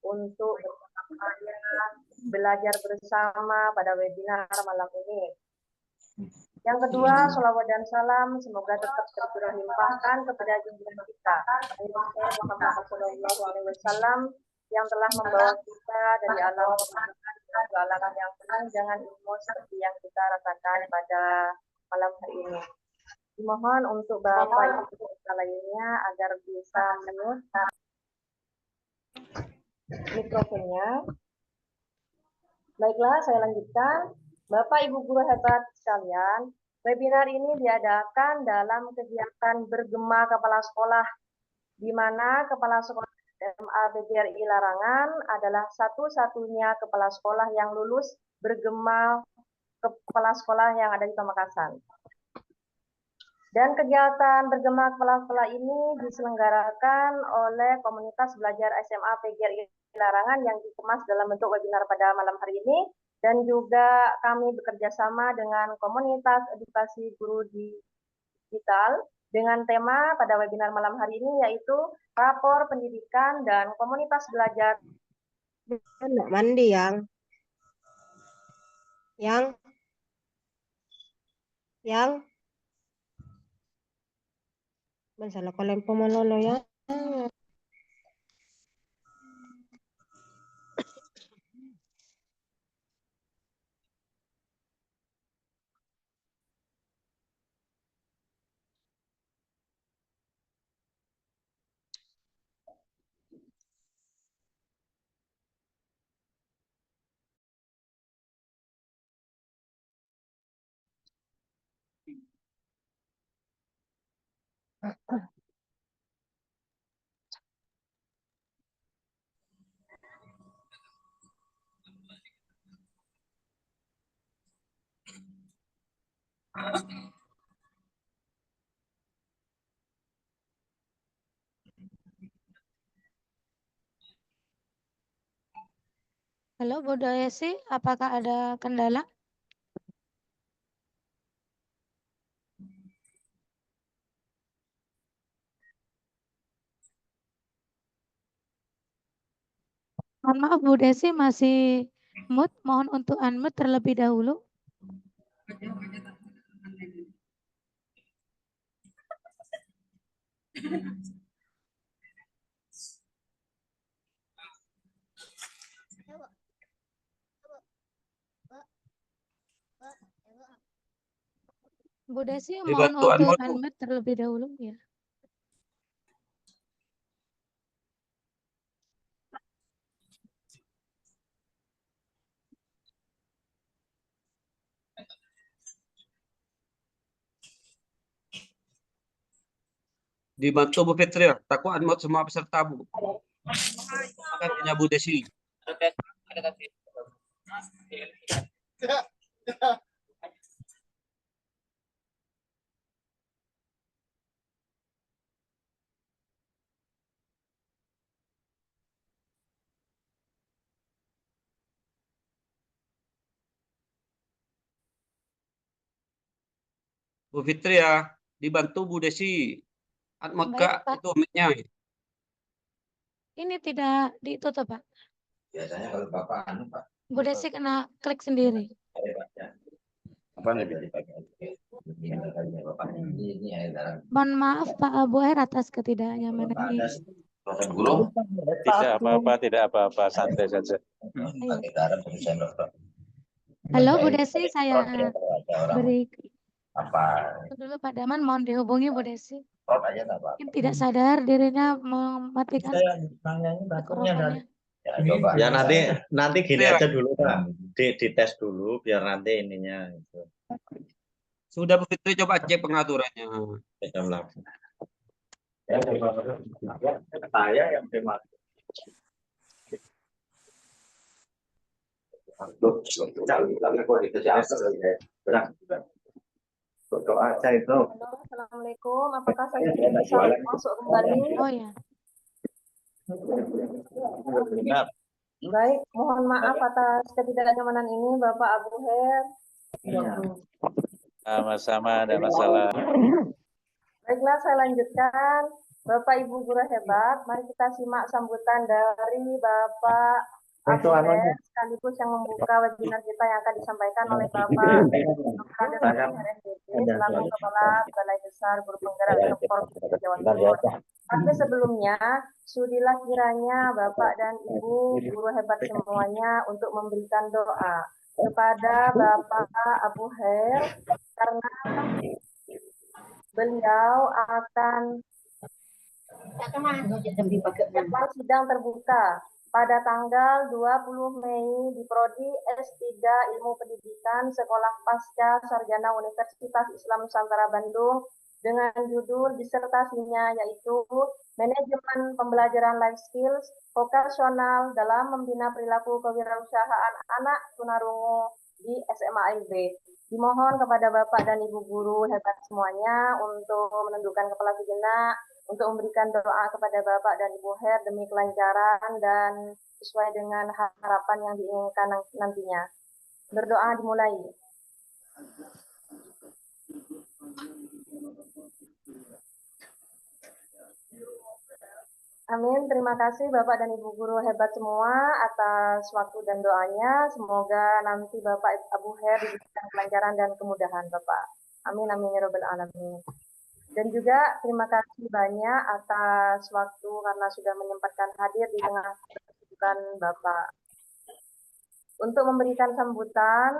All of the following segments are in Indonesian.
untuk belajar bersama pada webinar malam ini. Yang kedua, sholawat dan salam semoga tetap tercurah limpahkan kepada junjungan kita, Muhammad Sallallahu Alaihi Wasallam, yang telah membawa kita dari alam ke alam yang penuh dengan ilmu seperti yang kita rasakan pada malam hari ini. Dimohon untuk Bapak Ibu kita lainnya agar bisa mute mikrofonnya. Baiklah, saya lanjutkan. Bapak Ibu guru hebat sekalian, webinar ini diadakan dalam kegiatan bergema kepala sekolah, di mana kepala sekolah SMA PGRI Larangan adalah satu-satunya kepala sekolah yang lulus bergema kepala sekolah yang ada di Pamekasan. Dan kegiatan bergema kepala sekolah ini diselenggarakan oleh komunitas belajar SMA PGRI Larangan yang dikemas dalam bentuk webinar pada malam hari ini, dan juga kami bekerja sama dengan komunitas edukasi guru digital dengan tema pada webinar malam hari ini yaitu rapor pendidikan dan komunitas belajar. Nggak mandi yang masalah kalian pemalolo ya. Halo Bu Dayesi, apakah ada kendala? Mohon maaf Bu Desi masih mute, mohon untuk unmute terlebih dahulu. Bu Desi mohon untuk unmute terlebih dahulu ya. Dibantu Bu Fitri, takut unmute semua peserta Bu. Katanya Bu Desi. Bu Fitri ya, dibantu Bu Desi. Unmute Kak, itu mic-nya. Ini tidak ditutup Pak. Biasanya kalau Bapak Pak. Bu Desi kena klik sendiri. Apa nih biar dipakai? Mohon maaf Pak Abu Air atas ketidaknyamanan ini. Guru? Tidak apa-apa, santai saja. Halo Bu Desi, saya beri apa? dulu Pak Daman, mohon dihubungi Bu Desi. Mungkin tidak sadar dirinya mematikan mikrofonnya. Ya nanti gini aja dulu Pak, dites dulu biar nanti ininya itu. Sudah Bu Fitri, coba cek pengaturannya. Saya yang terima. Berdoa aja itu. Assalamualaikum, apakah saya bisa masuk kembali? Oh ya. Baik, mohon maaf atas ketidaknyamanan ini Bapak Abu Her. Sama-sama, ada masalah. Baiklah, saya lanjutkan. Bapak Ibu guru hebat, mari kita simak sambutan dari Bapak Abu Her, sekaligus yang membuka webinar kita yang akan disampaikan oleh Bapak Dr. RSDD selaku Kepala Balai Besar Guru Penggerak Provinsi Jawa Timur. Tapi sebelumnya, sudilah kiranya Bapak dan Ibu guru hebat semuanya untuk memberikan doa kepada Bapak Abu Her, karena beliau akan sidang terbuka pada tanggal 20 Mei di Prodi S3 Ilmu Pendidikan Sekolah Pasca Sarjana Universitas Islam Nusantara Bandung dengan judul disertasinya yaitu Manajemen Pembelajaran Life Skills Vokasional dalam Membina Perilaku Kewirausahaan Anak Tunarungu di SMA IB. Dimohon kepada Bapak dan Ibu guru hebat semuanya untuk menundukkan kepala sejenak, untuk memberikan doa kepada Bapak dan Ibu Her demi kelancaran dan sesuai dengan harapan yang diinginkan nantinya. Berdoa dimulai. Amin. Terima kasih Bapak dan Ibu guru hebat semua atas waktu dan doanya. Semoga nanti Bapak Abu Her diberikan kelancaran dan kemudahan Bapak. Amin amin ya rabbal alamin. Dan juga terima kasih banyak atas waktu karena sudah menyempatkan hadir di tengah kesibukan Bapak. Untuk memberikan sambutan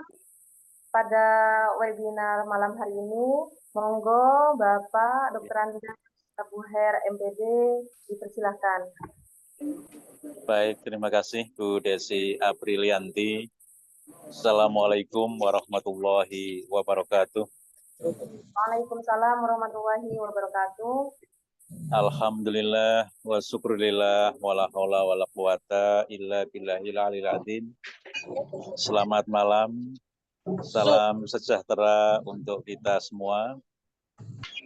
pada webinar malam hari ini, monggo Bapak Dr. Andreas Abu Her MPD dipersilahkan. Baik, terima kasih Bu Desi Aprilianti. Assalamualaikum warahmatullahi wabarakatuh. Waalaikumsalam warahmatullahi wabarakatuh. Alhamdulillah wa syukurillah wa la haula wa la quwata illa billahil aliyil azim. Selamat malam. Salam sejahtera untuk kita semua.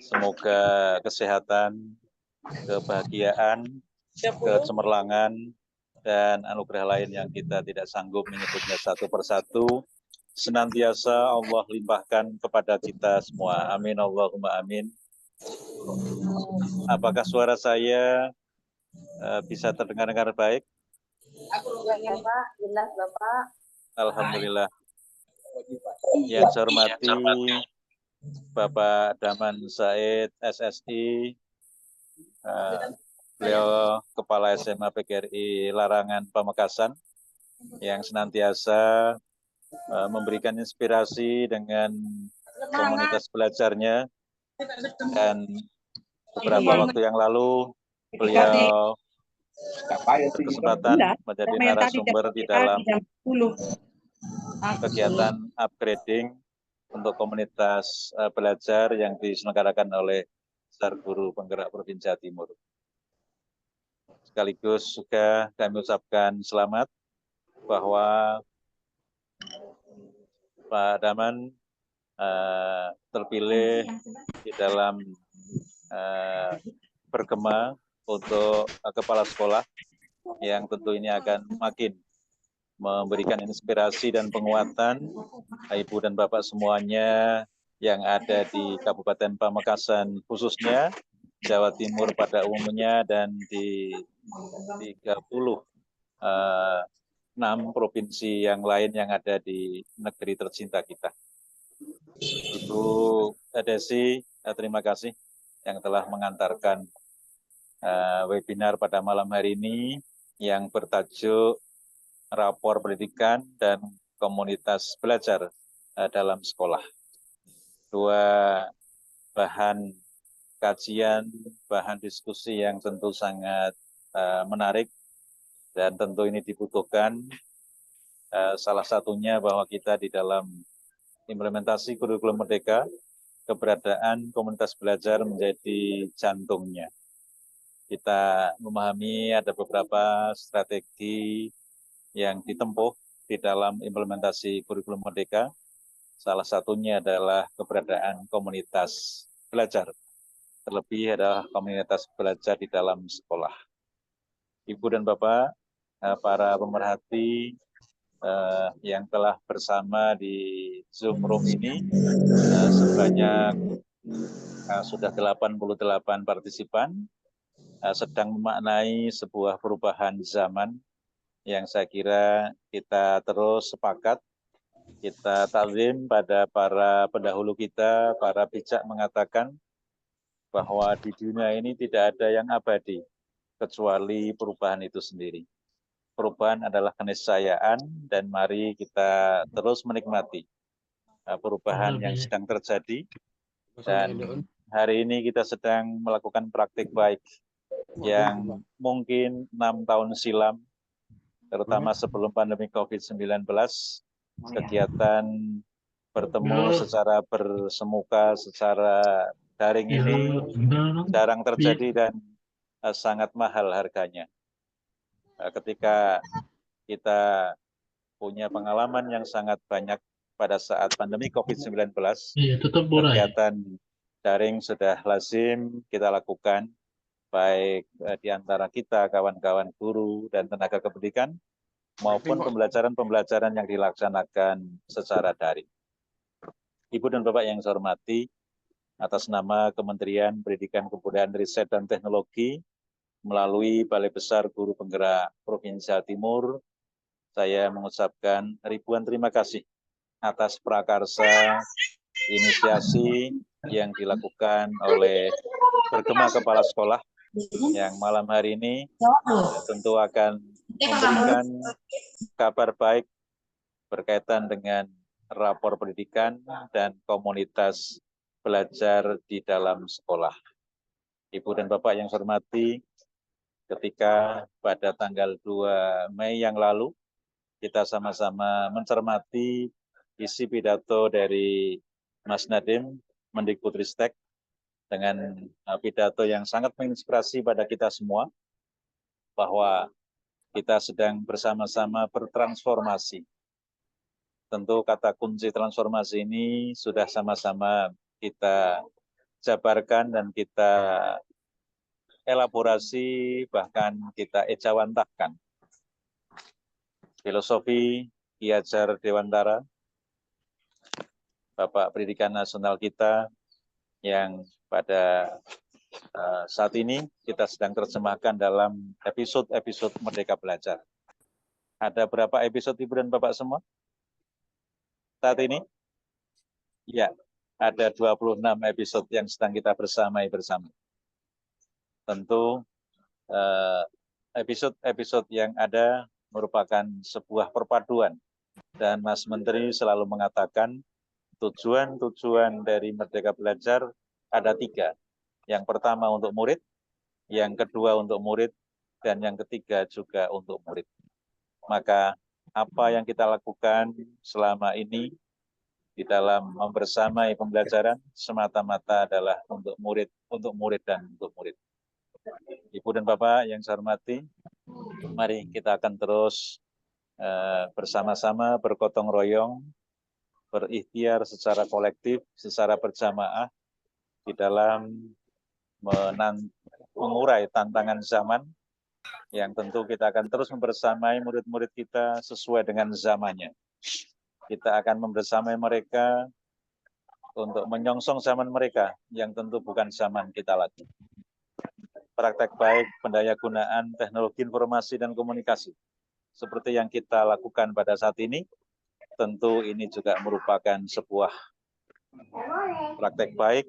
Semoga kesehatan, kebahagiaan, kecemerlangan, dan anugerah lain yang kita tidak sanggup menyebutnya satu persatu senantiasa Allah limpahkan kepada kita semua. Amin Allahumma amin. Apakah suara saya bisa terdengar dengan baik? Ya Pak, jelas Bapak. Alhamdulillah. Yang saya hormati Bapak Daman Said SSI, beliau Kepala SMA PGRI Larangan Pamekasan, yang senantiasa memberikan inspirasi dengan komunitas belajarnya, dan beberapa waktu yang lalu beliau berkesempatan menjadi narasumber di dalam kegiatan upgrading untuk komunitas belajar yang diselenggarakan oleh Besar Guru Penggerak Provinsi Jawa Timur. Sekaligus juga kami ucapkan selamat bahwa Pak Daman terpilih di dalam bergema untuk kepala sekolah yang tentu ini akan makin memberikan inspirasi dan penguatan Ibu dan Bapak semuanya yang ada di Kabupaten Pamekasan khususnya, Jawa Timur pada umumnya, dan di 36 provinsi yang lain yang ada di negeri tercinta kita. Ibu Desi, terima kasih yang telah mengantarkan webinar pada malam hari ini yang bertajuk Rapor Pendidikan dan Komunitas Belajar dalam Sekolah. Dua bahan kajian, bahan diskusi yang tentu sangat menarik dan tentu ini dibutuhkan. Salah satunya bahwa kita di dalam implementasi kurikulum merdeka, keberadaan komunitas belajar menjadi jantungnya. Kita memahami ada beberapa strategi yang ditempuh di dalam implementasi kurikulum merdeka. Salah satunya adalah keberadaan komunitas belajar. Terlebih adalah komunitas belajar di dalam sekolah. Ibu dan Bapak, para pemerhati yang telah bersama di Zoom Room ini, sebanyak sudah 88 partisipan sedang memaknai sebuah perubahan zaman yang saya kira kita terus sepakat, kita takzim pada para pendahulu kita, para bijak mengatakan bahwa di dunia ini tidak ada yang abadi kecuali perubahan itu sendiri. Perubahan adalah keniscayaan dan mari kita terus menikmati perubahan yang sedang terjadi. Dan hari ini kita sedang melakukan praktik baik yang mungkin 6 tahun silam, terutama sebelum pandemi COVID-19, kegiatan bertemu secara bersemuka, secara daring ini jarang terjadi dan sangat mahal harganya. Ketika kita punya pengalaman yang sangat banyak pada saat pandemi COVID-19, kegiatan daring sudah lazim kita lakukan, baik di antara kita, kawan-kawan guru dan tenaga kependidikan, maupun pembelajaran-pembelajaran yang dilaksanakan secara daring. Ibu dan Bapak yang saya hormati, atas nama Kementerian Pendidikan, Kebudayaan, Riset, dan Teknologi, melalui Balai Besar Guru Penggerak Provinsi Jawa Timur, saya mengucapkan ribuan terima kasih atas prakarsa inisiasi yang dilakukan oleh bergema kepala sekolah yang malam hari ini tentu akan memberikan kabar baik berkaitan dengan rapor pendidikan dan komunitas belajar di dalam sekolah. Ibu dan Bapak yang saya hormati, ketika pada tanggal 2 Mei yang lalu, kita sama-sama mencermati isi pidato dari Mas Nadiem, Mendikbudristek, dengan pidato yang sangat menginspirasi pada kita semua, bahwa kita sedang bersama-sama bertransformasi. Tentu kata kunci transformasi ini sudah sama-sama kita jabarkan dan kita elaborasi, bahkan kita ejawantahkan. Filosofi Ki Hajar Dewantara, Bapak Pendidikan Nasional kita, yang pada saat ini kita sedang terjemahkan dalam episode-episode Merdeka Belajar. Ada berapa episode Ibu dan Bapak semua? Saat ini? Ya, ada 26 episode yang sedang kita bersamai bersama. Tentu episode-episode yang ada merupakan sebuah perpaduan. Dan Mas Menteri selalu mengatakan tujuan-tujuan dari Merdeka Belajar ada 3. Yang pertama untuk murid, yang kedua untuk murid, dan yang ketiga juga untuk murid. Maka apa yang kita lakukan selama ini di dalam membersamai pembelajaran semata-mata adalah untuk murid dan untuk murid. Ibu dan Bapak yang saya hormati, mari kita akan terus bersama-sama bergotong royong, berikhtiar secara kolektif, secara berjamaah di dalam mengurai tantangan zaman yang tentu kita akan terus membersamai murid-murid kita sesuai dengan zamannya. Kita akan membersamai mereka untuk menyongsong zaman mereka yang tentu bukan zaman kita lagi. Praktek baik pendayagunaan teknologi informasi dan komunikasi seperti yang kita lakukan pada saat ini, tentu ini juga merupakan sebuah praktek baik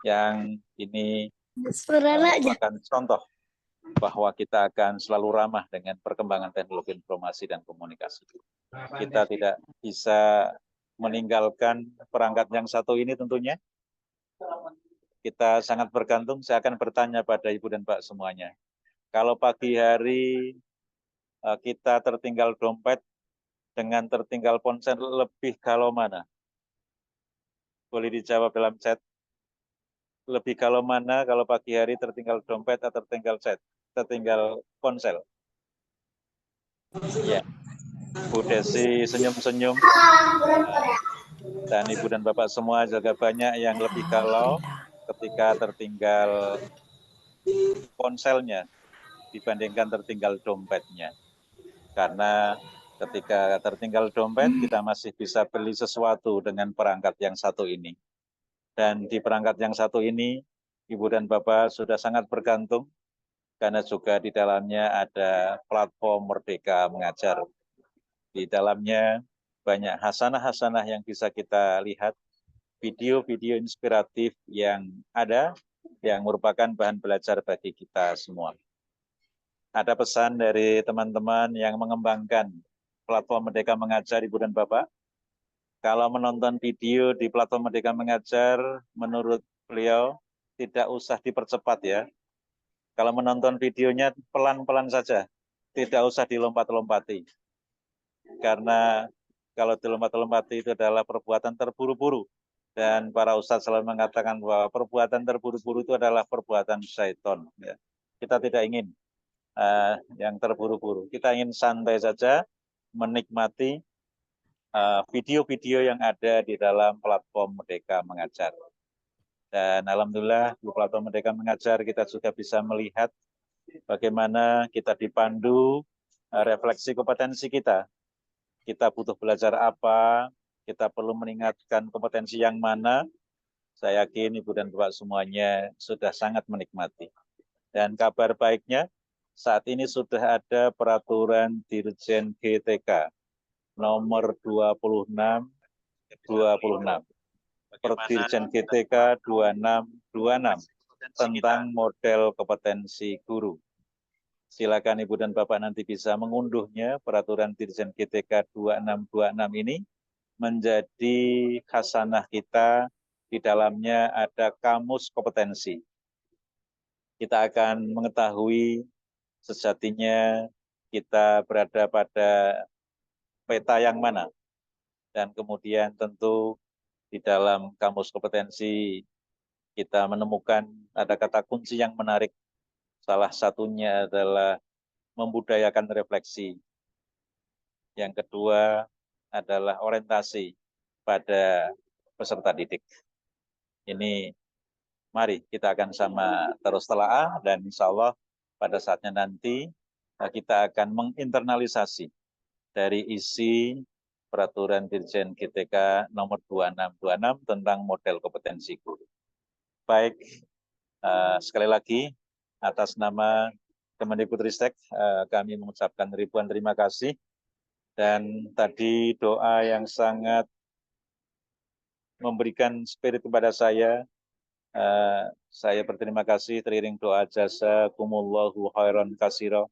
yang ini merupakan contoh bahwa kita akan selalu ramah dengan perkembangan teknologi informasi dan komunikasi. Kita tidak bisa meninggalkan perangkat yang satu ini tentunya. Kita sangat bergantung, saya akan bertanya pada Ibu dan Pak semuanya. Kalau pagi hari kita tertinggal dompet dengan tertinggal ponsel, lebih kalau mana? Boleh dijawab dalam chat. Lebih kalau mana kalau pagi hari tertinggal dompet atau tertinggal ponsel? Ya, Bu Desi senyum-senyum. Dan Ibu dan Bapak semua juga banyak yang lebih kalau ketika tertinggal ponselnya dibandingkan tertinggal dompetnya. Karena ketika tertinggal dompet, kita masih bisa beli sesuatu dengan perangkat yang satu ini. Dan di perangkat yang satu ini, Ibu dan Bapak sudah sangat bergantung karena juga di dalamnya ada platform Merdeka Mengajar. Di dalamnya banyak hasanah-hasanah yang bisa kita lihat, video-video inspiratif yang ada, yang merupakan bahan belajar bagi kita semua. Ada pesan dari teman-teman yang mengembangkan platform Merdeka Mengajar, Ibu dan Bapak. Kalau menonton video di platform Merdeka Mengajar, menurut beliau tidak usah dipercepat ya. Kalau menonton videonya pelan-pelan saja, tidak usah dilompat-lompati. Karena kalau dilompat-lompati itu adalah perbuatan terburu-buru. Dan para ustadz selalu mengatakan bahwa perbuatan terburu-buru itu adalah perbuatan syaitan. Ya. Kita tidak ingin yang terburu-buru. Kita ingin santai saja menikmati video-video yang ada di dalam platform Merdeka Mengajar. Dan alhamdulillah di platform Merdeka Mengajar kita juga bisa melihat bagaimana kita dipandu refleksi kompetensi kita. Kita butuh belajar apa, kita perlu meningkatkan kompetensi yang mana. Saya yakin Ibu dan Bapak semuanya sudah sangat menikmati. Dan kabar baiknya, saat ini sudah ada peraturan Dirjen GTK nomor 26 per Dirjen GTK 2626 tentang model kompetensi guru. Silakan Ibu dan Bapak nanti bisa mengunduhnya, peraturan Dirjen GTK 2626 ini menjadi khasanah kita. Di dalamnya ada kamus kompetensi. Kita akan mengetahui sejatinya kita berada pada peta yang mana. Dan kemudian tentu di dalam kamus kompetensi kita menemukan ada kata kunci yang menarik. Salah satunya adalah membudayakan refleksi. Yang kedua adalah orientasi pada peserta didik. Ini mari kita akan sama terus telaah dan insya Allah pada saatnya nanti kita akan menginternalisasi dari isi peraturan Dirjen GTK nomor 2626 tentang model kompetensi guru. Baik, sekali lagi atas nama Kemendikbudristek kami mengucapkan ribuan terima kasih. Dan tadi doa yang sangat memberikan spirit kepada saya berterima kasih teriring doa jazakumullahu khairan katsira.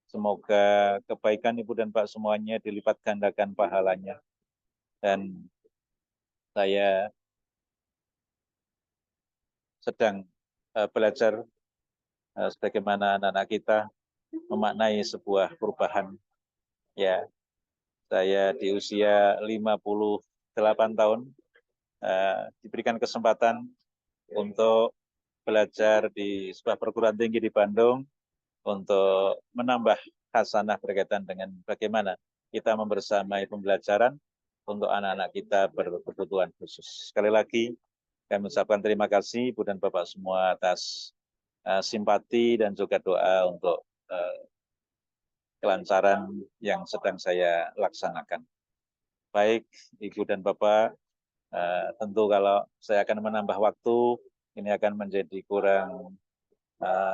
Semoga kebaikan Ibu dan Pak semuanya dilipat gandakan pahalanya. Dan saya sedang belajar sebagaimana anak-anak kita memaknai sebuah perubahan. Ya, saya di usia 58 tahun diberikan kesempatan untuk belajar di sebuah perguruan tinggi di Bandung untuk menambah khasanah berkaitan dengan bagaimana kita membersamai pembelajaran untuk anak-anak kita berkebutuhan khusus. Sekali lagi, kami ucapkan terima kasih Ibu dan Bapak semua atas simpati dan juga doa untuk kelancaran yang sedang saya laksanakan. Baik, Ibu dan Bapak, tentu kalau saya akan menambah waktu, ini akan menjadi kurang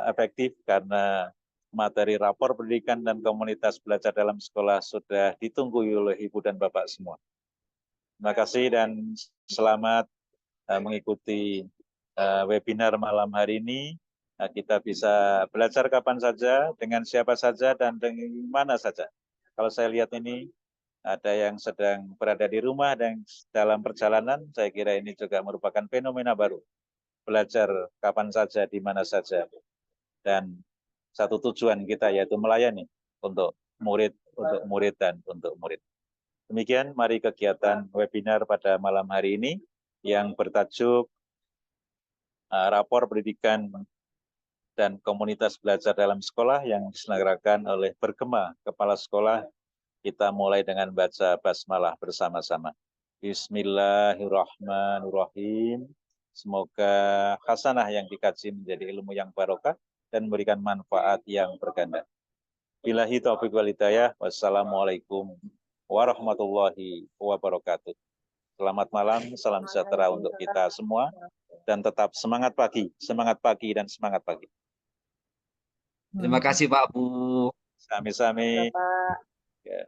efektif karena materi rapor pendidikan dan komunitas belajar dalam sekolah sudah ditunggu oleh Ibu dan Bapak semua. Terima kasih dan selamat mengikuti webinar malam hari ini. Kita bisa belajar kapan saja, dengan siapa saja, dan dengan mana saja. Kalau saya lihat ini, ada yang sedang berada di rumah dan dalam perjalanan, saya kira ini juga merupakan fenomena baru. Belajar kapan saja, di mana saja. Dan satu tujuan kita yaitu melayani untuk murid, dan untuk murid. Demikian, mari kegiatan webinar pada malam hari ini yang bertajuk Rapor Pendidikan dan Komunitas Belajar dalam Sekolah yang diselenggarakan oleh Bergema Kepala Sekolah. Kita mulai dengan baca basmalah bersama-sama. Bismillahirrahmanirrahim. Semoga khasanah yang dikaji menjadi ilmu yang barokah dan memberikan manfaat yang berganda. Billahi taufiq wal hidayah. Wassalamualaikum warahmatullahi wabarakatuh. Selamat malam, salam sejahtera untuk kita semua dan tetap semangat pagi dan semangat pagi. Terima kasih Pak Bu. Sami-sami. Bapak. Ya.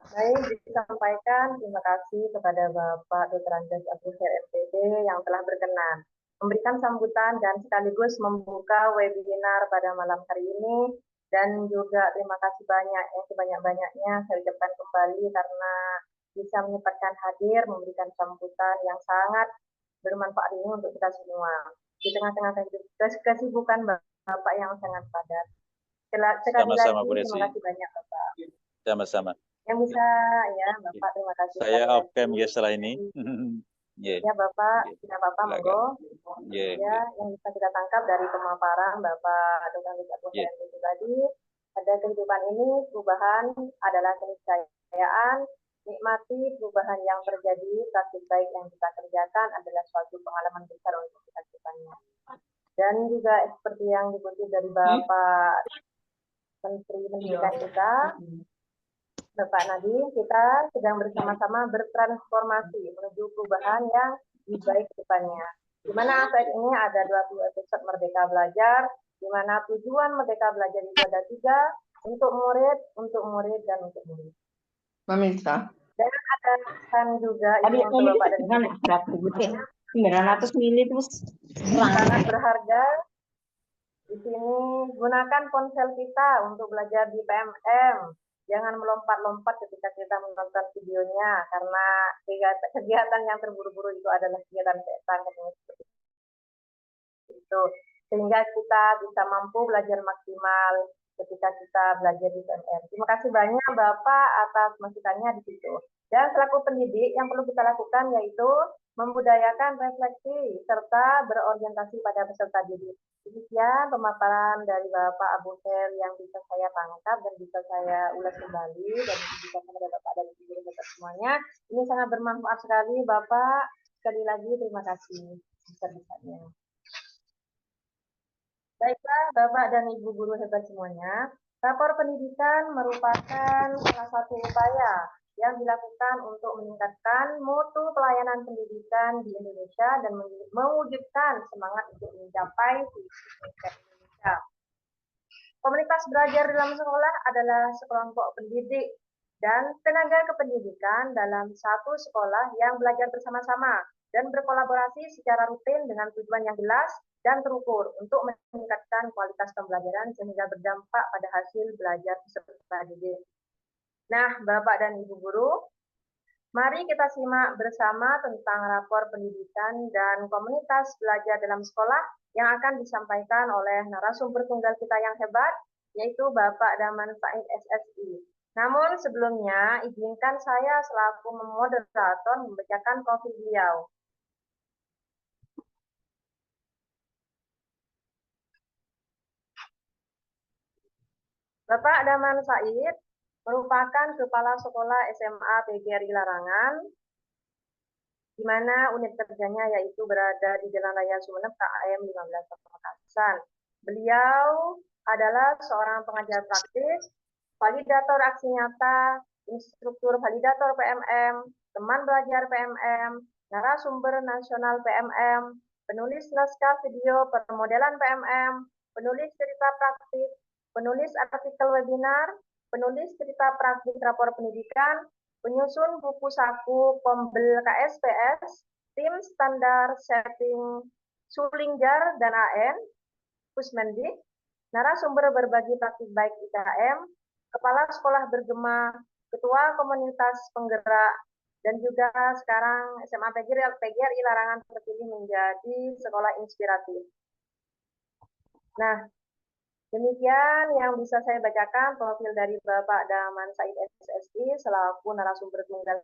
Baik, disampaikan terima kasih kepada Bapak Dr. Andes Abuher MPD yang telah berkenan memberikan sambutan dan sekaligus membuka webinar pada malam hari ini. Dan juga terima kasih banyak yang sebanyak-banyaknya saya ucapkan kembali karena bisa menyempatkan hadir memberikan sambutan yang sangat bermanfaat ini untuk kita semua. Di tengah-tengah kesibukan Bapak yang sangat padat. Sekali lagi Sama-sama, Bu Desi. terima kasih banyak Bapak. Sama-sama. Yang bisa ya Bapak, terima kasih. Saya off cam ya setelah ini. Yeah. Ya Bapak, tidak apa-apa, monggo. Yeah, Ya, yang bisa kita tangkap dari pemaparan Bapak Dr. Andes Abuher itu tadi, pada kehidupan ini perubahan adalah keniscayaan, nikmati perubahan yang terjadi, praktik baik yang kita kerjakan adalah suatu pengalaman besar untuk kita depannya. Dan juga seperti yang dikutip dari Bapak Menteri Pendidikan kita, Bapak Nadiem, kita sedang bersama-sama bertransformasi menuju perubahan yang lebih baik ke depannya. Di mana saat ini ada 20 episode Merdeka Belajar, di mana tujuan Merdeka Belajar itu ada 3, untuk murid, dan untuk murid. Pemirsa, Dan ada pesan juga tadi ini untuk Bapak dan dengan berat putih 900 mili terus sangat berharga. Di sini gunakan ponsel kita untuk belajar di PMM. Jangan melompat-lompat ketika kita menonton videonya, karena kegiatan yang terburu-buru itu adalah kegiatan setan seperti itu. Sehingga kita bisa mampu belajar maksimal ketika kita belajar di PMM. Terima kasih banyak Bapak atas masukannya di situ. Dan selaku pendidik yang perlu kita lakukan yaitu membudayakan refleksi serta berorientasi pada peserta didik. Demikian pemaparan dari Bapak Abuher yang bisa saya tangkap dan bisa saya ulas kembali dan bisa kepada Bapak dan Ibu semuanya. Ini sangat bermanfaat sekali Bapak. Sekali lagi terima kasih besar-besarnya. Baiklah Bapak dan Ibu guru hebat semuanya, rapor pendidikan merupakan salah satu upaya yang dilakukan untuk meningkatkan mutu pelayanan pendidikan di Indonesia dan mewujudkan semangat untuk mencapai visi Indonesia. Komunitas belajar dalam sekolah adalah sekelompok pendidik dan tenaga kependidikan dalam satu sekolah yang belajar bersama-sama dan berkolaborasi secara rutin dengan tujuan yang jelas dan terukur untuk meningkatkan kualitas pembelajaran sehingga berdampak pada hasil belajar peserta didik. Nah, Bapak dan Ibu guru, mari kita simak bersama tentang rapor pendidikan dan komunitas belajar dalam sekolah yang akan disampaikan oleh narasumber tunggal kita yang hebat, yaitu Bapak Daman Said SSI. Namun sebelumnya, izinkan saya selaku moderator membacakan profil beliau. Bapak Daman Said merupakan Kepala Sekolah SMA PGRI Larangan, di mana unit kerjanya yaitu berada di Jalan Raya Sumeneb KM 15 Pamekasan. Beliau adalah seorang pengajar praktis, validator aksi nyata, instruktur validator PMM, teman belajar PMM, narasumber nasional PMM, penulis naskah video permodelan PMM, penulis cerita praktis, penulis artikel webinar, penulis cerita praktik rapor pendidikan, penyusun buku saku pembel KSPS, tim standar setting Sulingjar dan AN, Pusmendik, narasumber berbagi praktik baik IKM, kepala sekolah bergema, ketua komunitas penggerak, dan juga sekarang SMA PGRI Larangan terpilih menjadi sekolah inspiratif. Nah, demikian yang bisa saya bacakan profil dari Bapak Daman Said SSI selaku narasumber tunggal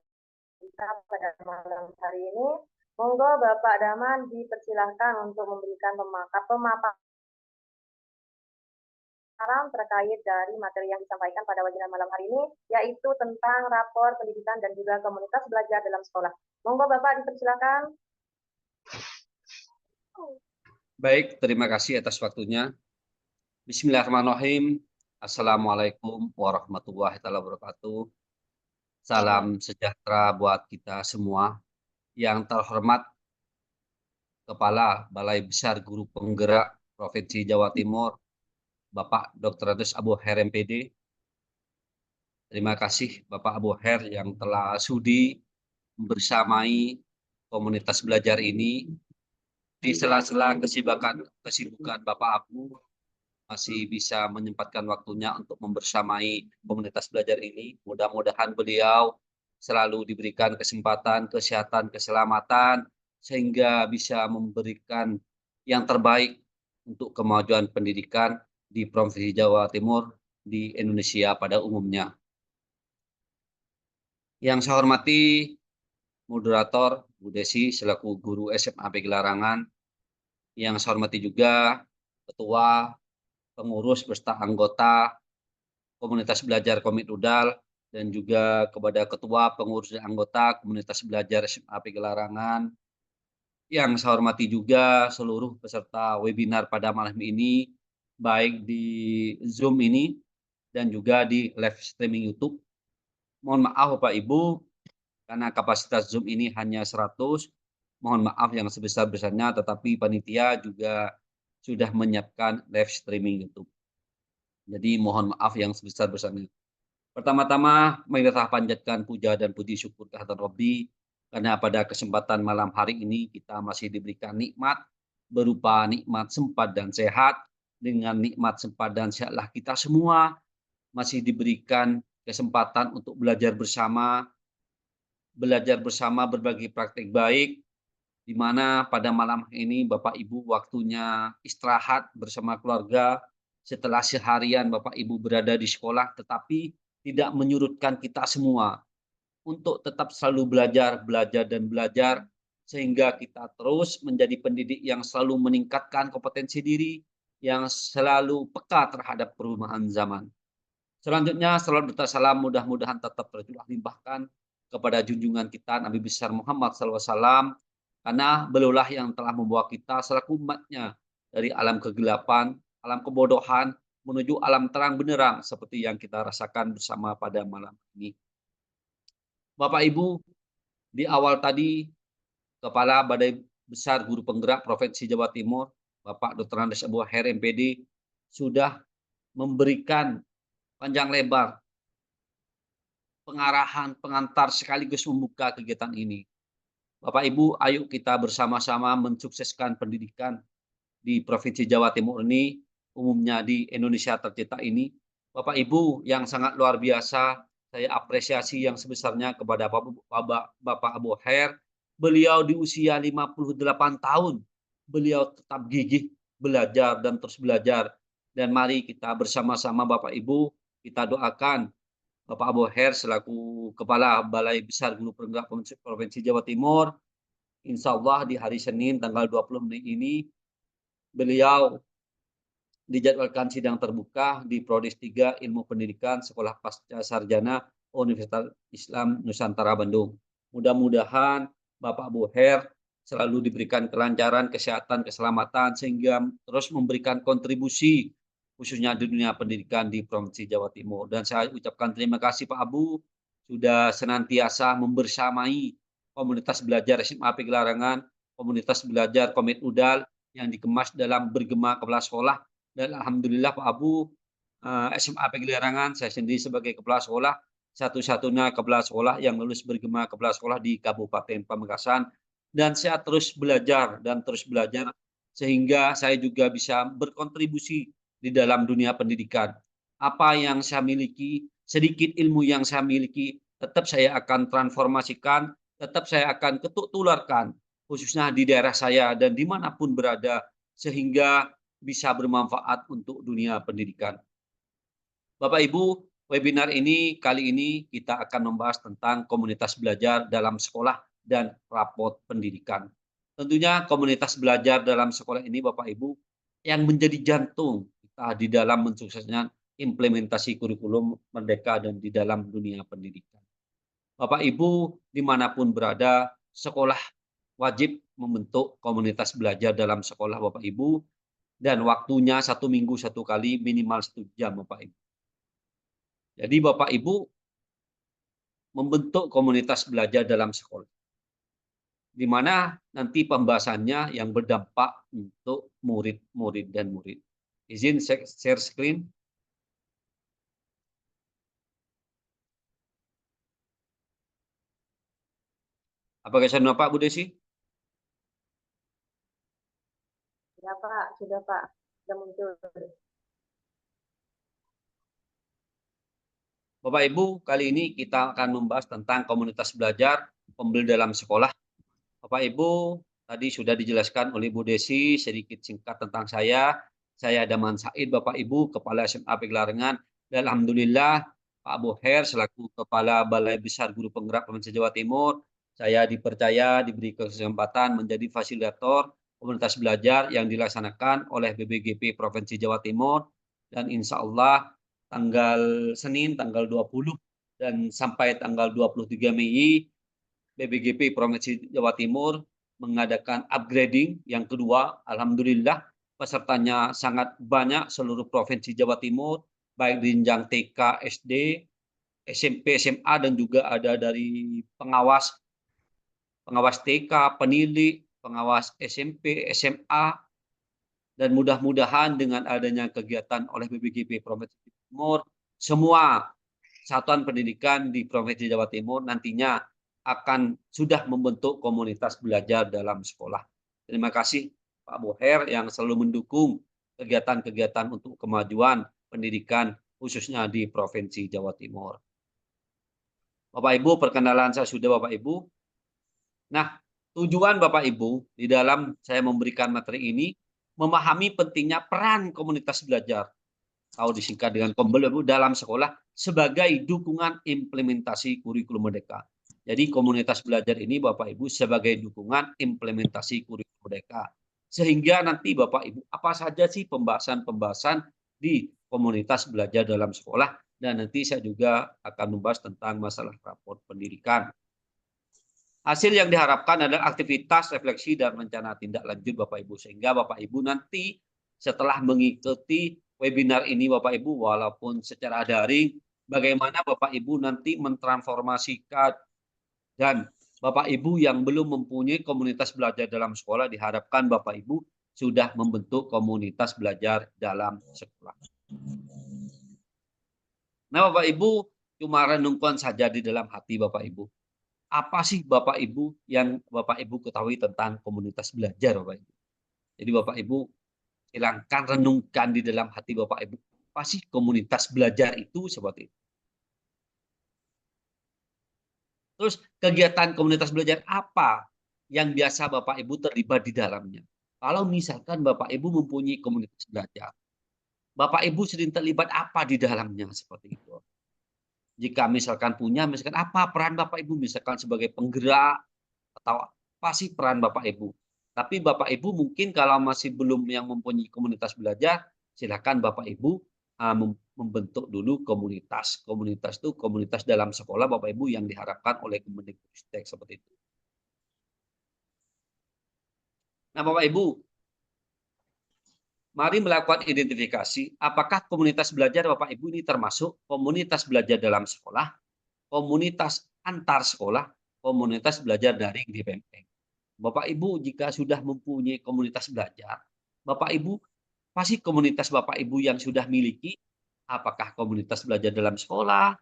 kita pada malam hari ini. Monggo Bapak Daman dipersilahkan untuk memberikan pemaparan terkait dari materi yang disampaikan pada webinar malam hari ini, yaitu tentang rapor pendidikan dan juga komunitas belajar dalam sekolah. Monggo Bapak dipersilakan. Baik, terima kasih atas waktunya. Bismillahirrahmanirrahim. Assalamualaikum warahmatullahi wabarakatuh. Salam sejahtera buat kita semua. Yang terhormat Kepala Balai Besar Guru Penggerak Provinsi Jawa Timur, Bapak Dr. Andes Abu Her MPD. Terima kasih Bapak Abu Her yang telah sudi bersamai komunitas belajar ini di sela-sela kesibukan Bapak Abu masih bisa menyempatkan waktunya untuk membersamai komunitas belajar ini. Mudah-mudahan beliau selalu diberikan kesempatan, kesehatan, keselamatan, sehingga bisa memberikan yang terbaik untuk kemajuan pendidikan di Provinsi Jawa Timur, di Indonesia pada umumnya. Yang saya hormati moderator Bu Desi selaku guru SMA PG Larangan, yang saya hormati juga ketua, pengurus beserta anggota komunitas belajar Komit Udal, dan juga kepada ketua, pengurus dan anggota komunitas belajar SMA PG Larangan. Yang saya hormati juga seluruh peserta webinar pada malam ini, baik di Zoom ini dan juga di live streaming YouTube. Mohon maaf Bapak Ibu, karena kapasitas Zoom ini hanya 100. Mohon maaf yang sebesar-besarnya, tetapi panitia juga sudah menyiapkan live streaming YouTube. Jadi mohon maaf yang sebesar-besarnya. Pertama-tama, mari kita panjatkan puja dan puji syukur kehadirat Rabbi, karena pada kesempatan malam hari ini kita masih diberikan nikmat berupa nikmat sempat dan sehat. Dengan nikmat sempat dan sehatlah kita semua masih diberikan kesempatan untuk belajar bersama berbagi praktik baik, di mana pada malam ini Bapak Ibu waktunya istirahat bersama keluarga setelah seharian Bapak Ibu berada di sekolah, tetapi tidak menyurutkan kita semua untuk tetap selalu belajar, sehingga kita terus menjadi pendidik yang selalu meningkatkan kompetensi diri, yang selalu peka terhadap perubahan zaman. Selanjutnya, salawat serta salam mudah-mudahan tetap tercurah limpahkan kepada junjungan kita Nabi besar Muhammad SAW, karena beliaulah yang telah membawa kita selaku umatnya dari alam kegelapan, alam kebodohan, menuju alam terang benderang seperti yang kita rasakan bersama pada malam ini. Bapak Ibu, di awal tadi Kepala Badai Besar Guru Penggerak Provinsi Jawa Timur, Bapak Dr. Andes Abu Her MPD, sudah memberikan panjang lebar pengarahan, pengantar sekaligus membuka kegiatan ini. Bapak Ibu, ayo kita bersama-sama mensukseskan pendidikan di Provinsi Jawa Timur ini, umumnya di Indonesia tercinta ini. Bapak Ibu yang sangat luar biasa, saya apresiasi yang sebesarnya kepada Bapak Abu Her. Beliau di usia 58 tahun, beliau tetap gigih belajar dan terus belajar. Dan mari kita bersama-sama Bapak Ibu, kita doakan Bapak Abu Her selaku Kepala Balai Besar Guru Penggerak Provinsi Jawa Timur. Insya Allah di hari Senin tanggal 20 Mei ini, beliau dijadwalkan sidang terbuka di Prodis 3 Ilmu Pendidikan Sekolah Pasca Sarjana Universitas Islam Nusantara Bandung. Mudah-mudahan Bapak Abu Her selalu diberikan kelancaran, kesehatan, keselamatan, sehingga terus memberikan kontribusi khususnya di dunia pendidikan di Provinsi Jawa Timur. Dan saya ucapkan terima kasih Pak Abu sudah senantiasa membersamai komunitas belajar SMA PG Larangan, komunitas belajar Komit Udal yang dikemas dalam bergema kepala sekolah. Dan alhamdulillah Pak Abu, SMA PG Larangan, saya sendiri sebagai kepala sekolah, satu-satunya kepala sekolah yang lulus bergema kepala sekolah di Kabupaten Pamekasan. Dan saya terus belajar sehingga saya juga bisa berkontribusi di dalam dunia pendidikan. Apa yang saya miliki, sedikit ilmu yang saya miliki, tetap saya akan transformasikan, tetap saya akan ketuk tularkan, khususnya di daerah saya dan dimanapun berada, sehingga bisa bermanfaat untuk dunia pendidikan. Bapak Ibu, webinar ini kali ini kita akan membahas tentang komunitas belajar dalam sekolah dan rapot pendidikan. Tentunya komunitas belajar dalam sekolah ini Bapak Ibu yang menjadi jantung kita di dalam mensuksesnya implementasi kurikulum Merdeka dan di dalam dunia pendidikan. Bapak Ibu dimanapun berada, sekolah wajib membentuk komunitas belajar dalam sekolah Bapak Ibu, dan waktunya 1 minggu 1 kali, minimal 1 jam Bapak Ibu. Jadi Bapak Ibu membentuk komunitas belajar dalam sekolah. di mana nanti pembahasannya yang berdampak untuk murid-murid dan murid. Izin share screen. Apakah sudah Pak Bu Desi? Ya Pak, sudah Pak, sudah muncul. Bapak Ibu, kali ini kita akan membahas tentang komunitas belajar pembelajaran dalam sekolah. Bapak Ibu, tadi sudah dijelaskan oleh Bu Desi sedikit singkat tentang saya. Saya Daman Said, Bapak Ibu, Kepala SMA Pegelarangan. Dan Alhamdulillah, Pak Boher selaku Kepala Balai Besar Guru Penggerak Provinsi Jawa Timur, saya dipercaya, diberi kesempatan menjadi fasilitator komunitas belajar yang dilaksanakan oleh BBGP Provinsi Jawa Timur. Dan insya Allah tanggal Senin, tanggal 20 dan sampai tanggal 23 Mei, BBGP Provinsi Jawa Timur mengadakan upgrading yang kedua. Alhamdulillah pesertanya sangat banyak seluruh Provinsi Jawa Timur, baik di jenjang TK, SD, SMP, SMA, dan juga ada dari pengawas TK, penilai, pengawas SMP, SMA, dan mudah-mudahan dengan adanya kegiatan oleh BBGP Provinsi Timur, semua satuan pendidikan di Provinsi Jawa Timur nantinya akan sudah membentuk komunitas belajar dalam sekolah. Terima kasih Pak Boher yang selalu mendukung kegiatan-kegiatan untuk kemajuan pendidikan khususnya di Provinsi Jawa Timur. Bapak Ibu, perkenalan saya sudah Bapak Ibu. Nah, tujuan Bapak Ibu di dalam saya memberikan materi ini memahami pentingnya peran komunitas belajar atau disingkat dengan KOMBEL dalam sekolah sebagai dukungan implementasi kurikulum merdeka. Jadi komunitas belajar ini Bapak Ibu sebagai dukungan implementasi kurikulum merdeka. Sehingga nanti Bapak Ibu apa saja sih pembahasan-pembahasan di komunitas belajar dalam sekolah, dan nanti saya juga akan membahas tentang masalah rapor pendidikan. Hasil yang diharapkan adalah aktivitas, refleksi, dan rencana tindak lanjut Bapak Ibu. Sehingga Bapak Ibu nanti setelah mengikuti webinar ini Bapak Ibu, walaupun secara daring, bagaimana Bapak Ibu nanti mentransformasikan, dan Bapak Ibu yang belum mempunyai komunitas belajar dalam sekolah, diharapkan Bapak Ibu sudah membentuk komunitas belajar dalam sekolah. Nah Bapak Ibu, cuma renungkan saja di dalam hati Bapak Ibu. Apa sih Bapak Ibu yang Bapak Ibu ketahui tentang komunitas belajar Bapak Ibu? Jadi Bapak Ibu silahkan renungkan di dalam hati Bapak Ibu, apa sih komunitas belajar itu seperti itu. Terus kegiatan komunitas belajar apa yang biasa Bapak Ibu terlibat di dalamnya? Kalau misalkan Bapak Ibu mempunyai komunitas belajar, Bapak Ibu sering terlibat apa di dalamnya seperti itu. Jika misalkan punya, misalkan apa peran Bapak Ibu, misalkan sebagai penggerak, atau apa sih peran Bapak Ibu. Tapi Bapak Ibu mungkin kalau masih belum yang mempunyai komunitas belajar, silakan Bapak Ibu membentuk dulu komunitas. Komunitas itu komunitas dalam sekolah Bapak Ibu yang diharapkan oleh Kemendikbudristek seperti itu. Nah Bapak Ibu, mari melakukan identifikasi apakah komunitas belajar Bapak Ibu ini termasuk komunitas belajar dalam sekolah, komunitas antar sekolah, komunitas belajar daring di PMM. Bapak Ibu jika sudah mempunyai komunitas belajar, Bapak Ibu pasti komunitas Bapak Ibu yang sudah miliki, apakah komunitas belajar dalam sekolah,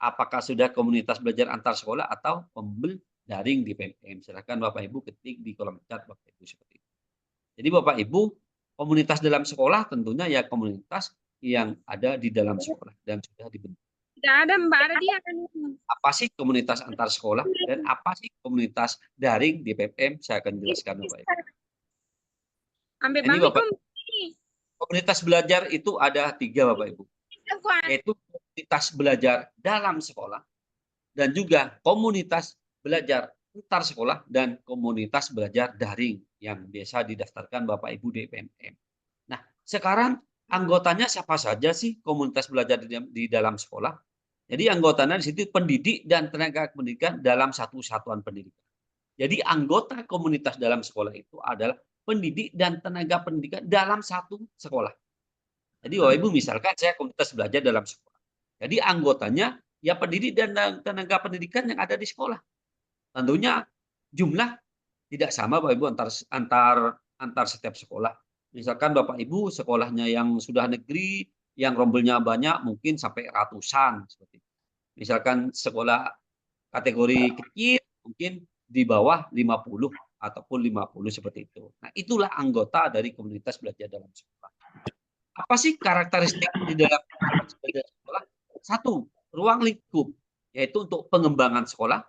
apakah sudah komunitas belajar antar sekolah atau pembel daring di PMM. Silakan Bapak Ibu ketik di kolom chat Bapak Ibu seperti itu. Jadi Bapak Ibu, komunitas dalam sekolah tentunya ya komunitas yang ada di dalam sekolah dan sudah dibentuk. Tidak ada Mbak, ada dia kan. Apa sih komunitas antar sekolah dan apa sih komunitas daring di PMM? Saya akan jelaskan Bapak Ibu. Ambil Ini Bapak, komunitas belajar itu ada 3 Bapak Ibu, yaitu komunitas belajar dalam sekolah dan juga komunitas belajar antar sekolah dan komunitas belajar daring yang biasa didaftarkan Bapak Ibu di PMM. Nah, sekarang anggotanya siapa saja sih komunitas belajar di dalam sekolah? Jadi anggotanya di situ pendidik dan tenaga pendidikan dalam satu satuan pendidikan. Jadi anggota komunitas dalam sekolah itu adalah pendidik dan tenaga pendidikan dalam satu sekolah. Jadi Bapak Ibu misalkan saya komunitas belajar dalam sekolah. Jadi anggotanya ya pendidik dan tenaga pendidikan yang ada di sekolah. Tentunya jumlah tidak sama Bapak Ibu antar setiap sekolah. Misalkan Bapak Ibu sekolahnya yang sudah negeri, yang rombelnya banyak mungkin sampai ratusan seperti itu. Misalkan sekolah kategori kecil mungkin di bawah 50 ataupun 50 seperti itu. Nah, itulah anggota dari komunitas belajar dalam sekolah. Apa sih karakteristik di dalam komunitas belajar sekolah? Satu, ruang lingkup, yaitu untuk pengembangan sekolah,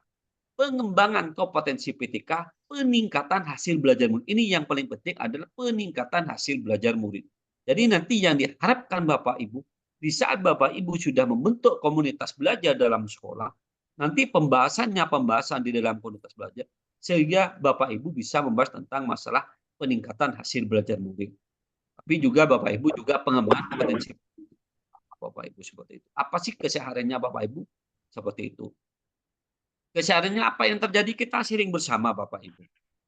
pengembangan kompetensi PTK, peningkatan hasil belajar murid. Ini yang paling penting adalah peningkatan hasil belajar murid. Jadi nanti yang diharapkan Bapak Ibu, di saat Bapak Ibu sudah membentuk komunitas belajar dalam sekolah, nanti pembahasan di dalam komunitas belajar, sehingga Bapak Ibu bisa membahas tentang masalah peningkatan hasil belajar murid. Tapi juga Bapak Ibu juga pengembangan kompetensi Bapak Ibu seperti itu. Apa sih kesehariannya Bapak Ibu? Seperti itu. Kesehariannya apa yang terjadi kita sharing bersama Bapak Ibu.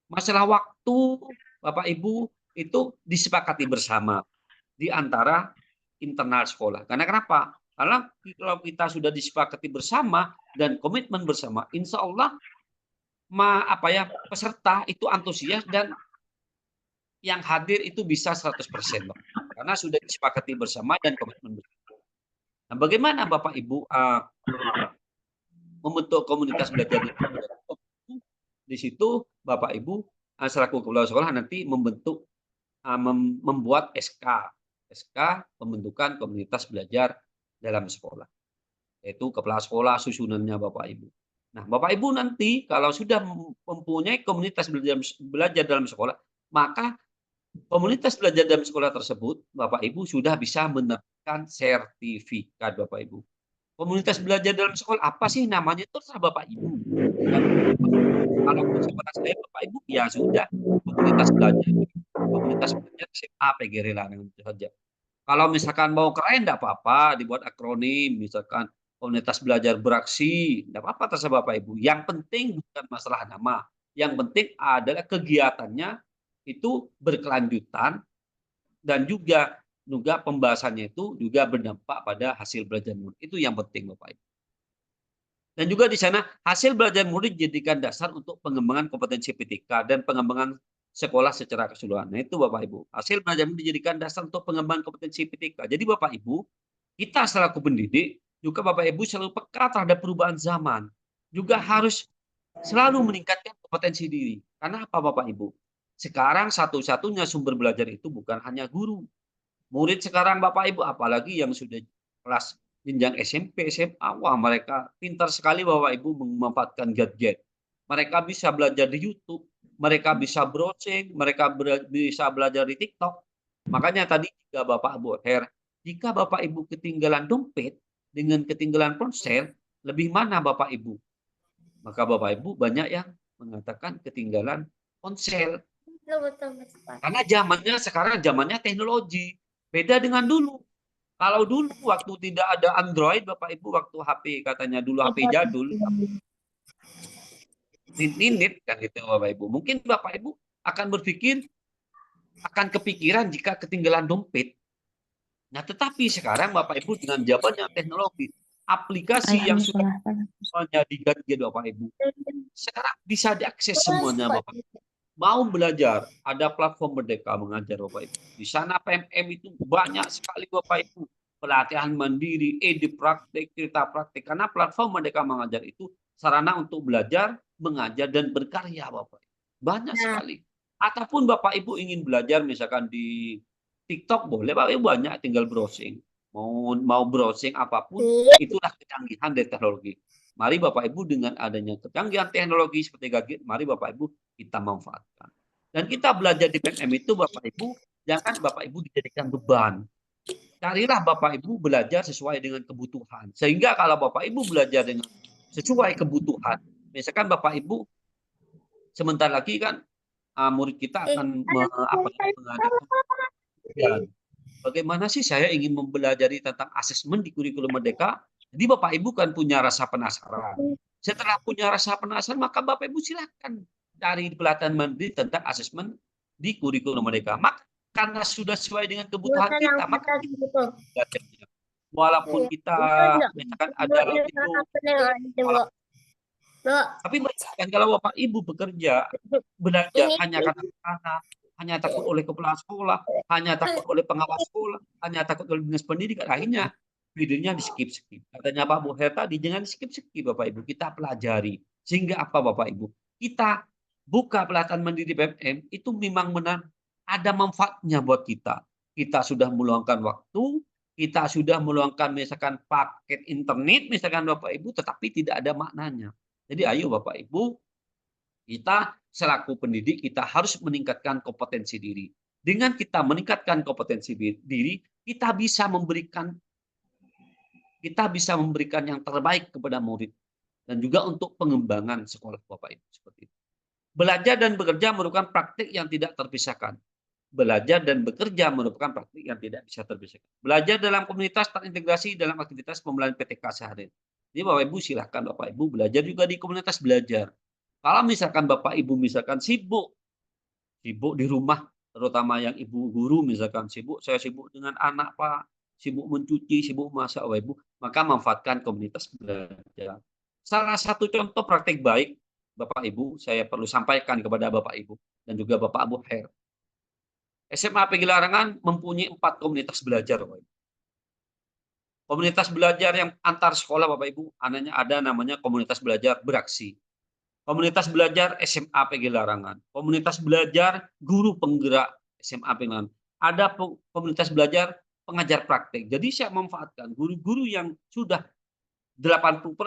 Masalah waktu Bapak Ibu itu disepakati bersama di antara internal sekolah. Karena kenapa? Karena kalau kita sudah disepakati bersama dan komitmen bersama, insya Allah peserta itu antusias dan yang hadir itu bisa 100%. Karena sudah disepakati bersama dan komitmen bersama. Nah, bagaimana Bapak Ibu membentuk komunitas belajar di situ Bapak Ibu selaku kepala sekolah nanti membuat SK pembentukan komunitas belajar dalam sekolah, yaitu kepala sekolah susunannya Bapak Ibu. Nah, Bapak Ibu nanti kalau sudah mempunyai komunitas belajar dalam sekolah, maka komunitas belajar dalam sekolah tersebut Bapak Ibu sudah bisa mendapatkan sertifikat Bapak Ibu. Komunitas belajar dalam sekolah apa sih namanya? Terserah Bapak Ibu. Kalau sekolah saya Bapak Ibu ya sudah komunitas belajar SMA PGRI Lanang itu saja. Kalau misalkan mau keren enggak apa-apa dibuat akronim, misalkan komunitas belajar beraksi, enggak apa-apa terserah Bapak Ibu. Yang penting bukan masalah nama. Yang penting adalah kegiatannya itu berkelanjutan dan juga pembahasannya itu juga berdampak pada hasil belajar murid. Itu yang penting Bapak Ibu. Dan juga di sana hasil belajar murid dijadikan dasar untuk pengembangan kompetensi PTK dan pengembangan sekolah secara keseluruhan. Nah, itu Bapak Ibu. Hasil belajar murid dijadikan dasar untuk pengembangan kompetensi PTK. Jadi Bapak Ibu, kita selaku pendidik juga Bapak Ibu selalu peka terhadap perubahan zaman. Juga harus selalu meningkatkan kompetensi diri. Karena apa Bapak Ibu? Sekarang satu-satunya sumber belajar itu bukan hanya guru. Murid sekarang Bapak Ibu, apalagi yang sudah kelas jenjang SMP, SMA, wah mereka pintar sekali Bapak Ibu memanfaatkan gadget. Mereka bisa belajar di YouTube, mereka bisa browsing, mereka bisa belajar di TikTok. Makanya tadi jika Bapak Ibu ketinggalan dompet dengan ketinggalan ponsel, lebih mana Bapak Ibu? Maka Bapak Ibu banyak yang mengatakan ketinggalan ponsel. Karena zamannya teknologi. Beda dengan dulu. Kalau dulu waktu tidak ada Android, Bapak Ibu, waktu HP katanya dulu HP jadul, nit kan gitu Bapak Ibu. Mungkin Bapak Ibu akan kepikiran jika ketinggalan dompet. Nah, tetapi sekarang Bapak Ibu dengan zamannya teknologi, aplikasi yang sudah di gadget Bapak Ibu, sekarang bisa diakses semuanya Bapak Ibu. Mau belajar, ada platform Merdeka Mengajar Bapak Ibu. Di sana PMM itu banyak sekali Bapak Ibu. Pelatihan mandiri, praktik, cerita praktik. Karena platform Merdeka Mengajar itu sarana untuk belajar, mengajar, dan berkarya Bapak Ibu. Banyak sekali. Ataupun Bapak Ibu ingin belajar misalkan di TikTok boleh, Bapak Ibu banyak tinggal browsing. Mau browsing apapun, itulah kecanggihan dari teknologi. Mari Bapak Ibu dengan adanya kecanggihan teknologi seperti gadget, mari Bapak Ibu kita manfaatkan. Dan kita belajar di PMM itu Bapak Ibu, jangan Bapak Ibu dijadikan beban. Carilah Bapak Ibu belajar sesuai dengan kebutuhan. Sehingga kalau Bapak Ibu belajar dengan sesuai kebutuhan, misalkan Bapak Ibu sebentar lagi kan murid kita akan mengadakan bagaimana sih saya ingin mempelajari tentang asesmen di kurikulum Merdeka. Jadi Bapak Ibu kan punya rasa penasaran. Setelah punya rasa penasaran, maka Bapak Ibu silakan cari pelatihan mandiri tentang asesmen di kurikulum Merdeka. Maka karena sudah sesuai dengan kebutuhan kita, maka walaupun kita misalkan ada itu, Tapi bayangkan kalau Bapak Ibu bekerja, belajar hanya karena anak, hanya takut oleh kepala sekolah, hanya takut oleh pengawas sekolah, hanya takut oleh dinas pendidikan, akhirnya videonya di skip-skip. Katanya Pak Bu Her tadi, jangan skip-skip Bapak Ibu, kita pelajari. Sehingga apa Bapak Ibu? Kita buka pelatihan mandiri PMM itu memang benar ada manfaatnya buat kita. Kita sudah meluangkan waktu, kita sudah meluangkan misalkan paket internet, misalkan Bapak Ibu, tetapi tidak ada maknanya. Jadi ayo Bapak Ibu, kita selaku pendidik kita harus meningkatkan kompetensi diri. Dengan kita meningkatkan kompetensi diri, kita bisa memberikan yang terbaik kepada murid dan juga untuk pengembangan sekolah Bapak Ibu seperti itu. Belajar dan bekerja merupakan praktik yang tidak terpisahkan. Belajar dan bekerja merupakan praktik yang tidak bisa terpisahkan. Belajar dalam komunitas terintegrasi dalam aktivitas pembelajaran PTK sehari. Jadi Bapak Ibu silahkan Bapak Ibu belajar juga di komunitas belajar. Kalau misalkan Bapak Ibu misalkan sibuk di rumah, terutama yang ibu guru misalkan saya sibuk dengan anak Pak, sibuk mencuci, sibuk masak Bapak Ibu, maka manfaatkan komunitas belajar. Salah satu contoh praktik baik Bapak Ibu, saya perlu sampaikan kepada Bapak Ibu dan juga Bapak Bu Her. SMA PG Larangan mempunyai 4 komunitas belajar Bapak Ibu. Komunitas belajar yang antar sekolah Bapak Ibu, ada namanya komunitas belajar beraksi. Komunitas belajar SMA PG Larangan. Komunitas belajar guru penggerak SMA PG Larangan. Ada komunitas belajar pengajar praktek. Jadi saya memanfaatkan guru-guru yang sudah 80%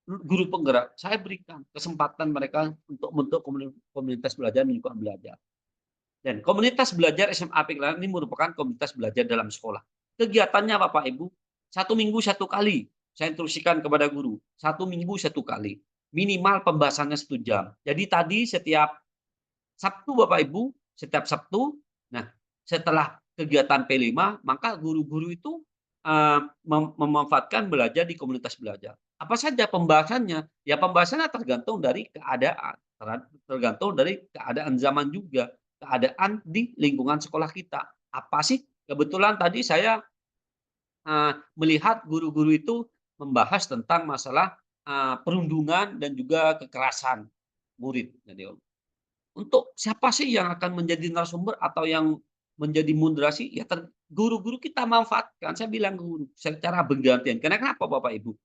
guru penggerak, saya berikan kesempatan mereka untuk bentuk komunitas belajar lingkungan belajar. Dan komunitas belajar SMA PG Larangan ini merupakan komunitas belajar dalam sekolah. Kegiatannya Bapak Ibu, 1 minggu 1 kali. Saya instruksikan kepada guru, 1 minggu 1 kali. Minimal pembahasannya 1 jam. Jadi tadi setiap Sabtu Bapak Ibu, setiap Sabtu, nah setelah kegiatan P5, maka guru-guru itu memanfaatkan belajar di komunitas belajar. Apa saja pembahasannya? Ya pembahasannya tergantung dari keadaan zaman juga, keadaan di lingkungan sekolah kita. Apa sih? Kebetulan tadi saya melihat guru-guru itu membahas tentang masalah perundungan dan juga kekerasan murid. Jadi, untuk siapa sih yang akan menjadi narasumber atau yang menjadi moderasi? Ya guru-guru kita manfaatkan. Saya bilang guru secara bergantian. Karena kenapa Bapak Ibu?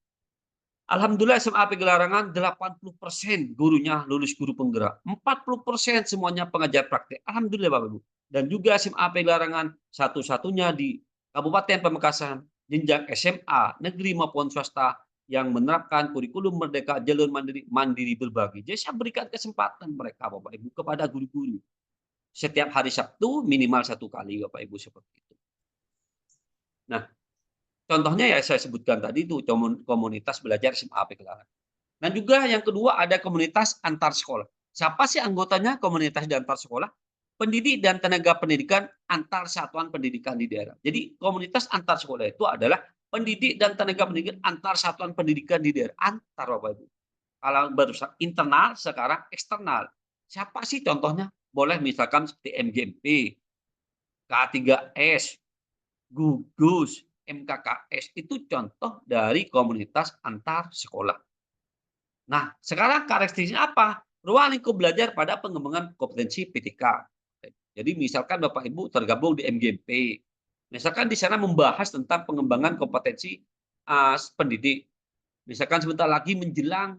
Alhamdulillah SMA PG Larangan 80% gurunya lulus guru penggerak. 40% semuanya pengajar praktek. Alhamdulillah Bapak Ibu. Dan juga SMA PG Larangan satu-satunya di Kabupaten Pamekasan, jenjang SMA, negeri maupun swasta yang menerapkan kurikulum merdeka jalur mandiri berbagi. Jadi saya berikan kesempatan mereka Bapak Ibu kepada guru-guru. Setiap hari Sabtu minimal 1 kali Bapak Ibu seperti itu. Nah, contohnya ya saya sebutkan tadi itu komunitas belajar SMA PG Larangan. Dan juga yang kedua ada komunitas antar sekolah. Siapa sih anggotanya komunitas di antar sekolah? Pendidik dan tenaga pendidikan antar satuan pendidikan di daerah. Jadi komunitas antar sekolah itu adalah pendidik dan tenaga pendidikan antar satuan pendidikan di daerah. Antar Bapak Ibu. Kalau baru internal, sekarang eksternal. Siapa sih contohnya? Boleh misalkan seperti MGMP, K3S, Gugus, MKKS. Itu contoh dari komunitas antar sekolah. Nah, sekarang karakteristiknya apa? Ruang lingkup belajar pada pengembangan kompetensi PTK. Jadi misalkan Bapak Ibu tergabung di MGMP. Misalkan di sana membahas tentang pengembangan kompetensi pendidik. Misalkan sebentar lagi menjelang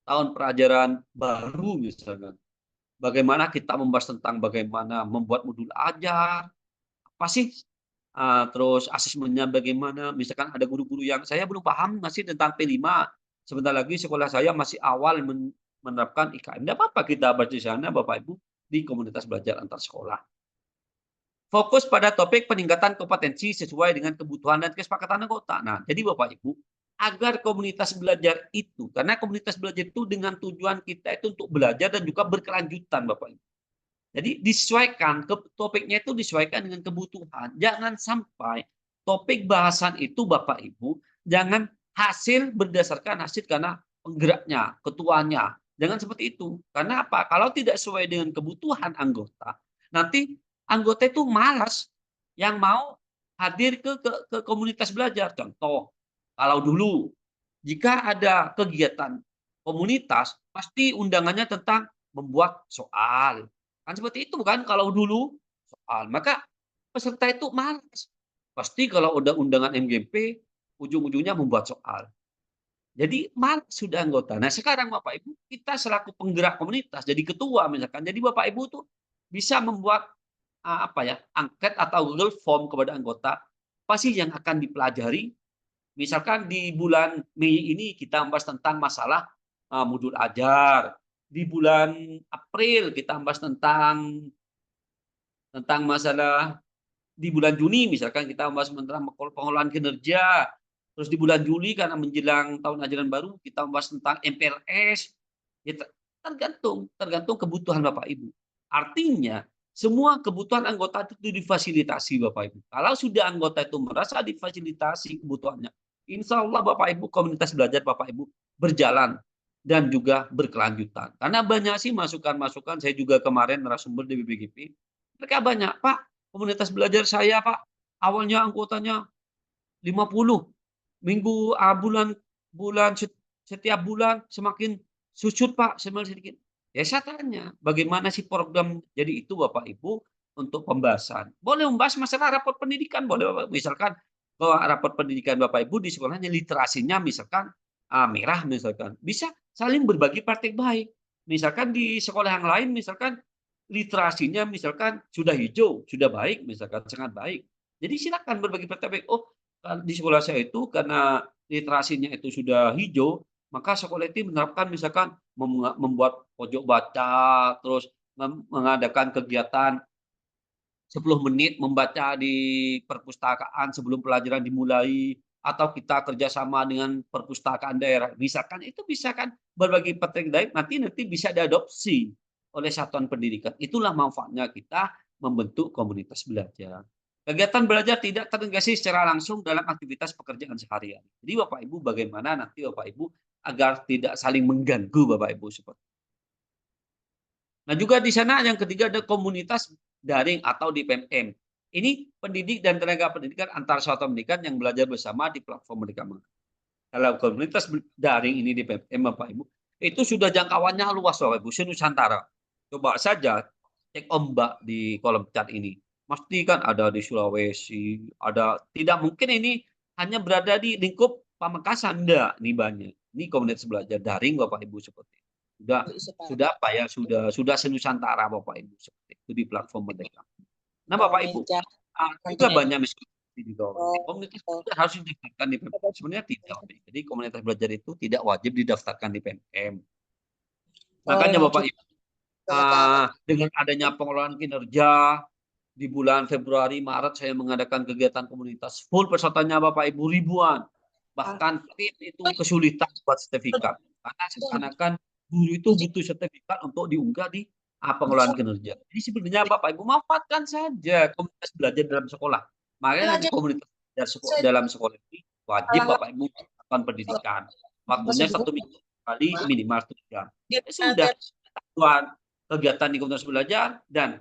tahun pelajaran baru misalkan. Bagaimana kita membahas tentang bagaimana membuat modul ajar. Apa sih? Terus asesmennya bagaimana. Misalkan ada guru-guru yang saya belum paham masih tentang P5. Sebentar lagi sekolah saya masih awal menerapkan IKM. Tidak apa-apa kita bahas di sana Bapak Ibu di komunitas belajar antar sekolah. Fokus pada topik peningkatan kompetensi sesuai dengan kebutuhan dan kesepakatan anggota. Nah, jadi Bapak Ibu, agar komunitas belajar itu, karena komunitas belajar itu dengan tujuan kita itu untuk belajar dan juga berkelanjutan Bapak Ibu. Jadi disesuaikan, topiknya itu disesuaikan dengan kebutuhan. Jangan sampai topik bahasan itu Bapak Ibu, jangan berdasarkan hasil karena penggeraknya, ketuanya. Jangan seperti itu. Karena apa? Kalau tidak sesuai dengan kebutuhan anggota, nanti anggota itu malas yang mau hadir ke komunitas belajar. Contoh, kalau dulu jika ada kegiatan komunitas, pasti undangannya tentang membuat soal. Kan seperti itu kan kalau dulu soal. Maka peserta itu malas. Pasti kalau udah undangan MGP, ujung-ujungnya membuat soal. Jadi malas sudah anggota. Nah sekarang Bapak Ibu, kita selaku penggerak komunitas, jadi ketua misalkan. Jadi Bapak Ibu tuh bisa membuat angket atau Google Form kepada anggota. Apa sih yang akan dipelajari? Misalkan di bulan Mei ini kita membahas tentang masalah modul ajar. Di bulan April kita membahas tentang masalah, di bulan Juni misalkan kita membahas tentang pengolahan kinerja. Terus di bulan Juli karena menjelang tahun ajaran baru kita membahas tentang MPLS. Ya, tergantung kebutuhan Bapak Ibu. Artinya semua kebutuhan anggota itu difasilitasi Bapak Ibu. Kalau sudah anggota itu merasa difasilitasi kebutuhannya, insya Allah Bapak Ibu komunitas belajar Bapak Ibu berjalan dan juga berkelanjutan. Karena banyak sih masukan-masukan, saya juga kemarin narasumber di BPGP, mereka banyak, Pak, komunitas belajar saya Pak, awalnya anggotanya 50, setiap bulan semakin susut Pak, semakin sedikit. Ya saya tanya, bagaimana sih program jadi itu Bapak Ibu untuk pembahasan? Boleh membahas masalah rapor pendidikan, boleh Bapak. Misalkan kalau rapor pendidikan Bapak Ibu di sekolahnya literasinya misalkan merah misalkan, bisa saling berbagi praktik baik. Misalkan di sekolah yang lain misalkan literasinya misalkan sudah hijau, sudah baik, misalkan sangat baik. Jadi silakan berbagi praktik baik. Oh, di sekolah saya itu karena literasinya itu sudah hijau, maka sekolah itu menerapkan misalkan membuat pojok baca, terus mengadakan kegiatan 10 menit membaca di perpustakaan sebelum pelajaran dimulai, atau kita kerjasama dengan perpustakaan daerah. Misalkan itu bisa kan berbagi praktek baik, nanti bisa diadopsi oleh satuan pendidikan. Itulah manfaatnya kita membentuk komunitas belajar. Kegiatan belajar tidak terintegrasi secara langsung dalam aktivitas pekerjaan seharian. Jadi Bapak Ibu bagaimana nanti Bapak Ibu agar tidak saling mengganggu Bapak Ibu seperti. Nah juga di sana yang ketiga ada komunitas daring atau di PMM. Ini pendidik dan tenaga pendidikan antar satuan pendidikan yang belajar bersama di platform mereka. Kalau komunitas daring ini di PMM Bapak Ibu, itu sudah jangkauannya luas Bapak Ibu, se-Nusantara. Coba saja cek ombak di kolom chat ini. Pasti kan ada di Sulawesi, ada, tidak mungkin ini hanya berada di lingkup Pamekasan, enggak, nih banyak. Ini komunitas belajar daring Bapak Ibu seperti itu. Sudah apa ya, sudah se-Nusantara Bapak Ibu seperti itu di platform mereka. Nah Bapak Ibu, juga banyak diskusi di bawah. Komunitas belajar harus didaftarkan di PMM. Sebenarnya tidak. Jadi komunitas belajar itu tidak wajib didaftarkan di PMM. Makanya Bapak Ibu, dengan adanya pengelolaan kinerja di bulan Februari, Maret saya mengadakan kegiatan komunitas full pesertanya Bapak Ibu ribuan. Bahkan itu kesulitan buat sertifikat. Karena seakan-akan guru itu butuh sertifikat untuk diunggah di pengelolaan kinerja. Jadi sebenarnya Bapak Ibu manfaatkan saja komunitas belajar dalam sekolah. Makanya nanti komunitas belajar dalam sekolah ini wajib Bapak Ibu melakukan pendidikan. Waktunya 1 minggu kali minimal 1 jam. Sudah kegiatan di komunitas belajar dan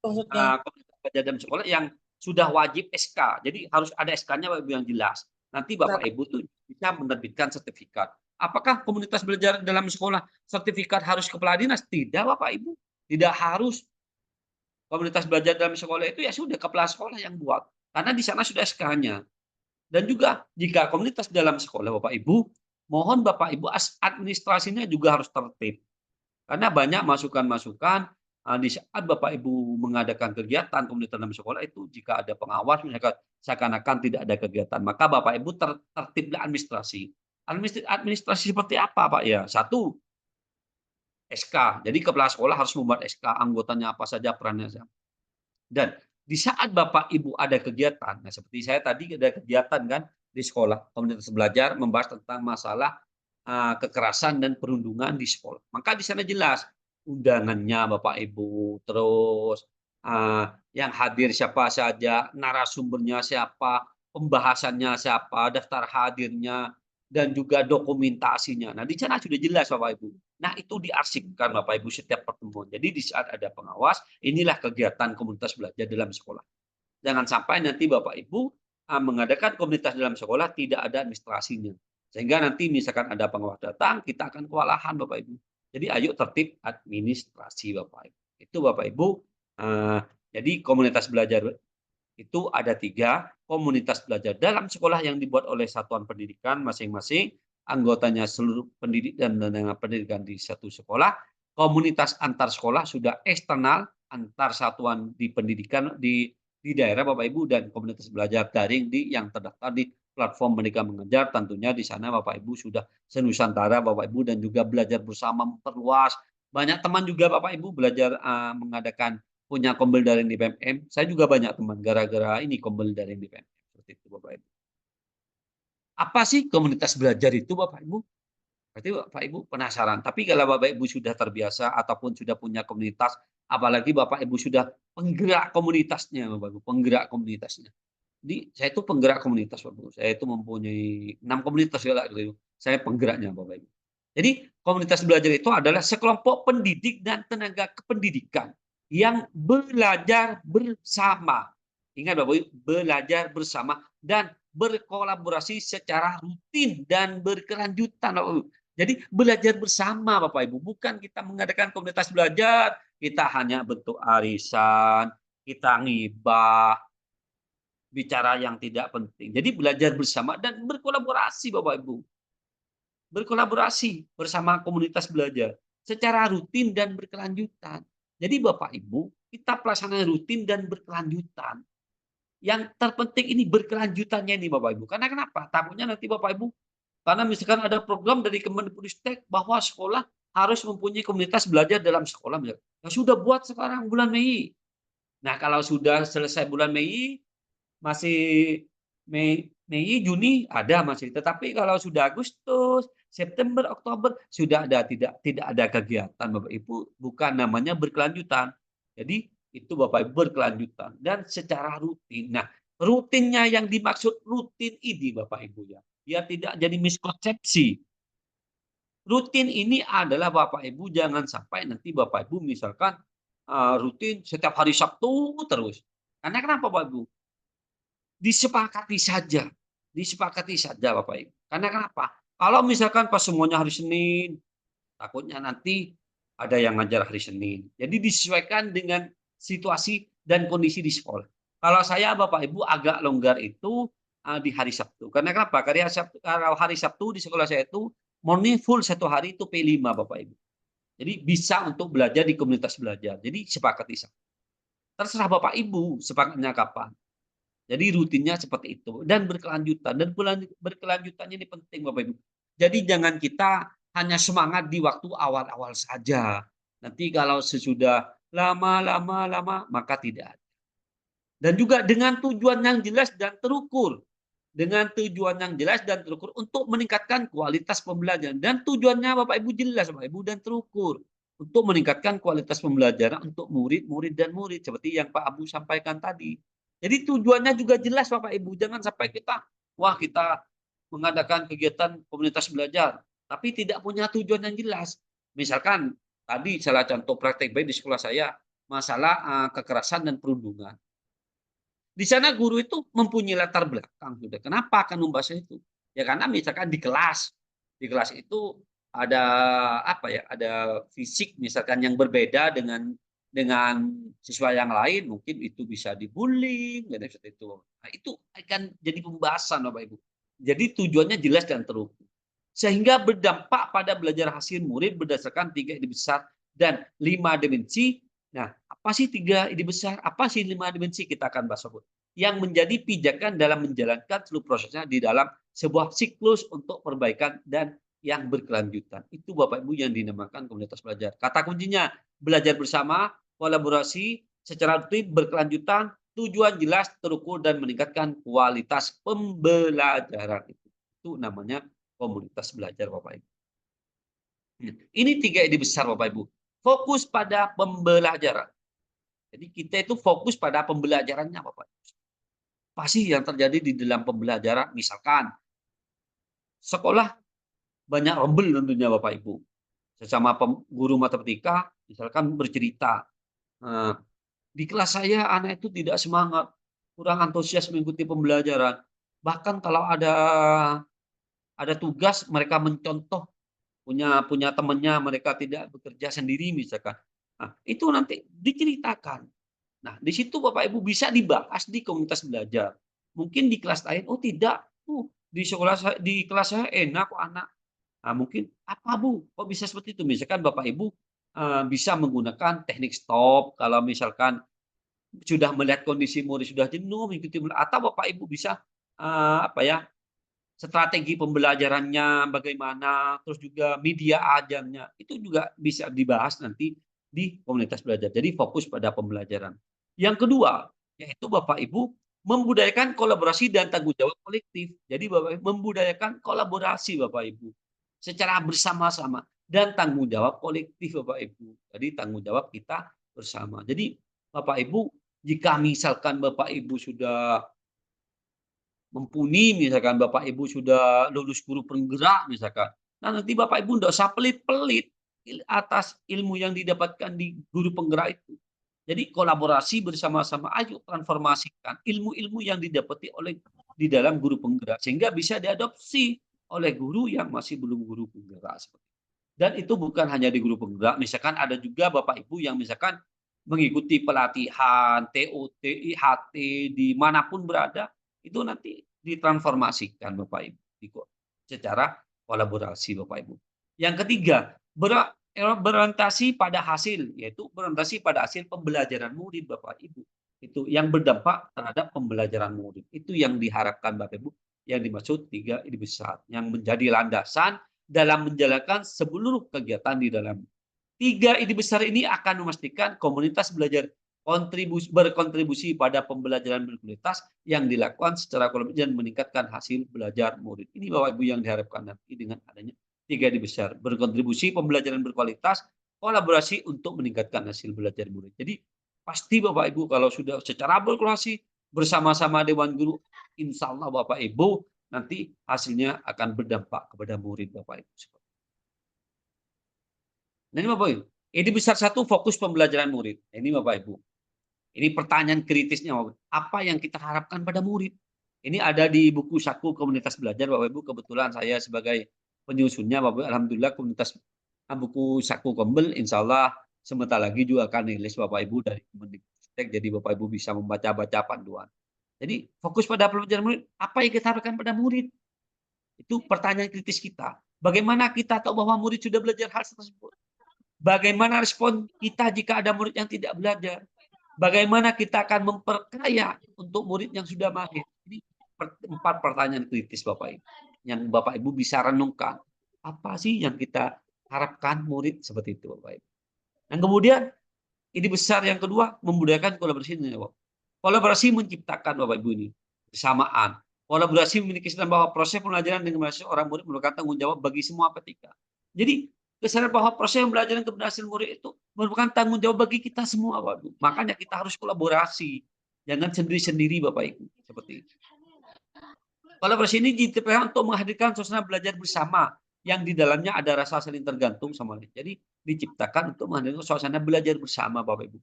komunitas belajar dalam sekolah yang sudah wajib SK. Jadi harus ada SK-nya Bapak Ibu yang jelas. Nanti Bapak Ibu tuh bisa menerbitkan sertifikat. Apakah komunitas belajar dalam sekolah sertifikat harus kepala dinas? Tidak Bapak Ibu. Tidak harus. Komunitas belajar dalam sekolah itu ya sudah kepala sekolah yang buat. Karena di sana sudah SK-nya. Dan juga jika komunitas dalam sekolah Bapak Ibu, mohon Bapak Ibu administrasinya juga harus tertib. Karena banyak masukan-masukan di saat Bapak Ibu mengadakan kegiatan komunitas dalam sekolah itu, jika ada pengawas misalkan seakan-akan tidak ada kegiatan, maka Bapak Ibu tertiblah administrasi. Administrasi seperti apa Pak ya? 1, SK. Jadi kepala sekolah harus membuat SK, anggotanya apa saja, perannya siapa. Dan di saat Bapak Ibu ada kegiatan, nah seperti saya tadi ada kegiatan kan di sekolah, komunitas belajar membahas tentang masalah kekerasan dan perundungan di sekolah. Maka di sana jelas undangannya Bapak Ibu, terus yang hadir siapa saja, narasumbernya siapa, pembahasannya siapa, daftar hadirnya, dan juga dokumentasinya. Nah di sana sudah jelas Bapak Ibu. Nah itu diarsipkan Bapak Ibu setiap pertemuan. Jadi di saat ada pengawas, inilah kegiatan komunitas belajar dalam sekolah. Jangan sampai nanti Bapak Ibu mengadakan komunitas dalam sekolah tidak ada administrasinya. Sehingga nanti misalkan ada pengawas datang, kita akan kewalahan Bapak Ibu. Jadi ayo tertib administrasi Bapak Ibu. Itu Bapak Ibu. Jadi komunitas belajar itu ada 3 komunitas belajar dalam sekolah yang dibuat oleh satuan pendidikan masing-masing, anggotanya seluruh pendidik dan tenaga pendidikan di satu sekolah. Komunitas antar sekolah sudah eksternal antar satuan di pendidikan di daerah Bapak Ibu, dan komunitas belajar daring yang terdaftar di platform Merdeka Mengajar. Tentunya di sana Bapak Ibu sudah senusantara Bapak Ibu, dan juga belajar bersama memperluas. Banyak teman juga Bapak Ibu belajar mengadakan punya kombel daring di PMM. Saya juga banyak teman gara-gara ini kombel daring di PMM. Seperti itu Bapak Ibu. Apa sih komunitas belajar itu Bapak Ibu? Berarti Bapak Ibu penasaran. Tapi kalau Bapak Ibu sudah terbiasa ataupun sudah punya komunitas, apalagi Bapak Ibu sudah penggerak komunitasnya Bapak Ibu, penggerak komunitasnya. Jadi saya itu penggerak komunitas Bapak Ibu. Saya itu mempunyai 6 komunitas gitu. Saya penggeraknya Bapak Ibu. Jadi komunitas belajar itu adalah sekelompok pendidik dan tenaga kependidikan yang belajar bersama. Ingat Bapak Ibu, belajar bersama dan berkolaborasi secara rutin dan berkelanjutan Bapak Ibu. Jadi belajar bersama Bapak Ibu, bukan kita mengadakan komunitas belajar, kita hanya bentuk arisan, kita ngibah, bicara yang tidak penting. Jadi belajar bersama dan berkolaborasi Bapak Ibu. Berkolaborasi bersama komunitas belajar secara rutin dan berkelanjutan. Jadi Bapak Ibu, kita pelaksanaan rutin dan berkelanjutan. Yang terpenting ini berkelanjutannya ini Bapak Ibu. Karena kenapa? Takutnya nanti Bapak Ibu, karena misalkan ada program dari Kemendikbudristek bahwa sekolah harus mempunyai komunitas belajar dalam sekolah. Ya sudah buat sekarang bulan Mei. Nah kalau sudah selesai bulan Mei, masih Mei, Juni ada masih. Tetapi kalau sudah Agustus, September, Oktober sudah ada tidak ada kegiatan Bapak Ibu, bukan namanya berkelanjutan. Jadi itu Bapak Ibu berkelanjutan dan secara rutin. Nah, rutinnya yang dimaksud rutin ini Bapak Ibu ya, biar tidak jadi miskonsepsi. Rutin ini adalah Bapak Ibu jangan sampai nanti Bapak Ibu misalkan rutin setiap hari Sabtu terus. Karena kenapa Bapak Ibu? Disepakati saja Bapak Ibu. Karena kenapa? Kalau misalkan pas semuanya hari Senin, takutnya nanti ada yang ngajar hari Senin. Jadi disesuaikan dengan situasi dan kondisi di sekolah. Kalau saya Bapak Ibu agak longgar itu di hari Sabtu. Karena kenapa? Karena hari Sabtu di sekolah saya itu morning full 1 hari itu P5 Bapak Ibu. Jadi bisa untuk belajar di komunitas belajar. Jadi sepakati saja. Terserah Bapak Ibu sepakatnya kapan. Jadi rutinnya seperti itu dan berkelanjutan, dan berkelanjutannya ini penting Bapak Ibu. Jadi jangan kita hanya semangat di waktu awal-awal saja. Nanti kalau sesudah lama maka tidak ada. Dan juga dengan tujuan yang jelas dan terukur. Dengan tujuan yang jelas dan terukur untuk meningkatkan kualitas pembelajaran, dan tujuannya Bapak Ibu jelas Bapak Ibu dan terukur untuk meningkatkan kualitas pembelajaran untuk murid-murid dan murid seperti yang Pak Abu sampaikan tadi. Jadi tujuannya juga jelas Bapak Ibu. Jangan sampai kita mengadakan kegiatan komunitas belajar, tapi tidak punya tujuan yang jelas. Misalkan tadi salah contoh praktek baik di sekolah saya, masalah kekerasan dan perundungan. Di sana guru itu mempunyai latar belakang. Kenapa akan membahas itu? Ya karena misalkan di kelas itu ada ada fisik misalkan yang berbeda dengan siswa yang lain, mungkin itu bisa dibullying dan seperti itu. Nah, itu akan jadi pembahasan Bapak Ibu. Jadi tujuannya jelas dan terukur. Sehingga berdampak pada belajar hasil murid berdasarkan 3 ide besar dan 5 dimensi. Nah, apa sih 3 ide besar? Apa sih 5 dimensi? Kita akan bahas Bapak. Yang menjadi pijakan dalam menjalankan seluruh prosesnya di dalam sebuah siklus untuk perbaikan dan yang berkelanjutan. Itu Bapak Ibu yang dinamakan komunitas belajar. Kata kuncinya belajar bersama, kolaborasi secara rutin berkelanjutan, tujuan jelas, terukur, dan meningkatkan kualitas pembelajaran. Itu namanya komunitas belajar Bapak Ibu. Ini 3 ide besar Bapak Ibu. Fokus pada pembelajaran. Jadi kita itu fokus pada pembelajarannya Bapak Ibu. Apa sih yang terjadi di dalam pembelajaran? Misalkan sekolah banyak rebel tentunya Bapak Ibu. Sesama guru matematika misalkan bercerita, di kelas saya anak itu tidak semangat, kurang antusias mengikuti pembelajaran. Bahkan kalau ada ada tugas mereka mencontoh punya temannya, mereka tidak bekerja sendiri misalkan. Nah, itu nanti diceritakan. Nah, di situ Bapak Ibu bisa dibahas di komunitas belajar. Mungkin di kelas lain, oh tidak, di sekolah di kelas saya enak kok anak. Nah, mungkin apa Bu? Kok bisa seperti itu? Misalkan Bapak Ibu bisa menggunakan teknik stop kalau misalkan sudah melihat kondisi murid sudah jenuh mengikuti, atau Bapak Ibu bisa strategi pembelajarannya bagaimana, terus juga media ajarnya, itu juga bisa dibahas nanti di komunitas belajar. Jadi fokus pada pembelajaran. Yang kedua, yaitu Bapak Ibu membudayakan kolaborasi dan tanggung jawab kolektif. Jadi Bapak Ibu membudayakan kolaborasi Bapak Ibu secara bersama-sama dan tanggung jawab kolektif Bapak Ibu. Jadi tanggung jawab kita bersama. Jadi Bapak Ibu, jika misalkan Bapak Ibu sudah mumpuni, misalkan Bapak Ibu sudah lulus guru penggerak misalkan. Nah, nanti Bapak Ibu tidak usah pelit-pelit atas ilmu yang didapatkan di guru penggerak itu. Jadi kolaborasi bersama-sama, ayo transformasikan ilmu-ilmu yang didapati oleh di dalam guru penggerak sehingga bisa diadopsi oleh guru yang masih belum guru penggerak. Dan itu bukan hanya di guru penggerak, misalkan ada juga Bapak Ibu yang misalkan mengikuti pelatihan TOT, IHT dimanapun berada, itu nanti ditransformasikan Bapak Ibu secara kolaborasi Bapak Ibu. Yang ketiga, berorientasi pada hasil, yaitu berorientasi pada hasil pembelajaran murid Bapak Ibu. Itu yang berdampak terhadap pembelajaran murid. Itu yang diharapkan Bapak Ibu, yang dimaksud 3 ide besar, yang menjadi landasan dalam menjalankan seluruh kegiatan di dalam. 3 ide besar ini akan memastikan komunitas belajar berkontribusi pada pembelajaran berkualitas yang dilakukan secara kolaboratif dan meningkatkan hasil belajar murid. Ini Bapak Ibu yang diharapkan nanti dengan adanya 3 ide besar, berkontribusi pembelajaran berkualitas, kolaborasi untuk meningkatkan hasil belajar murid. Jadi pasti Bapak Ibu kalau sudah secara berkolaborasi bersama-sama Dewan Guru, insya Allah Bapak Ibu nanti hasilnya akan berdampak kepada murid Bapak Ibu. Nah, ini Bapak Ibu, ide besar 1 fokus pembelajaran murid. Ini Bapak Ibu. Ini pertanyaan kritisnya, apa yang kita harapkan pada murid? Ini ada di buku saku komunitas belajar, Bapak Ibu. Kebetulan saya sebagai penyusunnya, Bapak Ibu, alhamdulillah komunitas buku saku Kombel, insya Allah sebentar lagi juga akan rilis Bapak Ibu dari Kemendikbud. Jadi Bapak Ibu bisa membaca-baca panduan. Jadi fokus pada pelajaran murid, apa yang kita harapkan pada murid? Itu pertanyaan kritis kita. Bagaimana kita tahu bahwa murid sudah belajar hal tersebut? Bagaimana respon kita jika ada murid yang tidak belajar? Bagaimana kita akan memperkaya untuk murid yang sudah mahir? Ini 4 pertanyaan kritis Bapak Ibu. Yang Bapak Ibu bisa renungkan. Apa sih yang kita harapkan murid seperti itu Bapak Ibu? Dan kemudian, ide besar yang kedua, membudayakan kolaborasi. Kolaborasi menciptakan Bapak Ibu ini kesamaan. Kolaborasi memiliki kesadaran bahwa proses pembelajaran dengan seorang murid merupakan tanggung jawab bagi semua petika. Jadi kesadaran bahwa proses pembelajaran keberhasilan murid itu merupakan tanggung jawab bagi kita semua, Bapak Ibu. Makanya kita harus kolaborasi, jangan sendiri-sendiri, Bapak Ibu. Seperti itu. Kolaborasi ini diciptakan untuk menghadirkan suasana belajar bersama yang di dalamnya ada rasa saling tergantung sama lain. Jadi diciptakan untuk menghadirkan suasana belajar bersama, Bapak Ibu.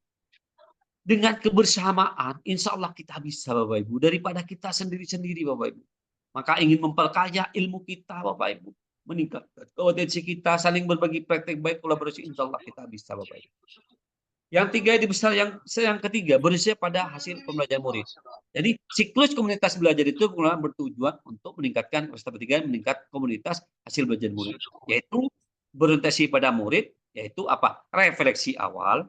Dengan kebersamaan, insya Allah kita bisa, Bapak Ibu, daripada kita sendiri-sendiri, Bapak Ibu. Maka ingin memperkaya ilmu kita, Bapak Ibu, meningkatkan kompetensi kita, saling berbagi praktek baik, kolaborasi, insya Allah kita bisa, Bapak Ibu. Yang 3 ide besar, yang ketiga, berisiap pada hasil pembelajaran murid. Jadi siklus komunitas belajar itu bertujuan untuk meningkatkan meningkat komunitas hasil belajar murid, yaitu berorientasi pada murid, yaitu apa? Refleksi awal,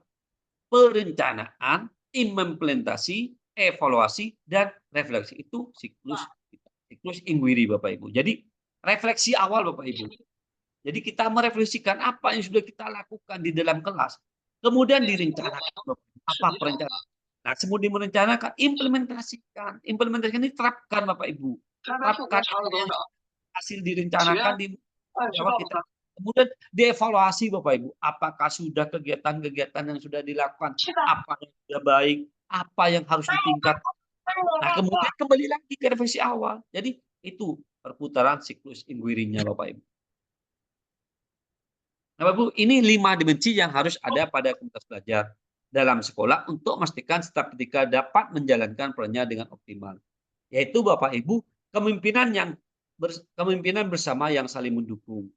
perencanaan, implementasi, evaluasi, dan refleksi. Itu siklus inquiry Bapak Ibu. Jadi refleksi awal Bapak Ibu. Jadi kita merefleksikan apa yang sudah kita lakukan di dalam kelas. Kemudian direncanakan apa perencanaan. Nah, kemudian merencanakan, implementasikan. Implementasikan ini terapkan Bapak Ibu. Terapkan hasil direncanakan di jawab kita. Kemudian dievaluasi Bapak Ibu, apakah sudah kegiatan-kegiatan yang sudah dilakukan, apa yang sudah baik, apa yang harus ditingkatkan. Nah, kemudian kembali lagi ke revisi awal. Jadi itu perputaran siklus inquiry-nya Bapak Ibu. Nah, Bapak Ibu, ini 5 dimensi yang harus ada pada komunitas belajar dalam sekolah untuk memastikan setiap ketika dapat menjalankan perannya dengan optimal. Yaitu Bapak Ibu, kepemimpinan yang kepemimpinan bersama yang saling mendukung.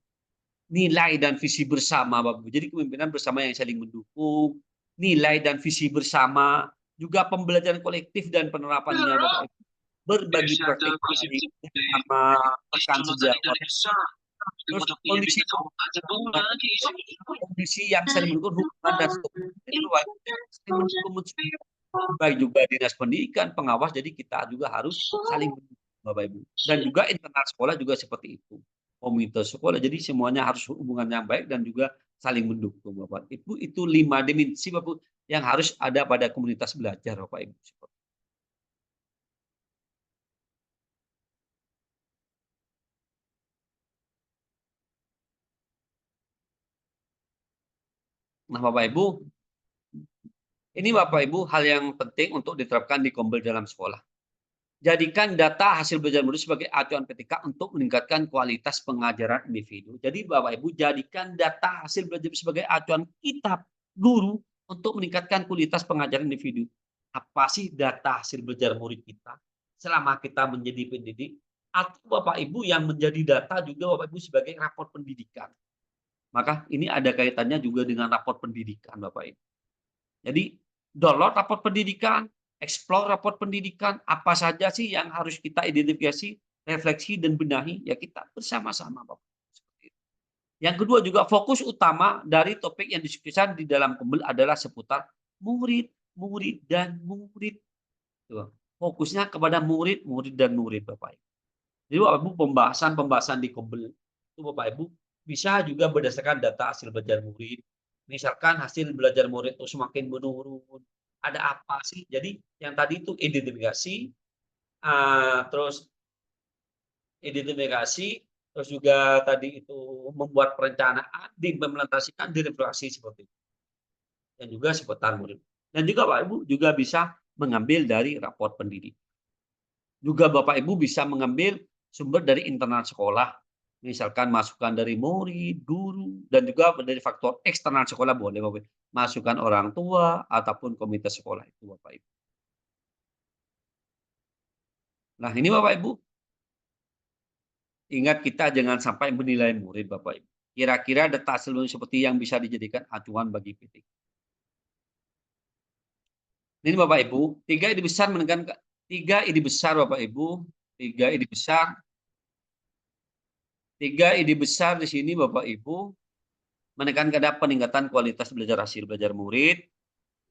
Nilai dan visi bersama, Bapak Ibu. Jadi kepemimpinan bersama yang saling mendukung, nilai dan visi bersama, juga pembelajaran kolektif dan penerapannya, Bapak Ibu. Berbagi praktik bersama rekan sejawat. Terus kondisi yang saling mendukung hubungan dan baik juga dinas pendidikan, pengawas, jadi kita juga harus saling mendukung, Bapak Ibu. Dan juga internal sekolah juga seperti itu. Komite sekolah, jadi semuanya harus hubungan yang baik dan juga saling mendukung, Bapak Ibu. Itu 5 dimensi, Bapak Ibu, yang harus ada pada komunitas belajar, Bapak Ibu. Nah, Bapak Ibu, ini Bapak Ibu hal yang penting untuk diterapkan di Kombel dalam sekolah. Jadikan data hasil belajar murid sebagai acuan PTK untuk meningkatkan kualitas pengajaran individu. Jadi Bapak Ibu jadikan data hasil belajar sebagai acuan kita guru untuk meningkatkan kualitas pengajaran individu. Apa sih data hasil belajar murid kita selama kita menjadi pendidik? Atau Bapak Ibu yang menjadi data juga Bapak Ibu sebagai rapor pendidikan. Maka ini ada kaitannya juga dengan rapor pendidikan, Bapak Ibu. Jadi download rapor pendidikan, explore rapor pendidikan, apa saja sih yang harus kita identifikasi, refleksi dan benahi, ya kita bersama-sama, Bapak. Yang kedua juga fokus utama dari topik yang diskusikan di dalam Kombel adalah seputar murid, murid dan murid. Fokusnya kepada murid, murid dan murid, Bapak Ibu. Jadi Bapak Ibu pembahasan di Kombel itu Bapak Ibu bisa juga berdasarkan data hasil belajar murid. Misalkan hasil belajar murid itu semakin menurun, ada apa sih? Jadi yang tadi itu identifikasi, terus juga tadi itu membuat perencanaan, diimplementasikan, direfleksi seperti itu. Dan juga seputar murid. Dan juga Bapak Ibu juga bisa mengambil dari rapor pendidik. Juga Bapak Ibu bisa mengambil sumber dari internal sekolah. Misalkan masukan dari murid, guru, dan juga dari faktor eksternal sekolah boleh Bapak Ibu. Masukan orang tua ataupun komite sekolah itu Bapak Ibu. Nah ini Bapak Ibu, ingat kita jangan sampai menilai murid Bapak Ibu. Kira-kira data hasil seperti yang bisa dijadikan acuan bagi PT. Ini Bapak Ibu, 3 ide besar menekankan 3 ide besar Bapak Ibu, 3 ide besar. 3 ide besar di sini Bapak Ibu menekankan ada peningkatan kualitas hasil belajar murid.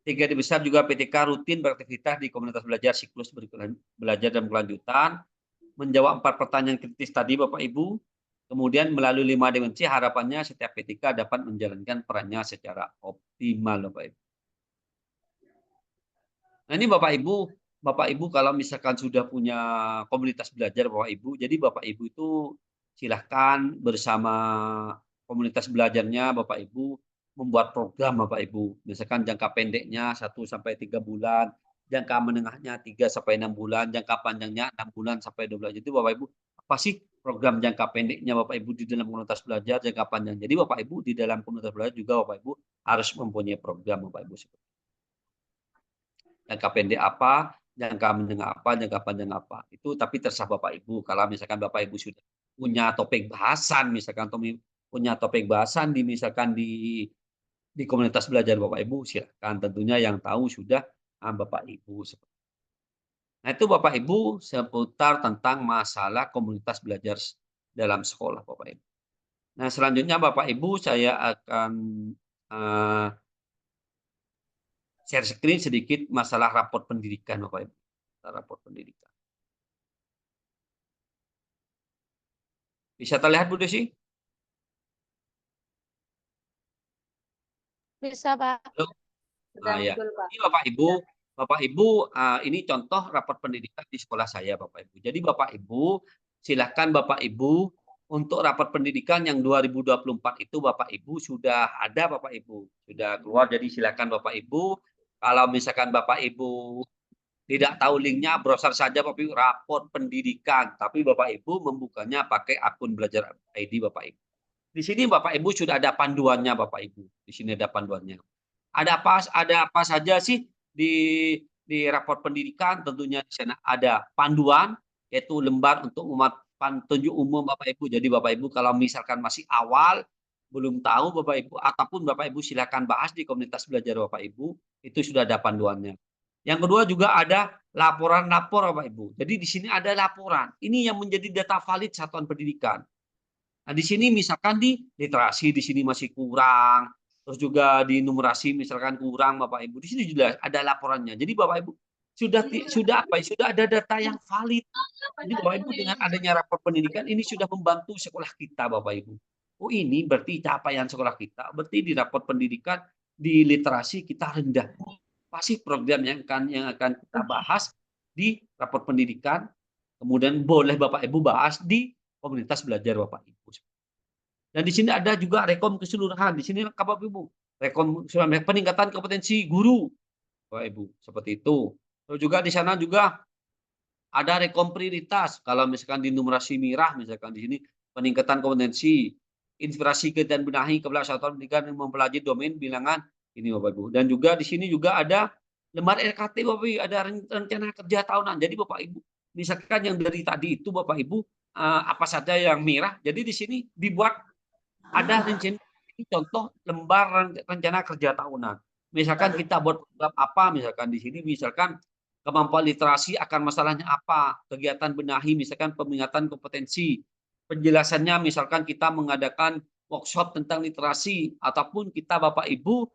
3 ide besar juga PTK rutin beraktivitas di komunitas belajar siklus belajar dan berkelanjutan. Menjawab 4 pertanyaan kritis tadi Bapak Ibu. Kemudian melalui 5 dimensi harapannya setiap PTK dapat menjalankan perannya secara optimal Bapak Ibu. Nah ini Bapak Ibu kalau misalkan sudah punya komunitas belajar Bapak Ibu, jadi Bapak Ibu itu silahkan bersama komunitas belajarnya Bapak Ibu membuat program Bapak Ibu. Misalkan jangka pendeknya 1 sampai 3 bulan, jangka menengahnya 3 sampai 6 bulan, jangka panjangnya 6 bulan sampai 12 bulan. Jadi Bapak Ibu, apa sih program jangka pendeknya Bapak Ibu di dalam komunitas belajar, jangka panjang. Jadi Bapak Ibu di dalam komunitas belajar juga Bapak Ibu harus mempunyai program Bapak Ibu. Jangka pendek apa, jangka menengah apa, jangka panjang apa. Itu tapi terserah Bapak Ibu. Kalau misalkan Bapak Ibu sudah punya topik bahasan, misalkan punya topik bahasan di komunitas belajar Bapak Ibu, silakan. Tentunya yang tahu sudah Bapak Ibu. Nah itu Bapak Ibu seputar tentang masalah komunitas belajar dalam sekolah Bapak Ibu. Nah selanjutnya Bapak Ibu saya akan share screen sedikit masalah rapor pendidikan Bapak Ibu. Rapor pendidikan. Bisa terlihat Bu Desi? Bisa, Pak. Sudah Ya. muncul, Pak. Ini Bapak Ibu, ini contoh rapor pendidikan di sekolah saya Bapak Ibu. Jadi Bapak Ibu, silakan Bapak Ibu untuk rapor pendidikan yang 2024 itu Bapak Ibu sudah ada Bapak Ibu. Sudah keluar, jadi silakan Bapak Ibu. Kalau misalkan Bapak Ibu tidak tahu linknya, browser saja Bapak Ibu rapor pendidikan. Tapi Bapak Ibu membukanya pakai akun Belajar ID Bapak Ibu. Di sini Bapak Ibu sudah ada panduannya Bapak Ibu. Di sini ada panduannya. Ada apa saja sih di rapor pendidikan? Tentunya di sana ada panduan, yaitu lembar untuk petunjuk umum Bapak Ibu. Jadi Bapak Ibu kalau misalkan masih awal, belum tahu Bapak Ibu, ataupun Bapak Ibu silakan bahas di komunitas belajar Bapak Ibu, itu sudah ada panduannya. Yang kedua juga ada laporan lapor Bapak Ibu. Jadi di sini ada laporan. Ini yang menjadi data valid satuan pendidikan. Nah, di sini misalkan di literasi di sini masih kurang, terus juga di numerasi misalkan kurang Bapak Ibu. Di sini juga ada laporannya. Jadi Bapak Ibu sudah apa ya? Sudah ada data yang valid. Jadi Bapak Ibu dengan adanya rapor pendidikan ini sudah membantu sekolah kita Bapak Ibu. Oh ini berarti capaian sekolah kita, berarti di rapor pendidikan di literasi kita rendah. Pasti program yang akan kita bahas di rapor pendidikan, kemudian boleh Bapak Ibu bahas di komunitas belajar Bapak Ibu. Dan di sini ada juga rekom keseluruhan. Di sini lengkap Bapak Ibu. Rekom peningkatan kompetensi guru Bapak Ibu, seperti itu. Terus juga di sana juga ada rekom prioritas. Kalau misalkan di numerasi mirah, misalkan di sini peningkatan kompetensi, inspirasi dan benahi kepala satuan pendidikan yang mempelajari domain bilangan ini Bapak Ibu. Dan juga di sini juga ada lembar RKT Bapak Ibu, ada rencana kerja tahunan. Jadi Bapak Ibu, misalkan yang dari tadi itu Bapak Ibu apa saja yang merah. Jadi di sini dibuat ada rencana, ini contoh lembar rencana kerja tahunan. Misalkan kita buat program apa, misalkan di sini misalkan kemampuan literasi akan masalahnya apa, kegiatan benahi misalkan peningkatan kompetensi, penjelasannya misalkan kita mengadakan workshop tentang literasi ataupun kita Bapak Ibu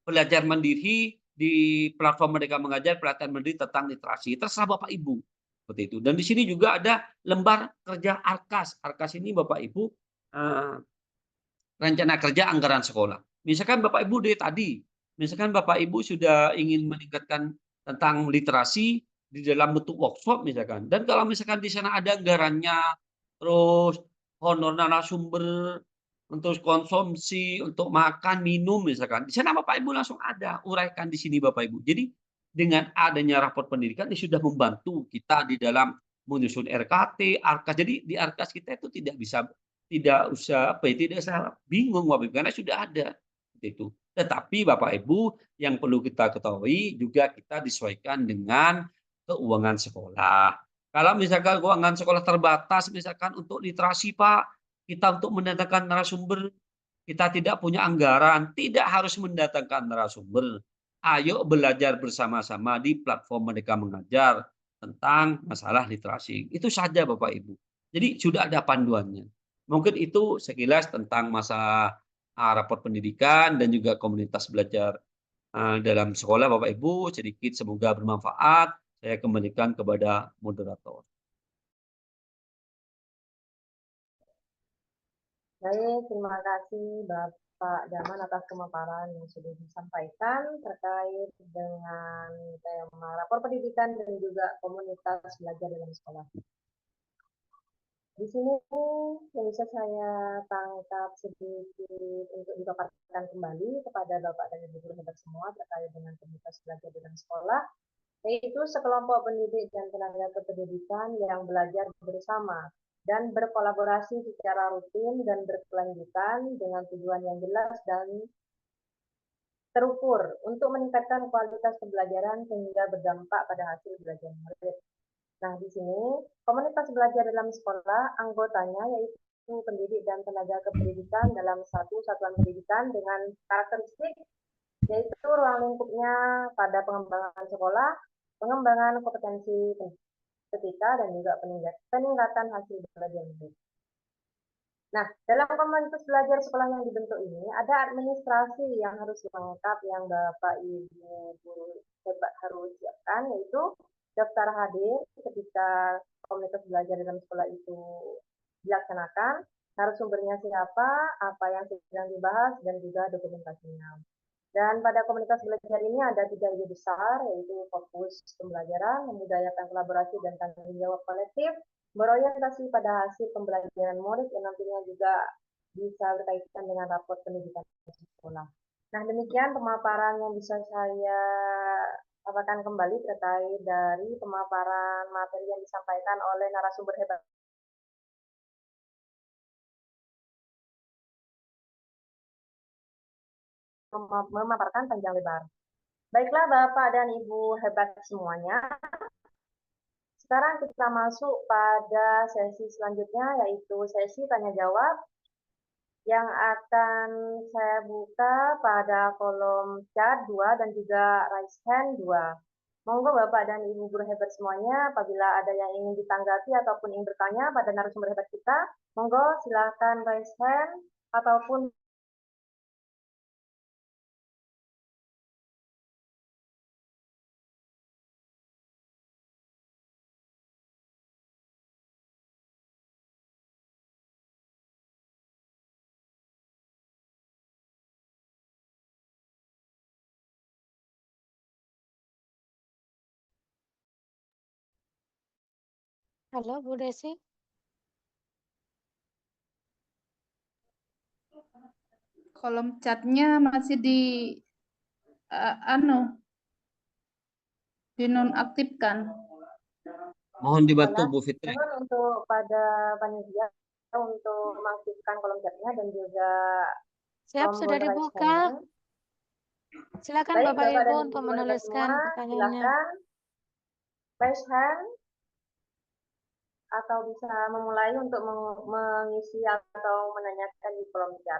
belajar mandiri di platform Merdeka Mengajar pelatihan mandiri tentang literasi. Terserah Bapak Ibu seperti itu. Dan di sini juga ada lembar kerja ARKAS. ARKAS ini Bapak Ibu rencana kerja anggaran sekolah. Misalkan Bapak Ibu dari tadi, misalkan Bapak Ibu sudah ingin meningkatkan tentang literasi di dalam bentuk workshop misalkan. Dan kalau misalkan di sana ada anggarannya, terus honor narasumber, untuk konsumsi, untuk makan, minum misalkan. Di sana Bapak Ibu langsung ada, uraikan di sini Bapak Ibu. Jadi dengan adanya rapor pendidikan ini sudah membantu kita di dalam menyusun RKT, ARKAS. Jadi di ARKAS kita itu tidak usah apa ya, tidak usah bingung Bapak Ibu karena sudah ada itu. Tetapi Bapak Ibu yang perlu kita ketahui juga kita disesuaikan dengan keuangan sekolah. Kalau misalkan keuangan sekolah terbatas misalkan untuk literasi Pak, kita untuk mendatangkan narasumber, kita tidak punya anggaran, tidak harus mendatangkan narasumber. Ayo belajar bersama-sama di platform Merdeka Mengajar tentang masalah literasi. Itu saja Bapak Ibu. Jadi sudah ada panduannya. Mungkin itu sekilas tentang masa rapor pendidikan dan juga komunitas belajar dalam sekolah Bapak Ibu. Sedikit semoga bermanfaat. Saya kembalikan kepada moderator. Baik, terima kasih Bapak Daman atas pemaparan yang sudah disampaikan terkait dengan tema rapor pendidikan dan juga komunitas belajar dalam sekolah. Di sini yang bisa saya tangkap sedikit untuk dipaparkan kembali kepada Bapak dan Ibu guru hebat semua terkait dengan komunitas belajar dalam sekolah, yaitu sekelompok pendidik dan tenaga kependidikan yang belajar bersama dan berkolaborasi secara rutin dan berkelanjutan dengan tujuan yang jelas dan terukur untuk meningkatkan kualitas pembelajaran sehingga berdampak pada hasil belajar murid. Nah, di sini komunitas belajar dalam sekolah anggotanya yaitu pendidik dan tenaga kependidikan dalam satu satuan pendidikan dengan karakteristik yaitu ruang lingkupnya pada pengembangan sekolah, pengembangan kompetensi ketika dan juga peningkatan hasil belajar murid. Nah, dalam komunitas belajar sekolah yang dibentuk ini ada administrasi yang harus lengkap yang Bapak Ibu guru hebat harus siapkan, yaitu daftar hadir ketika komunitas belajar dalam sekolah itu dilaksanakan, narasumbernya siapa, apa yang sedang dibahas, dan juga dokumentasinya. Dan pada komunitas belajar ini ada 3 ide besar, yaitu fokus pembelajaran, membudayakan kolaborasi dan tanggung jawab kolektif, berorientasi pada hasil pembelajaran murid yang nantinya juga bisa berkaitan dengan rapor pendidikan sekolah. Nah, demikian pemaparan yang bisa saya sampaikan kembali terkait dari pemaparan materi yang disampaikan oleh narasumber hebat. Memaparkan panjang lebar. Baiklah Bapak dan Ibu hebat semuanya. Sekarang kita masuk pada sesi selanjutnya, yaitu sesi tanya jawab yang akan saya buka pada kolom chat 2 dan juga raise hand 2. Monggo Bapak dan Ibu guru hebat semuanya, apabila ada yang ingin ditanggapi ataupun ingin bertanya pada narasumber hebat kita, monggo silakan raise hand ataupun Halo Bu Desi. Kolom chatnya masih dinonaktifkan. Mohon dibantu Balas. Bu Fitri. Mohon untuk pada panitia untuk mengaktifkan kolom chatnya dan juga Siap, tombol sudah raise dibuka. hand-nya. Silakan Baik, Bapak Bapak Ibu dan untuk Ibu hebat menuliskan semua, pertanyaannya. silakan raise hand atau bisa memulai untuk mengisi atau menanyakan di kolom chat.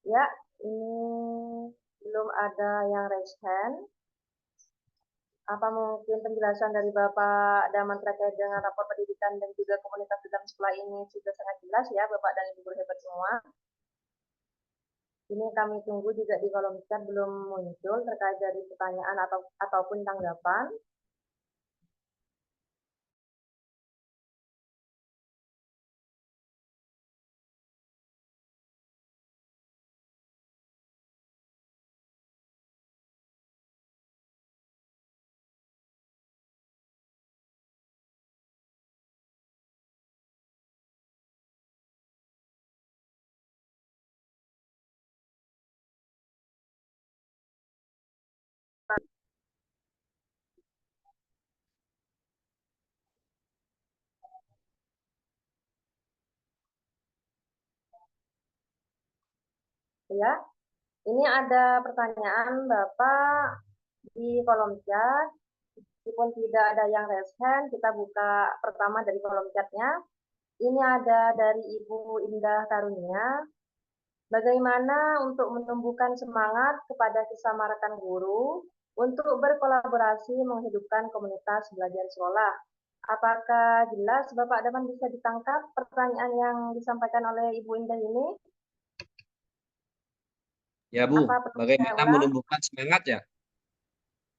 Ya, ini belum ada yang raise hand. Apa mungkin penjelasan dari Bapak Daman terkait dengan rapor pendidikan dan juga komunitas dalam sekolah ini sudah sangat jelas ya Bapak dan Ibu guru hebat semua. Ini kami tunggu juga di kolom chat belum muncul terkait dari pertanyaan ataupun tanggapan. Ya, ini ada pertanyaan Bapak di kolom chat. Meskipun tidak ada yang raise hand, kita buka pertama dari kolom chatnya. Ini ada dari Ibu Indah Karunia. Bagaimana untuk menumbuhkan semangat kepada sesama rekan guru untuk berkolaborasi menghidupkan komunitas belajar sekolah? Apakah jelas Bapak Daman bisa ditangkap pertanyaan yang disampaikan oleh Ibu Indah ini? Ya Bu, Apa perlu saya bagaimana ulang? menumbuhkan semangat ya?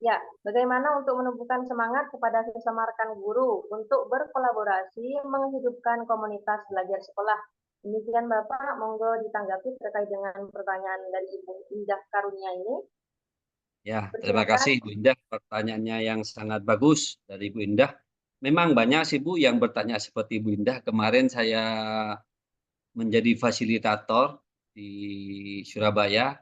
Ya, bagaimana untuk menumbuhkan semangat kepada sesama rekan guru untuk berkolaborasi menghidupkan komunitas belajar sekolah? Demikian Bapak, monggo ditanggapi terkait dengan pertanyaan dari Ibu Indah Karunia ini. Ya, terima kasih Bu Indah, pertanyaannya yang sangat bagus dari Bu Indah. Memang banyak sih Bu yang bertanya seperti Bu Indah. Kemarin saya menjadi fasilitator di Surabaya,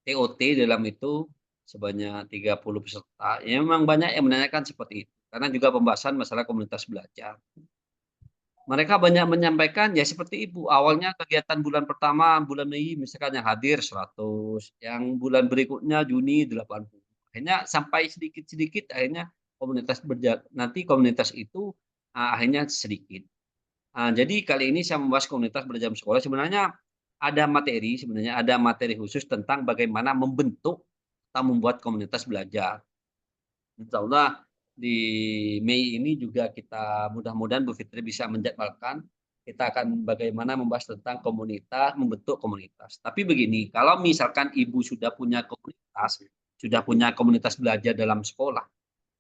TOT dalam itu sebanyak 30 peserta. Ya, memang banyak yang menanyakan seperti itu. Karena juga pembahasan masalah komunitas belajar. Mereka banyak menyampaikan ya seperti Ibu, awalnya kegiatan bulan pertama, bulan Mei misalkan yang hadir 100, yang bulan berikutnya Juni 80. Akhirnya sampai sedikit-sedikit akhirnya nanti komunitas itu akhirnya sedikit. Jadi kali ini saya membahas komunitas belajar sekolah, sebenarnya ada materi khusus tentang bagaimana membentuk atau membuat komunitas belajar. Insya Allah di Mei ini juga kita mudah-mudahan Bu Fitri bisa menjadwalkan kita akan bagaimana membahas tentang komunitas, membentuk komunitas. Tapi begini, kalau misalkan Ibu sudah punya komunitas belajar dalam sekolah,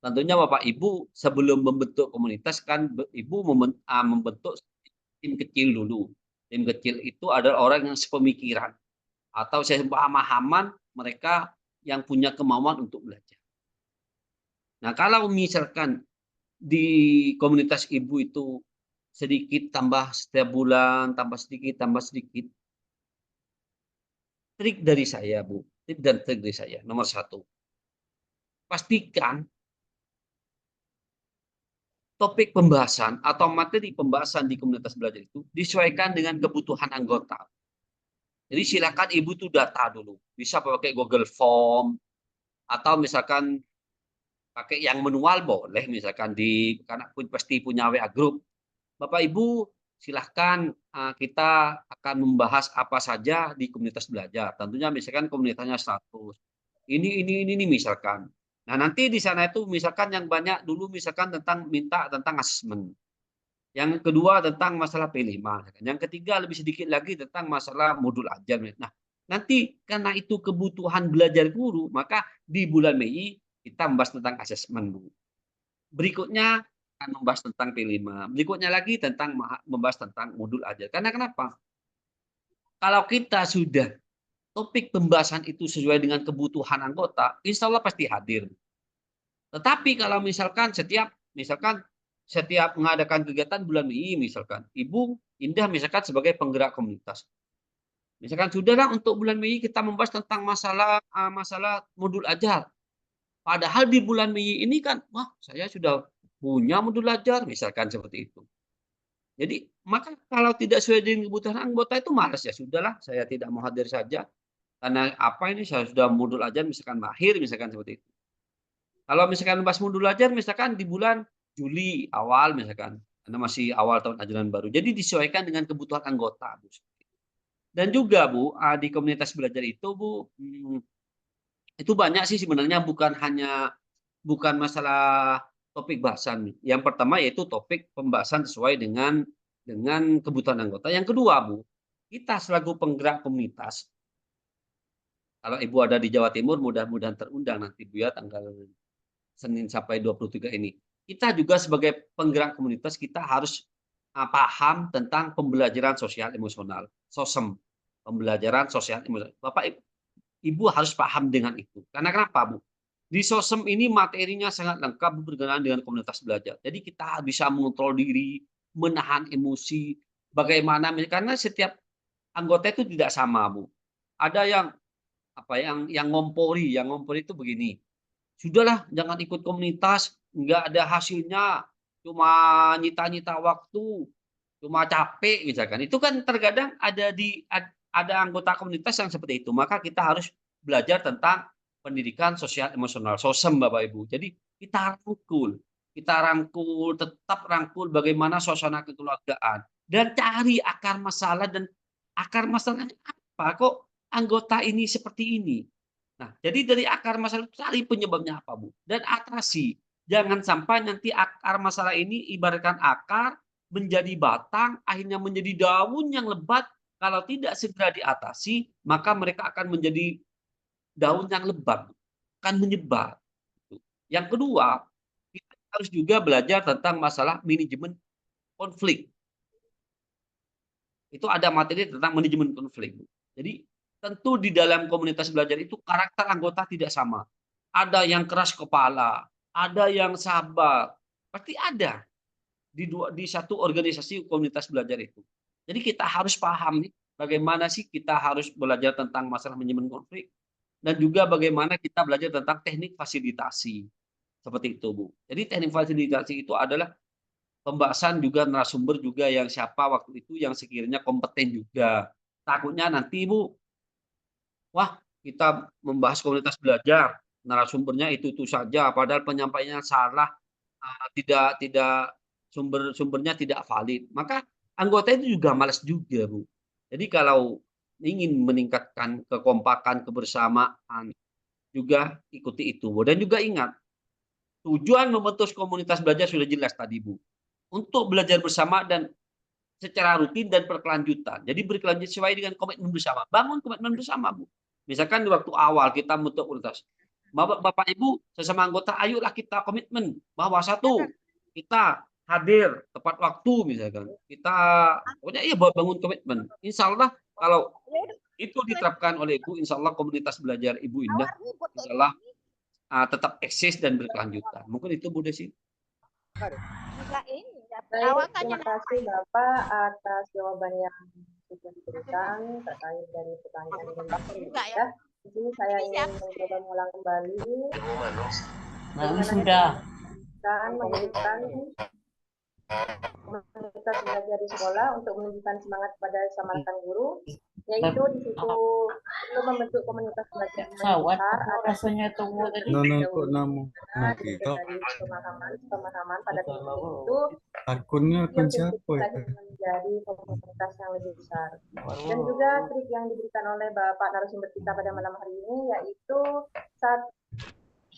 tentunya Bapak Ibu sebelum membentuk komunitas kan Ibu membentuk tim kecil dulu. Tim kecil itu adalah orang yang sepemikiran atau sepemahaman mereka yang punya kemauan untuk belajar. Nah, kalau misalkan di komunitas Ibu itu sedikit tambah setiap bulan, tambah sedikit, trik dari saya, Bu, trik dari saya, nomor 1, pastikan topik pembahasan atau materi pembahasan di komunitas belajar itu disesuaikan dengan kebutuhan anggota. Jadi silakan Ibu tuh data dulu. Bisa pakai Google Form atau misalkan pakai yang manual boleh, misalkan karena pasti punya WA group. Bapak Ibu silahkan kita akan membahas apa saja di komunitas belajar. Tentunya misalkan komunitasnya 100. Ini misalkan. Nah, nanti di sana itu misalkan yang banyak dulu misalkan minta tentang asesmen. Yang kedua tentang masalah P5. Yang ketiga lebih sedikit lagi tentang masalah modul ajar. Nah, nanti karena itu kebutuhan belajar guru, maka di bulan Mei kita membahas tentang asesmen, Bu. Berikutnya akan membahas tentang P5. Berikutnya lagi tentang membahas tentang modul ajar. Karena kenapa? Kalau kita sudah topik pembahasan itu sesuai dengan kebutuhan anggota, insya Allah pasti hadir. Tetapi kalau misalkan setiap mengadakan kegiatan bulan Mei, misalkan Ibu Indah misalkan sebagai penggerak komunitas, misalkan sudahlah untuk bulan Mei kita membahas tentang masalah modul ajar. Padahal di bulan Mei ini kan, wah saya sudah punya modul ajar, misalkan seperti itu. Jadi maka kalau tidak sesuai dengan kebutuhan anggota itu malas, ya sudahlah saya tidak mau hadir saja. Karena apa ini saya sudah modul ajar misalkan mahir, misalkan seperti itu. Kalau misalkan bahas modul ajar misalkan di bulan Juli awal misalkan, karena masih awal tahun ajaran baru. Jadi disesuaikan dengan kebutuhan anggota, Bu. Dan juga Bu, di komunitas belajar itu Bu, itu banyak sih sebenarnya, bukan masalah topik bahasan. Yang pertama yaitu topik pembahasan sesuai dengan kebutuhan anggota. Yang kedua Bu, kita selaku penggerak komunitas, kalau Ibu ada di Jawa Timur, mudah-mudahan terundang nanti Bu ya, tanggal Senin sampai 23 ini. Kita juga sebagai penggerak komunitas, kita harus paham tentang pembelajaran sosial emosional, SOSEM. Pembelajaran sosial emosional. Bapak Ibu harus paham dengan itu. Karena kenapa, Bu? Di SOSEM ini materinya sangat lengkap berkenaan dengan komunitas belajar. Jadi kita bisa mengontrol diri, menahan emosi, bagaimana, karena setiap anggota itu tidak sama, Bu. Ada yang ngompori itu begini. Sudahlah, jangan ikut komunitas, nggak ada hasilnya, cuma nyita-nyita waktu, cuma capek misalkan. Itu kan terkadang ada anggota komunitas yang seperti itu. Maka kita harus belajar tentang pendidikan sosial emosional, SOSEM Bapak Ibu. Jadi kita rangkul, tetap rangkul bagaimana suasana kekeluargaan dan cari akar masalah, dan akar masalahnya apa kok anggota ini seperti ini. Nah, jadi dari akar masalah cari penyebabnya apa, Bu, dan atasi. Jangan sampai nanti akar masalah ini ibaratkan akar menjadi batang, akhirnya menjadi daun yang lebat. Kalau tidak segera diatasi, maka mereka akan menjadi daun yang lebat, akan menyebar. Yang kedua, kita harus juga belajar tentang masalah manajemen konflik. Itu ada materi tentang manajemen konflik. Jadi tentu di dalam komunitas belajar itu karakter anggota tidak sama. Ada yang keras kepala, ada yang sabar. Pasti ada di satu organisasi komunitas belajar itu. Jadi kita harus paham nih, bagaimana sih kita harus belajar tentang masalah manajemen konflik, dan juga bagaimana kita belajar tentang teknik fasilitasi. Seperti itu, Bu. Jadi teknik fasilitasi itu adalah pembahasan juga narasumber juga yang siapa waktu itu yang sekiranya kompeten juga. Takutnya nanti, Bu, wah, kita membahas komunitas belajar, narasumbernya itu saja, padahal penyampaiannya salah, tidak sumbernya tidak valid. Maka anggota itu juga malas juga, Bu. Jadi kalau ingin meningkatkan kekompakan, kebersamaan, juga ikuti itu, Bu. Dan juga ingat, tujuan membentuk komunitas belajar sudah jelas tadi, Bu. Untuk belajar bersama dan secara rutin dan berkelanjutan. Jadi berkelanjutan sesuai dengan komitmen bersama. Bangun komitmen bersama, Bu. Misalkan di waktu awal kita membentuk komunitas, Bapak Ibu sesama anggota, ayolah kita komitmen bahwa satu, kita hadir tepat waktu misalkan. Kita pokoknya iya bangun komitmen. Insya Allah kalau itu diterapkan oleh Ibu, insya Allah komunitas belajar Ibu Indah insya Allah tetap eksis dan berkelanjutan. Mungkin itu Bu Desi. Baik, terima kasih Bapak atas jawaban yang sudah diberikan terkait dari pertanyaan yang Bapak ya. Di sini saya ingin mencoba mengulang kembali. Sudah. Dan memberikan komunitas belajar di sekolah untuk menunjukkan semangat pada sama rekan guru, yaitu di situ belum membentuk komunitas belajar yang besar, ada rasanya tunggu tadi. dahulu dari pemahaman pada titik itu Akunnya akun siapa ya? menjadi komunitas yang lebih besar. Dan juga trik yang diberikan oleh Bapak narasumber kita pada malam hari ini yaitu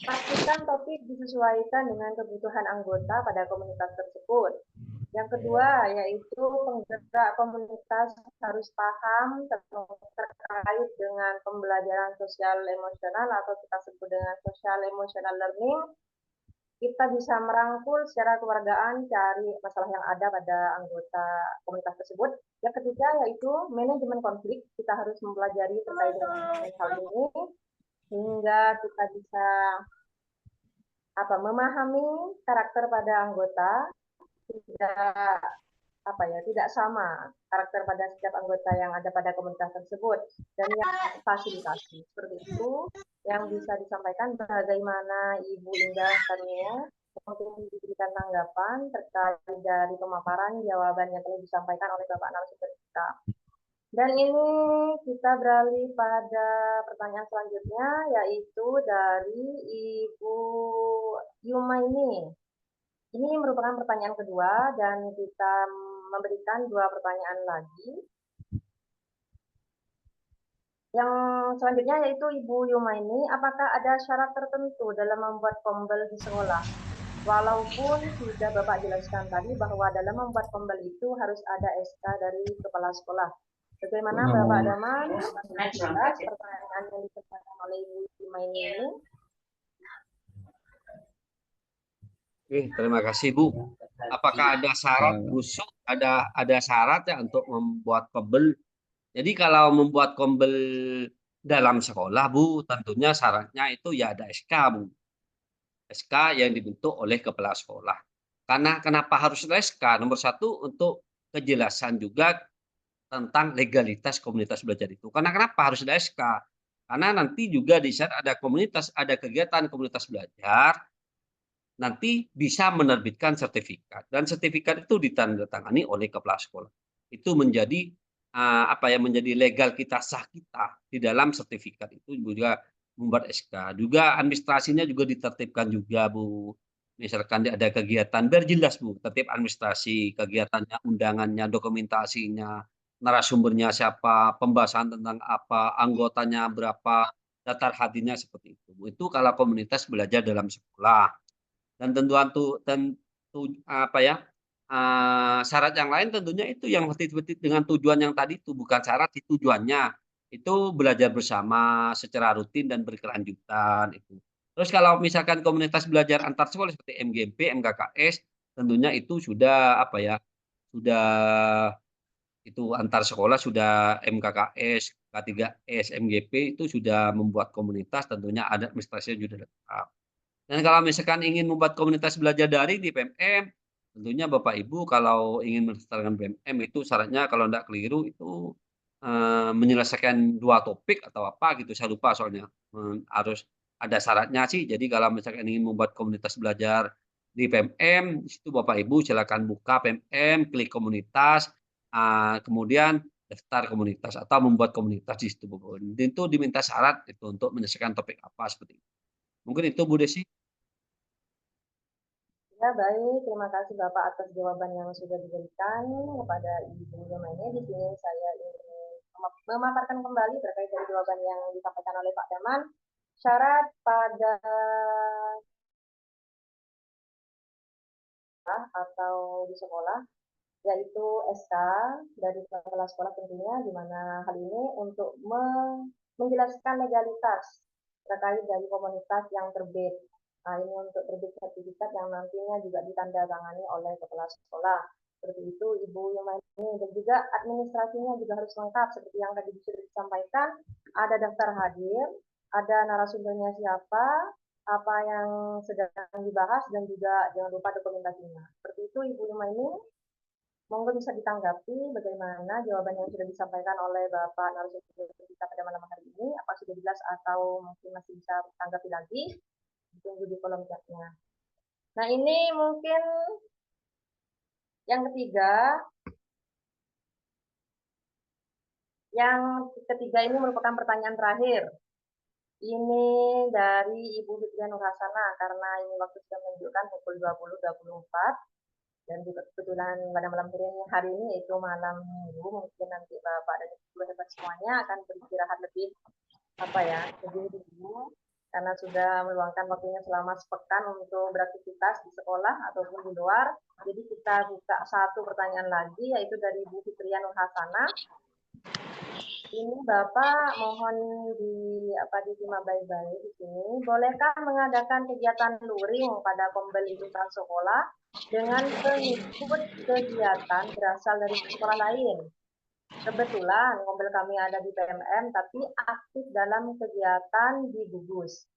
pastikan topik disesuaikan dengan kebutuhan anggota pada komunitas tersebut. Yang kedua yaitu penggerak komunitas harus paham terkait dengan pembelajaran sosial emosional atau kita sebut dengan social emotional learning. Kita bisa merangkul secara kewargaan cari masalah yang ada pada anggota komunitas tersebut. Yang ketiga yaitu manajemen konflik. Kita harus mempelajari terkait dengan hal ini hingga kita bisa memahami karakter pada anggota, tidak sama karakter pada setiap anggota yang ada pada komunitas tersebut, dan yang fasilitasi seperti itu yang bisa disampaikan. Bagaimana Ibu Indah Tania mungkin diberikan tanggapan terkait dari pemaparan jawaban yang telah disampaikan oleh Bapak narasumber kita. Dan ini kita beralih pada pertanyaan selanjutnya, yaitu dari Ibu Yumaini. Ini merupakan pertanyaan kedua dan kita memberikan 2 pertanyaan lagi. Yang selanjutnya yaitu Ibu Yumaini, apakah ada syarat tertentu dalam membuat kombel di sekolah? Walaupun sudah Bapak jelaskan tadi bahwa dalam membuat kombel itu harus ada SK dari kepala sekolah. Bagaimana Bapak Daman? Pertanyaan yang disampaikan oleh Ibu Yumaini ini. Oke, terima kasih Bu. Apakah ada syarat khusus? Ada syarat ya untuk membuat kombel? Jadi kalau membuat kombel dalam sekolah Bu, tentunya syaratnya itu ya ada SK Bu. SK yang dibentuk oleh kepala sekolah. Karena kenapa harus ada SK? Nomor 1 untuk kejelasan juga tentang legalitas komunitas belajar itu. Karena kenapa harus ada SK? Karena nanti juga di saat ada komunitas, ada kegiatan komunitas belajar, nanti bisa menerbitkan sertifikat, dan sertifikat itu ditandatangani oleh kepala sekolah. Itu menjadi menjadi legal kita, sah kita di dalam sertifikat itu juga membuat SK. Juga administrasinya juga ditertibkan juga Bu. Misalkan ada kegiatan biar jelas Bu, tertib administrasi, kegiatannya, undangannya, dokumentasinya, narasumbernya siapa, pembahasan tentang apa, anggotanya berapa, daftar hadirnya seperti itu. Itu kalau komunitas belajar dalam sekolah. Dan syarat yang lain tentunya itu yang dengan tujuan yang tadi itu, bukan syarat di tujuannya. Itu belajar bersama secara rutin dan berkelanjutan itu. Terus kalau misalkan komunitas belajar antar sekolah seperti MGP, MKKS, tentunya itu sudah sudah itu antar sekolah sudah MKKS, K3S, MGP itu sudah membuat komunitas, tentunya ada administrasinya sudah lengkap. Dan kalau misalkan ingin membuat komunitas belajar daring di PMM, tentunya Bapak Ibu kalau ingin mendaftarkan PMM itu syaratnya kalau tidak keliru itu menyelesaikan 2 topik atau apa gitu, saya lupa soalnya. Harus ada syaratnya sih. Jadi kalau misalkan ingin membuat komunitas belajar di PMM, di situ Bapak Ibu silakan buka PMM, klik komunitas, kemudian daftar komunitas atau membuat komunitas di situ. Itu diminta syarat itu untuk menyelesaikan topik apa seperti itu. Mungkin itu Bu Desi. Ya baik, terima kasih Bapak atas jawaban yang sudah diberikan kepada Ibu Yumaini. Di sini saya ingin memaparkan kembali terkait dari jawaban yang disampaikan oleh Pak Daman. Syarat pada atau di sekolah yaitu SK dari kepala sekolah tentunya, di mana hal ini untuk menjelaskan legalitas terkait dari komunitas yang terbit. Nah, ini untuk terbit sertifikat yang nantinya juga ditandatangani oleh kepala sekolah. Seperti itu Ibu Yumaini, dan juga administrasinya juga harus lengkap seperti yang tadi sudah disampaikan. Ada daftar hadir, ada narasumbernya siapa, apa yang sedang dibahas, dan juga jangan lupa dokumentasinya. Seperti itu Ibu Yumaini. Monggo bisa ditanggapi bagaimana jawaban yang sudah disampaikan oleh Bapak narasumber kita pada malam hari ini. Apa sudah jelas atau mungkin masih bisa ditanggapi lagi? Tunggu di kolom chatnya. Nah ini mungkin Yang ketiga ini merupakan pertanyaan terakhir. Ini dari Ibu Fitria Nur Hasanah, karena ini waktu sudah menunjukkan pukul 20.24 dan juga kebetulan pada malam hari ini yaitu malam Minggu, mungkin nanti Bapak dan Ibu hebat semuanya akan beristirahat lebih dulu karena sudah meluangkan waktunya selama sepekan untuk beraktivitas di sekolah ataupun di luar. Jadi kita buka satu pertanyaan lagi, yaitu dari Ibu Fitria Nur Hasanah. Ini Bapak mohon disimak baik-baik di sini. Bolehkah mengadakan kegiatan luring pada pembeli utang sekolah dengan pengikut kegiatan berasal dari sekolah lain? Kebetulan mobil kami ada di PMM, tapi aktif dalam kegiatan di gugus.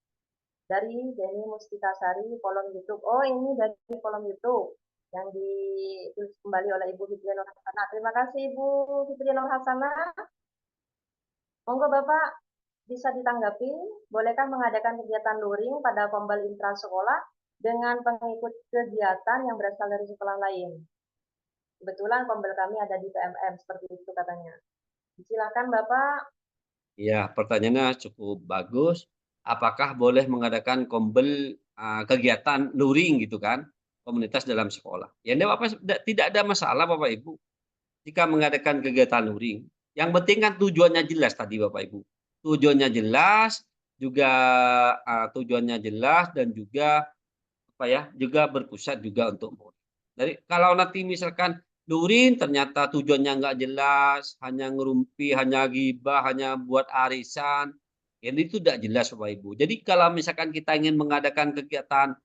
Dari Denny Mustikasari, kolom YouTube. Oh, ini dari kolom YouTube yang ditulis kembali oleh Ibu Fitria Nur Hasanah. Terima kasih Ibu Fitria Nur Hasanah. Monggo Bapak bisa ditanggapi, bolehkah mengadakan kegiatan luring pada pembeli intra sekolah dengan pengikut kegiatan yang berasal dari sekolah lain? Kebetulan pembel kami ada di PMM, seperti itu katanya. Silakan Bapak. Ya, pertanyaannya cukup bagus. Apakah boleh mengadakan kegiatan luring gitu kan, komunitas dalam sekolah? Ya, tidak ada masalah Bapak Ibu jika mengadakan kegiatan luring. Yang penting kan tujuannya jelas tadi Bapak Ibu. Tujuannya jelas, juga tujuannya jelas dan juga juga berpusat juga untuk murid. Jadi kalau nanti misalkan luring ternyata tujuannya nggak jelas, hanya ngerumpi, hanya gibah, hanya buat arisan, ya itu tidak jelas Bapak Ibu. Jadi kalau misalkan kita ingin mengadakan kegiatan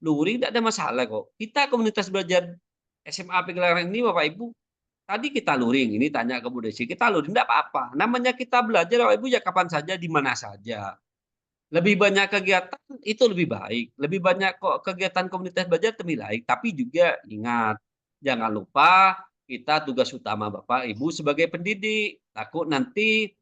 luring tidak ada masalah kok. Kita komunitas belajar SMA Pegelaran ini Bapak Ibu, tadi kita luring, ini tanya ke Bu Desi, kita luring tidak apa-apa. Namanya kita belajar Bapak Ibu ya kapan saja, di mana saja. Lebih banyak kegiatan itu lebih baik, lebih banyak kok kegiatan komunitas belajar lebih baik, tapi juga ingat, jangan lupa kita tugas utama Bapak Ibu sebagai pendidik. Takut nanti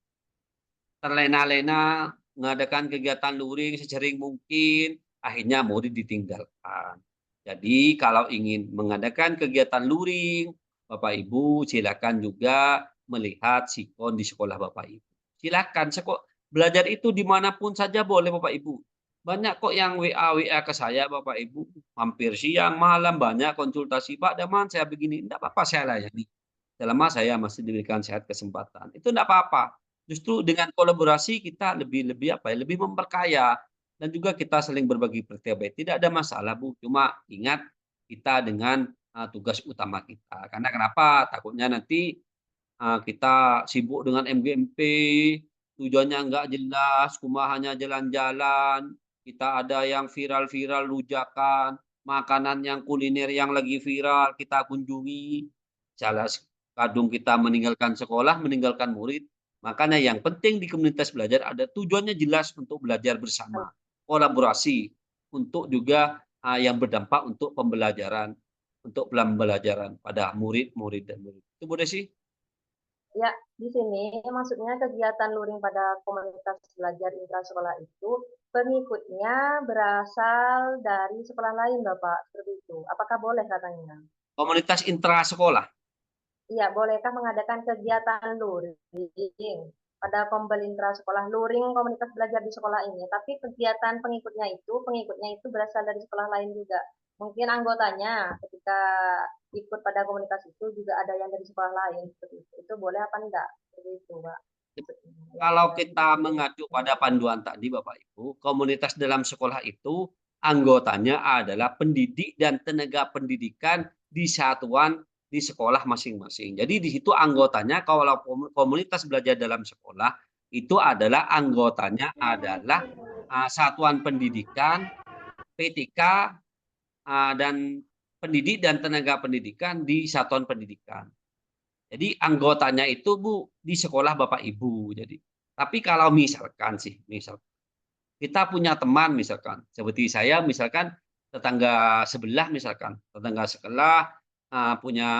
terlena-lena mengadakan kegiatan luring sesering mungkin, akhirnya murid ditinggalkan. Jadi kalau ingin mengadakan kegiatan luring, Bapak Ibu silakan juga melihat sikon di sekolah Bapak Ibu. Silakan, belajar itu dimanapun saja boleh Bapak Ibu. Banyak kok yang WA ke saya Bapak Ibu, hampir siang, malam, banyak konsultasi, Pak Daman saya begini, enggak apa-apa saya layani. Selama saya masih diberikan sehat kesempatan, itu enggak apa-apa. Justru dengan kolaborasi kita lebih memperkaya dan juga kita saling berbagi pertanyaan. Tidak ada masalah Bu, cuma ingat kita dengan tugas utama kita. Karena kenapa? Takutnya nanti kita sibuk dengan MGMP, tujuannya nggak jelas, cuma hanya jalan-jalan. Kita ada yang viral-viral rujakan, makanan yang kuliner yang lagi viral kita kunjungi. Salah kadung kita meninggalkan sekolah, meninggalkan murid. Makanya yang penting di komunitas belajar ada tujuannya jelas untuk belajar bersama, kolaborasi untuk juga yang berdampak untuk pembelajaran pada murid-murid dan murid. Itu Bu Desi. Ya, di sini maksudnya kegiatan luring pada komunitas belajar intrasekolah itu pengikutnya berasal dari sekolah lain, Bapak, seperti itu. Apakah boleh katanya? Komunitas intrasekolah. Iya, bolehkah mengadakan kegiatan luring pada pembeli intrasekolah luring komunitas belajar di sekolah ini? Tapi kegiatan pengikutnya itu berasal dari sekolah lain juga. Mungkin anggotanya ketika ikut pada komunitas itu juga ada yang dari sekolah lain seperti itu. Itu boleh apa enggak? Seperti itu, Pak. Kalau kita mengacu pada panduan tadi Bapak Ibu, komunitas dalam sekolah itu anggotanya adalah pendidik dan tenaga pendidikan di satuan di sekolah masing-masing. Jadi di situ anggotanya kalau komunitas belajar dalam sekolah itu adalah anggotanya adalah satuan pendidikan, PTK, dan pendidik dan tenaga pendidikan di satuan pendidikan. Jadi anggotanya itu Bu di sekolah Bapak Ibu. Jadi tapi kalau misalkan kita punya teman misalkan seperti saya misalkan tetangga sebelah misalkan tetangga sekolah punya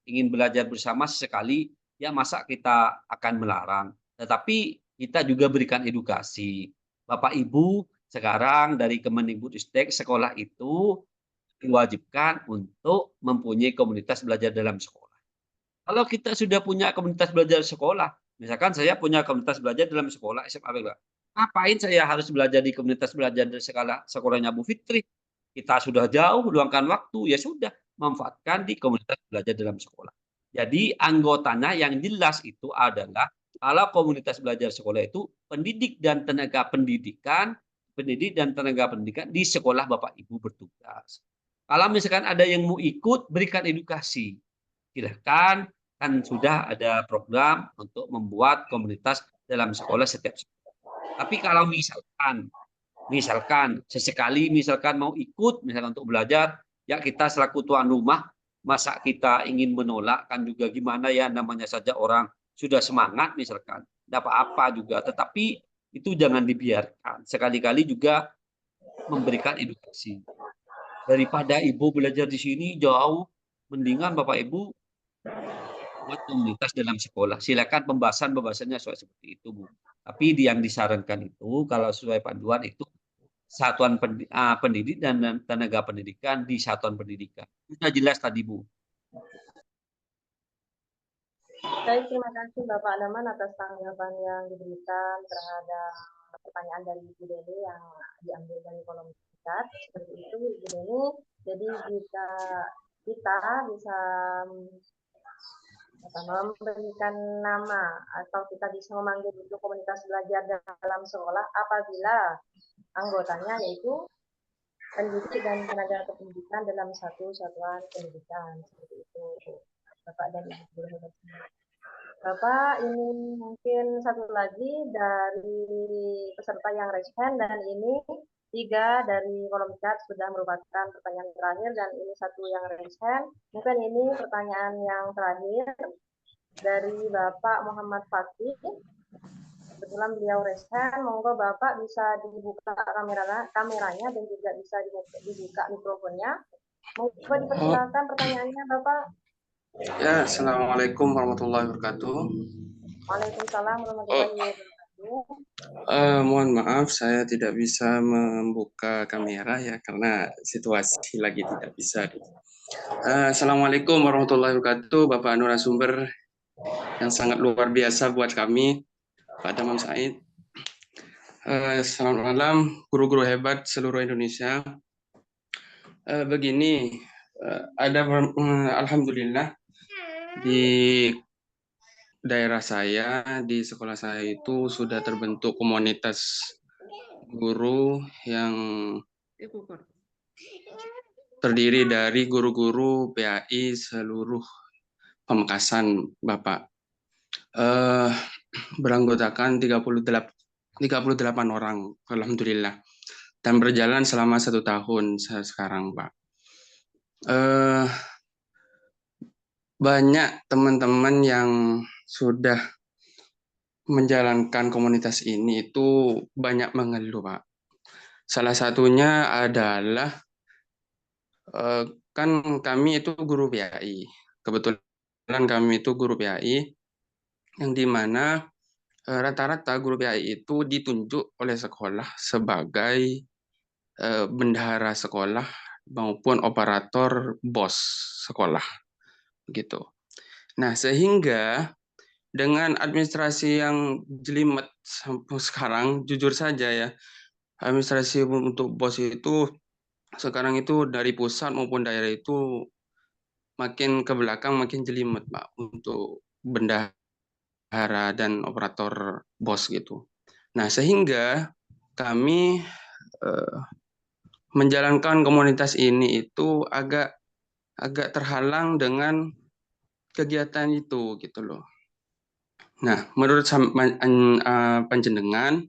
ingin belajar bersama sesekali ya masa kita akan melarang. Tetapi kita juga berikan edukasi. Bapak Ibu sekarang dari Kemendikbudristek sekolah itu diwajibkan untuk mempunyai komunitas belajar dalam sekolah. Kalau kita sudah punya komunitas belajar sekolah, misalkan saya punya komunitas belajar dalam sekolah SMA BK, ngapain saya harus belajar di komunitas belajar di sekolahnya Bu Fitri? Kita sudah jauh luangkan waktu, ya sudah manfaatkan di komunitas belajar dalam sekolah. Jadi anggotanya yang jelas itu adalah kalau komunitas belajar sekolah itu pendidik dan tenaga pendidikan, pendidik dan tenaga pendidikan di sekolah Bapak Ibu bertugas. Kalau misalkan ada yang mau ikut, berikan edukasi. Silahkan, kan sudah ada program untuk membuat komunitas dalam sekolah setiap sekolah. Tapi kalau misalkan sesekali misalkan mau ikut misalkan untuk belajar, ya kita selaku tuan rumah, masa kita ingin menolak kan juga gimana ya, namanya saja orang sudah semangat misalkan, tidak apa-apa juga, tetapi itu jangan dibiarkan. Sekali-kali juga memberikan edukasi. Daripada Ibu belajar di sini jauh, mendingan Bapak Ibu buat komunitas dalam sekolah. Silakan pembahasannya seperti itu, Bu. Tapi yang disarankan itu kalau sesuai panduan itu satuan pendidik dan tenaga pendidikan di satuan pendidikan. Sudah jelas tadi, Bu. Baik, terima kasih Bapak Adaman atas tanggapan yang diberikan terhadap pertanyaan dari Ibu Deni yang diambil dari kolom chat. Seperti itu, Ibu Deni. Jadi kita bisa memberikan nama atau kita bisa memanggil untuk komunitas belajar dalam sekolah apabila anggotanya yaitu pendidik dan tenaga kependidikan dalam satu satuan pendidikan. Seperti itu, Bapak dan Ibu. Bapak, ini mungkin satu lagi dari peserta yang raise hand, dan ini 3 dari kolom chat sudah merupakan pertanyaan terakhir, dan ini satu yang raise hand. Mungkin ini pertanyaan yang terakhir dari Bapak Muhammad Fatih. Kebetulan beliau raise hand, monggo Bapak bisa dibuka kameranya dan juga bisa dibuka mikrofonnya. Monggo dipersilakan pertanyaannya Bapak. Ya, Assalamualaikum warahmatullahi wabarakatuh. Waalaikumsalam warahmatullahi wabarakatuh. Mohon maaf, saya tidak bisa membuka kamera ya, karena situasi lagi tidak bisa. Assalamualaikum warahmatullahi wabarakatuh, Bapak narasumber yang sangat luar biasa buat kami, Pak Damam Said. Selamat malam, guru-guru hebat seluruh Indonesia. Begini, alhamdulillah di daerah saya, di sekolah saya itu sudah terbentuk komunitas guru yang terdiri dari guru-guru PAI seluruh Pamekasan, Bapak. Beranggotakan 38 orang, alhamdulillah. Dan berjalan selama 1 tahun sekarang, Pak. Banyak teman-teman yang sudah menjalankan komunitas ini itu banyak mengeluh, Pak. Salah satunya adalah kan kami itu guru PAI. Kebetulan kami itu guru PAI yang dimana rata-rata guru PAI itu ditunjuk oleh sekolah sebagai bendahara sekolah maupun operator BOS sekolah. Gitu. Nah, sehingga dengan administrasi yang jelimet sampai sekarang, jujur saja ya, administrasi untuk BOS itu sekarang itu dari pusat maupun daerah itu makin ke belakang, makin jelimet, Pak, untuk bendahara dan operator BOS gitu. Nah, sehingga kami menjalankan komunitas ini itu agak terhalang dengan kegiatan itu gitu loh. Nah, menurut panjenengan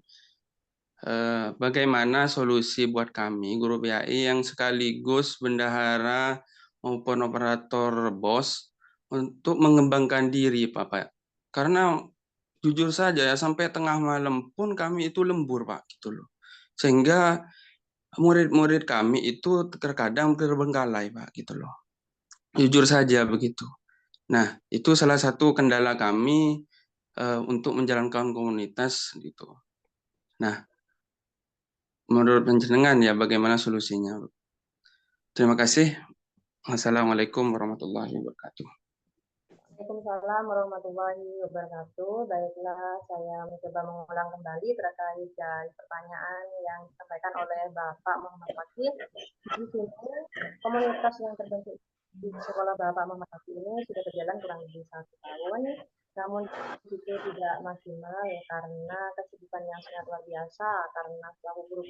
bagaimana solusi buat kami guru PAI yang sekaligus bendahara maupun operator BOS untuk mengembangkan diri, Pak? Karena jujur saja ya, sampai tengah malam pun kami itu lembur, Pak, gitu loh. Sehingga murid-murid kami itu terkadang terbengkalai, Pak, gitu loh. Jujur saja begitu. Nah, itu salah satu kendala kami untuk menjalankan komunitas gitu. Nah, menurut panjenengan ya bagaimana solusinya? Terima kasih. Assalamualaikum warahmatullahi wabarakatuh. Waalaikumsalam warahmatullahi wabarakatuh. Baiklah, saya mencoba mengulang kembali terkait dari pertanyaan yang disampaikan oleh Bapak Muhammad Fakih. Di sini, komunitas yang terbentuk di sekolah Bapak Muhammad Fakih ini sudah berjalan kurang lebih 1 tahun, namun itu tidak maksimal ya, karena kesibukan yang sangat luar biasa, karena selaku guru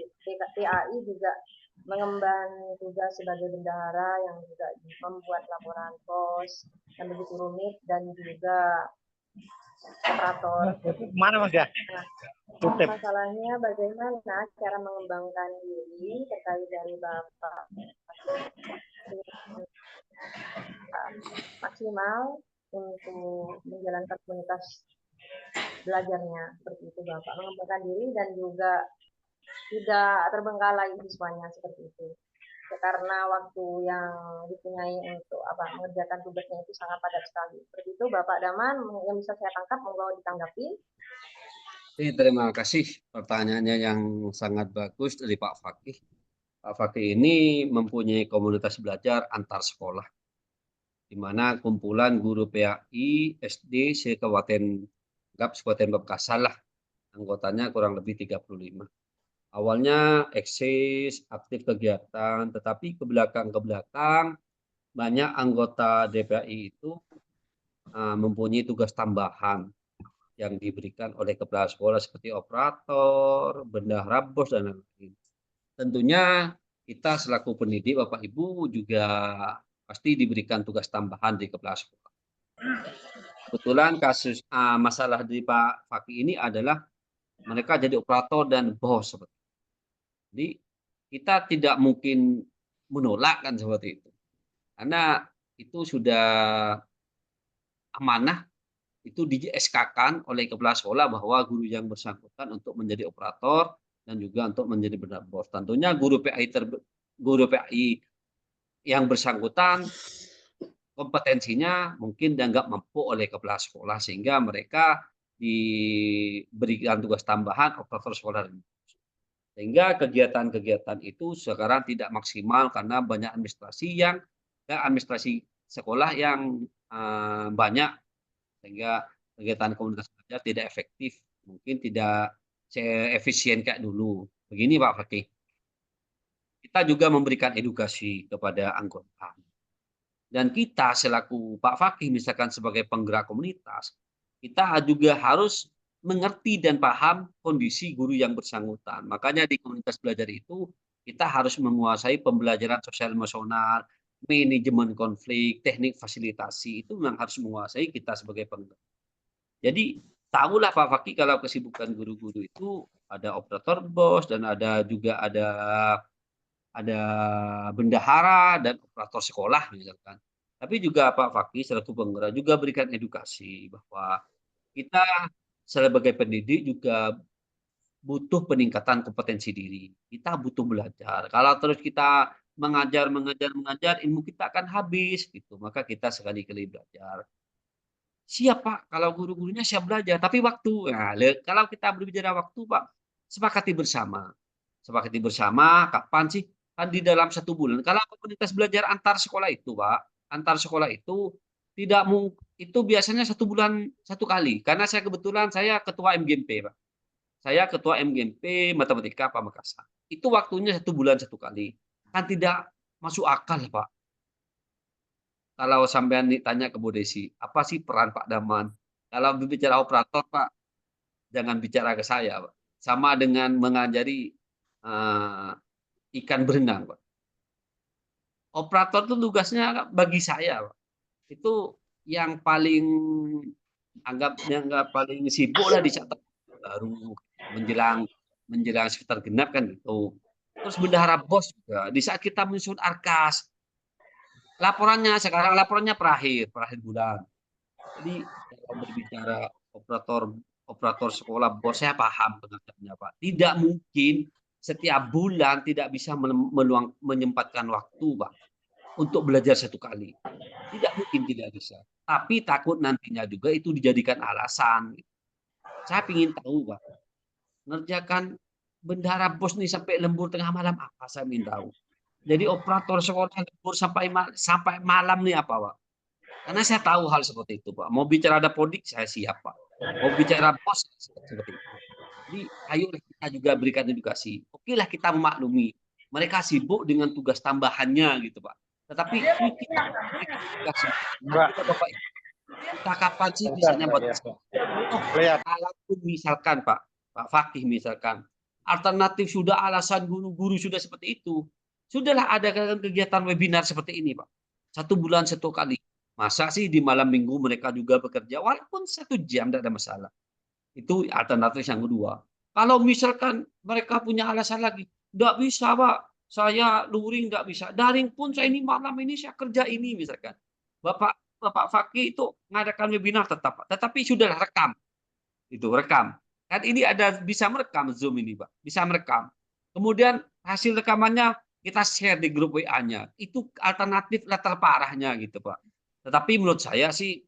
PAI juga mengemban tugas sebagai bendahara yang juga membuat laporan pos yang begitu rumit dan juga operator. Mana Mas ya? Nah, masalahnya bagaimana cara mengembangkan diri terkait dari Bapak maksimal untuk menjalankan komunitas belajarnya seperti itu Bapak, mengembangkan diri dan juga tidak terbengkalai siswanya seperti itu. Ya, karena waktu yang dipunyai untuk mengerjakan tugasnya itu sangat padat sekali. Seperti itu Bapak Daman, yang bisa saya tangkap, monggo ditanggapi. Terima kasih pertanyaannya yang sangat bagus dari Pak Fakih. Pak Fakih ini mempunyai komunitas belajar antar sekolah, di mana kumpulan guru PAI SD se-Kabupaten Pamekasan lah, anggotanya kurang lebih 35. Awalnya eksis, aktif kegiatan, tetapi ke belakang banyak anggota DPAI itu mempunyai tugas tambahan yang diberikan oleh kepala sekolah seperti operator, bendahara bos, dan lain-lain. Tentunya kita selaku pendidik Bapak Ibu juga pasti diberikan tugas tambahan di kepala sekolah. Kebetulan kasus masalah di Pak Fakih ini adalah mereka jadi operator dan bos seperti. Jadi kita tidak mungkin menolak kan seperti itu, karena itu sudah amanah, itu di SK-kan oleh kepala sekolah bahwa guru yang bersangkutan untuk menjadi operator dan juga untuk menjadi bendahara bos. Tentunya guru PAI yang bersangkutan kompetensinya mungkin dianggap mampu oleh kepala sekolah, sehingga mereka diberikan tugas tambahan operator sekolah. Sehingga kegiatan-kegiatan itu sekarang tidak maksimal karena banyak administrasi sekolah yang banyak, sehingga kegiatan komunitas belajar tidak efektif, mungkin tidak seefisien kayak dulu. Begini Pak Fakih, kita juga memberikan edukasi kepada anggota. Dan kita selaku Pak Fakih misalkan sebagai penggerak komunitas, kita juga harus mengerti dan paham kondisi guru yang bersangkutan. Makanya di komunitas belajar itu kita harus menguasai pembelajaran sosial emosional, manajemen konflik, teknik fasilitasi, itu memang harus menguasai kita sebagai penggerak. Jadi tahulah Pak Fakih kalau kesibukan guru-guru itu ada operator bos dan ada juga ada bendahara dan operator sekolah misalkan. Tapi juga Pak Fakih selaku penggerak juga berikan edukasi bahwa kita sebagai pendidik juga butuh peningkatan kompetensi diri. Kita butuh belajar. Kalau terus kita mengajar, ilmu kita akan habis gitu. Maka kita sekali-kali belajar. Siap Pak, kalau guru-gurunya siap belajar, tapi waktu. Nah, kalau kita berbicara waktu Pak, sepakati bersama. Sepakati bersama, kapan sih? Kan di dalam 1 bulan. Kalau komunitas belajar antar sekolah itu Pak, antar sekolah itu tidak itu biasanya 1 bulan 1 kali. Karena saya kebetulan saya ketua MGMP, Pak. Saya ketua MGMP Matematika Pamekasan. Itu waktunya 1 bulan 1 kali. Kan tidak masuk akal, Pak. Kalau sampean ditanya ke Bu Desi, apa sih peran Pak Daman? Kalau berbicara operator, Pak, jangan bicara ke saya, Pak. Sama dengan mengajari ikan berenang, Pak. Operator itu tugasnya bagi saya, Pak, itu yang paling paling sibuk lah di saat baru menjelang sekitar genap kan gitu. Terus bendahara bos juga di saat kita menyusun arkas, laporannya per akhir bulan. Jadi kalau berbicara operator sekolah bos, saya paham pengertiannya Pak. Tidak mungkin setiap bulan tidak bisa menyempatkan waktu Pak untuk belajar 1 kali. Tidak mungkin tidak bisa. Tapi takut nantinya juga itu dijadikan alasan. Saya ingin tahu Pak, ngerjakan bendahara bos nih sampai lembur tengah malam apa saya ingin tahu. jadi operator sekolah libur sampai malam nih apa, Pak? Karena saya tahu hal seperti itu, Pak. Mau bicara ada podik, saya siap, Pak. Mau bicara bos, saya siap seperti itu. Jadi, ayo kita juga berikan edukasi. Oke lah kita memaklumi. Mereka sibuk dengan tugas tambahannya gitu, Pak. Tetapi yuk kita berikan edukasi. Kita, Bapak, kita kapan sih misalnya buat kalaupun misalkan Pak Fakih misalkan alternatif sudah alasan guru-guru sudah seperti itu, sudahlah ada kegiatan webinar seperti ini, Pak. 1 bulan 1 kali. Masa sih di malam minggu mereka juga bekerja walaupun 1 jam tidak ada masalah. Itu alternatif yang kedua. Kalau misalkan mereka punya alasan lagi, nggak bisa, Pak. Saya luring nggak bisa. Daring pun saya ini malam ini saya kerja ini misalkan. Bapak Fakih itu mengadakan webinar tetap, Pak. Tetapi sudahlah rekam. Itu rekam. Kan ini ada bisa merekam Zoom ini, Pak. Bisa merekam. Kemudian hasil rekamannya kita share di grup WA-nya. Itu alternatif latar parahnya gitu, Pak. Tetapi menurut saya sih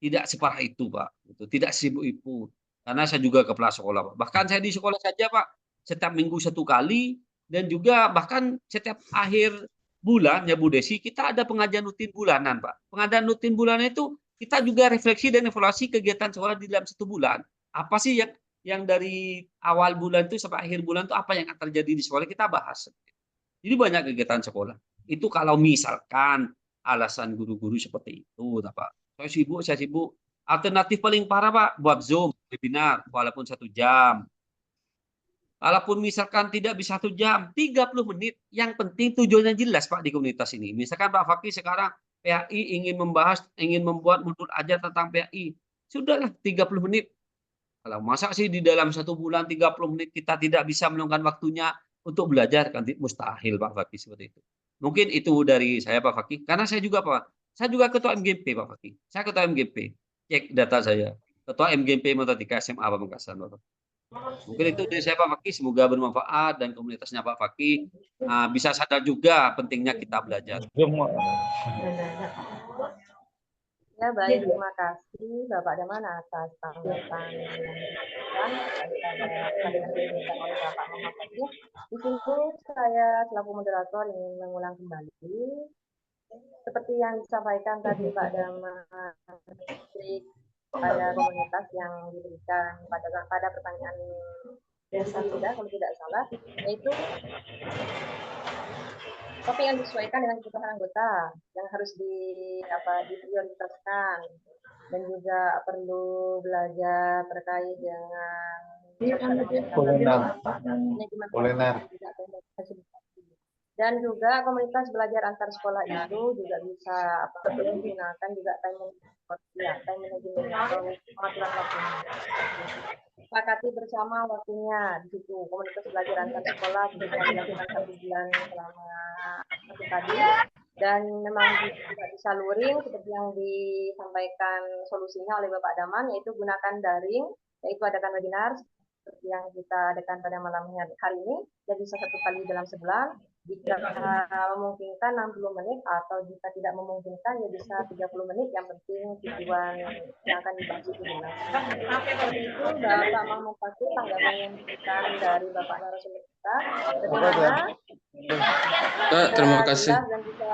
tidak separah itu, Pak. Itu tidak sibuk itu. Karena saya juga kepala sekolah, Pak. Bahkan saya di sekolah saja, Pak, setiap minggu 1 kali dan juga bahkan setiap akhir bulan ya Bu Desi, kita ada pengajian rutin bulanan, Pak. Pengajian rutin bulanan itu kita juga refleksi dan evaluasi kegiatan sekolah di dalam 1 bulan. Apa sih yang dari awal bulan itu sampai akhir bulan itu apa yang akan terjadi di sekolah kita bahas. Jadi banyak kegiatan sekolah. Itu kalau misalkan alasan guru-guru seperti itu, Pak. Saya sibuk. Alternatif paling parah, Pak, buat Zoom, webinar, walaupun 1 jam. Walaupun misalkan tidak bisa 1 jam, 30 menit. Yang penting tujuannya jelas, Pak, di komunitas ini. Misalkan Pak Fakih sekarang PAI ingin membuat modul ajar tentang PAI. Sudahlah 30 menit. Kalau masa sih di dalam 1 bulan 30 menit kita tidak bisa meluangkan waktunya untuk belajar, kan mustahil Pak Fakih seperti itu. Mungkin itu dari saya Pak Fakih. Karena saya juga Pak, saya juga ketua MGP Pak Fakih. Saya ketua MGP. Cek data saya. Ketua MGP Metodika SMA Pamekasan Pak. Mungkin itu dari saya Pak Fakih. Semoga bermanfaat dan komunitasnya Pak Fakih bisa sadar juga pentingnya kita belajar. Ya baik, terima kasih Bapak Daman atas tanggapan yang diberikan oleh Bapak Muhammad Fakih. Di sini saya selaku moderator ingin mengulang kembali seperti yang disampaikan tadi Pak Daman pada komunitas yang diberikan pada pertanyaan dasar sudah kalau tidak salah, yaitu topik yang disesuaikan dengan kebutuhan anggota yang harus diprioritaskan dan juga perlu belajar terkait dengan kuliner dan juga komunitas belajar antar sekolah itu juga bisa menggunakan juga time management atau pengaturan waktunya. Sepakati bersama waktunya di situ komunitas belajar antar sekolah bisa dilakukan 1 bulan selama seperti tadi dan memang tidak bisa luring seperti yang disampaikan solusinya oleh Bapak Daman, yaitu gunakan daring, yaitu adakan webinar seperti yang kita adakan pada malam hari ini dan bisa 1 kali dalam sebulan. Jika memungkinkan 60 menit atau jika tidak memungkinkan ya bisa 30 menit, yang penting tujuan yang akan dibahas itu jelas. Seperti itu Bapak Muhammad Fakih, tanggapan yang diberikan dari Bapak narasumber kita. Bagaimana? Terima kasih. Dan bisa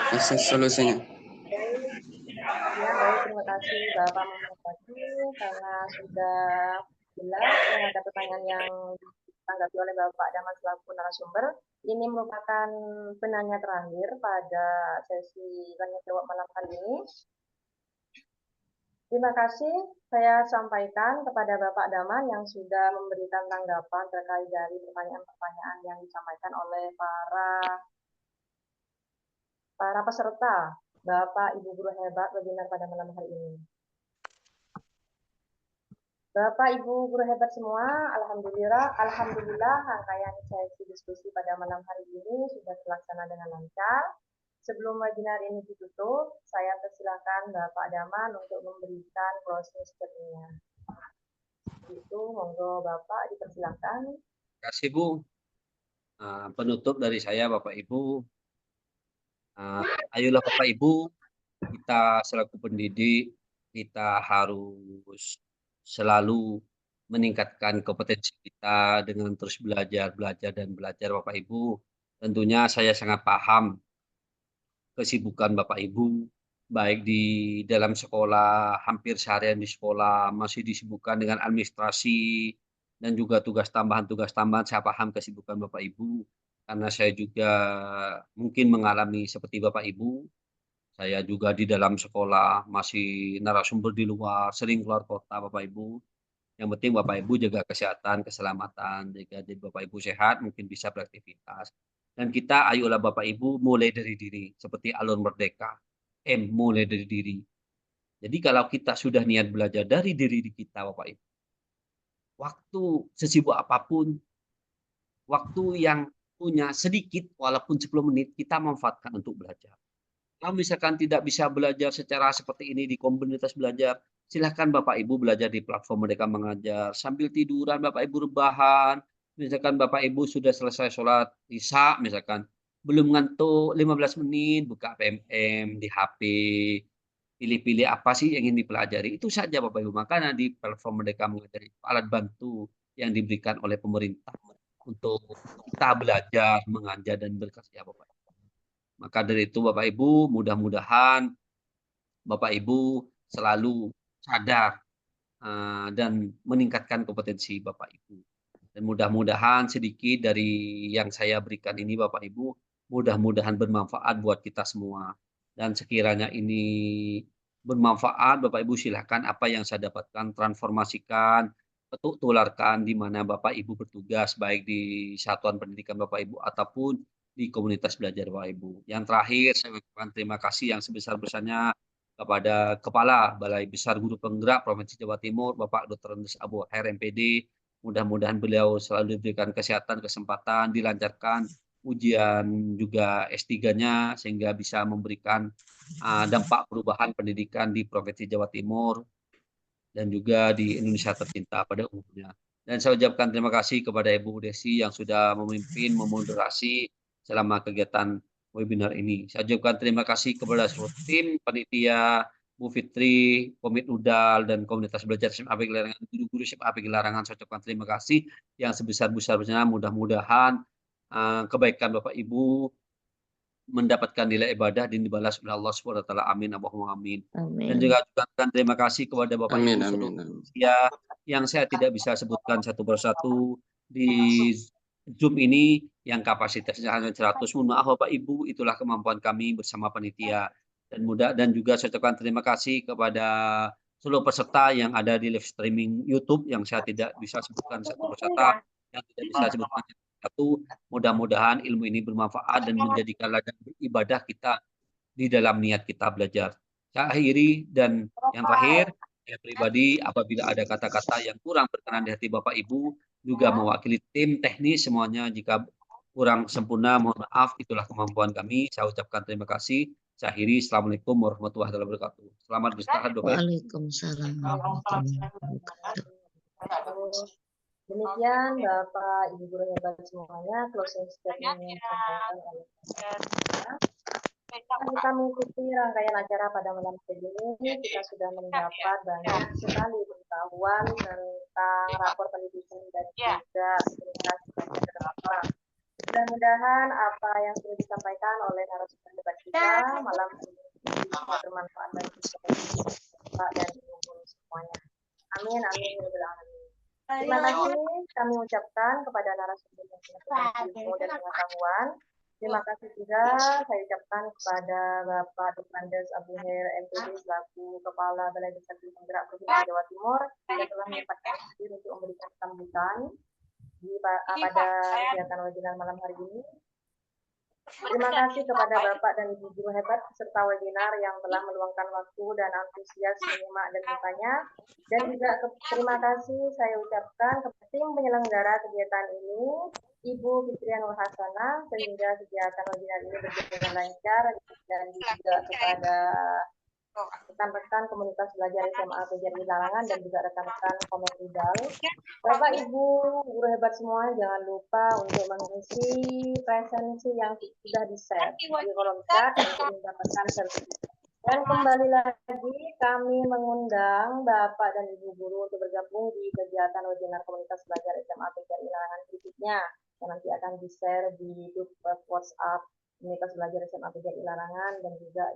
Kasih solusinya. Ya, baik, terima kasih Bapak Muhammad Fakih karena sudah jelas dan ada pertanyaan yang ditanggapi oleh Bapak Daman selaku narasumber. Ini merupakan penanya terakhir pada sesi tanya jawab malam kali ini. Terima kasih saya sampaikan kepada Bapak Daman yang sudah memberikan tanggapan terkait dari pertanyaan-pertanyaan yang disampaikan oleh para peserta Bapak Ibu guru hebat webinar pada malam hari ini. Bapak Ibu guru hebat semua, alhamdulillah rangkaian sesi diskusi pada malam hari ini sudah terlaksana dengan lancar. Sebelum webinar ini ditutup, saya persilakan Bapak Daman untuk memberikan closing statement-nya. Itu monggo Bapak dipersilakan. Terima kasih Bu. Penutup dari saya Bapak Ibu. Ayolah Bapak Ibu, kita selaku pendidik kita harus selalu meningkatkan kompetensi kita dengan terus belajar, belajar, dan belajar Bapak Ibu. Tentunya saya sangat paham kesibukan Bapak Ibu, baik di dalam sekolah, hampir seharian di sekolah, masih disibukkan dengan administrasi, dan juga tugas tambahan, saya paham kesibukan Bapak Ibu, karena saya juga mungkin mengalami seperti Bapak Ibu, saya juga di dalam sekolah, masih narasumber di luar, sering keluar kota Bapak Ibu. Yang penting Bapak Ibu jaga kesehatan, keselamatan, jaga jadi Bapak Ibu sehat, mungkin bisa beraktivitas. Dan kita ayolah Bapak Ibu mulai dari diri, seperti alur merdeka. Mulai dari diri. Jadi kalau kita sudah niat belajar dari diri kita Bapak Ibu, waktu sesibuk apapun, waktu yang punya sedikit walaupun 10 menit kita manfaatkan untuk belajar. Kalau misalkan tidak bisa belajar secara seperti ini di komunitas belajar, silahkan Bapak Ibu belajar di platform Merdeka Mengajar. Sambil tiduran Bapak Ibu rebahan, misalkan Bapak Ibu sudah selesai sholat Isya, misalkan belum ngantuk 15 menit, buka PMM di HP, pilih-pilih apa sih yang ingin dipelajari. Itu saja Bapak Ibu. Makanya di platform Merdeka Mengajar itu alat bantu yang diberikan oleh pemerintah untuk kita belajar, mengajar, dan berkarya Bapak Ibu. Maka dari itu Bapak Ibu, mudah-mudahan Bapak Ibu selalu sadar dan meningkatkan kompetensi Bapak Ibu. Dan mudah-mudahan sedikit dari yang saya berikan ini Bapak Ibu, mudah-mudahan bermanfaat buat kita semua. Dan sekiranya ini bermanfaat, Bapak Ibu silahkan apa yang saya dapatkan transformasikan, tularkan di mana Bapak Ibu bertugas, baik di satuan pendidikan Bapak Ibu ataupun di komunitas belajar Bapak Ibu. Yang terakhir saya ucapkan terima kasih yang sebesar-besarnya kepada Kepala Balai Besar Guru Penggerak Provinsi Jawa Timur, Bapak Dr. Andes Abu Khair MPD. Mudah-mudahan beliau selalu diberikan kesehatan, kesempatan, dilancarkan ujian juga S3-nya sehingga bisa memberikan dampak perubahan pendidikan di Provinsi Jawa Timur dan juga di Indonesia tercinta pada umumnya. Dan saya ucapkan terima kasih kepada Ibu Desi yang sudah memimpin, memoderasi selama kegiatan webinar ini. Saya ucapkan terima kasih kepada seluruh tim panitia, Bu Fitri, Komit Udal, dan komunitas belajar SMA APG Larangan, guru-guru SMA APG Larangan. Saya ucapkan terima kasih yang sebesar-besarnya. Mudah-mudahan kebaikan Bapak Ibu mendapatkan nilai ibadah dan dibalas oleh Allah SWT. Amin. Allahumma amin. Dan juga ucapkan terima kasih kepada Bapak Ibu seluruh yang saya tidak bisa sebutkan satu persatu di Zoom ini yang kapasitasnya hanya 100. Mohon maaf Bapak Ibu, itulah kemampuan kami bersama panitia. Dan juga saya ucapkan terima kasih kepada seluruh peserta yang ada di live streaming YouTube yang saya tidak bisa sebutkan satu persatu, yang tidak bisa sebutkan satu. Mudah-mudahan ilmu ini bermanfaat dan menjadikan ladang ibadah kita di dalam niat kita belajar. Saya akhiri, dan yang terakhir, saya pribadi apabila ada kata-kata yang kurang berkenan di hati Bapak Ibu, juga mewakili tim teknis semuanya, jika kurang sempurna mohon maaf, itulah kemampuan kami. Saya ucapkan terima kasih. Saya akhiri. Assalamualaikum warahmatullahi wabarakatuh. Selamat beristirahat Bapak Ibu. Waalaikumsalam warahmatullahi wabarakatuh. Demikian Bapak Ibu guru hebat semuanya, closing statement yang disampaikan oleh kita mengikuti rangkaian acara pada malam hari ini. Kita sudah mendapat banyak sekali pengetahuan tentang rapor pendidikan dan juga komunikasi belajar. Mudah-mudahan apa yang sudah disampaikan oleh narasumber debat kita malam ini bisa bermanfaat bagi Bapak dan Ibu guru semuanya. Amin, amin, ya Rabbal alamin. Terima kasih kami ucapkan kepada narasumber yang sudah berbagi ilmu dan pengetahuan. Terima kasih juga saya ucapkan kepada Bapak Dr. Andes Abu Khair MPD selaku Kepala Balai Besar Guru Penggerak Provinsi Jawa Timur yang telah menyempatkan diri untuk memberikan sambutan pada kegiatan webinar malam hari ini. Terima kasih kepada Bapak dan Ibu guru hebat peserta webinar yang telah meluangkan waktu dan antusias menyimak dan bertanya. Dan juga terima kasih saya ucapkan kepada tim penyelenggara kegiatan ini, Ibu Fitria Nur Hasanah, sehingga kegiatan webinar ini berjalan lancar, dan juga kepada rekan-rekan komunitas belajar SMA PJRI Larangan dan juga rekan-rekan Komit Udal. Bapak Ibu guru hebat semua, jangan lupa untuk mengisi presensi yang sudah di-share di kolom chat untuk mendapatkan sertifikat. Dan kembali lagi kami mengundang Bapak dan Ibu guru untuk bergabung di kegiatan webinar komunitas belajar SMA PGRI Larangan berikutnya yang nanti akan di-share di grup WhatsApp komunitas belajar SMA PGRI Larangan dan juga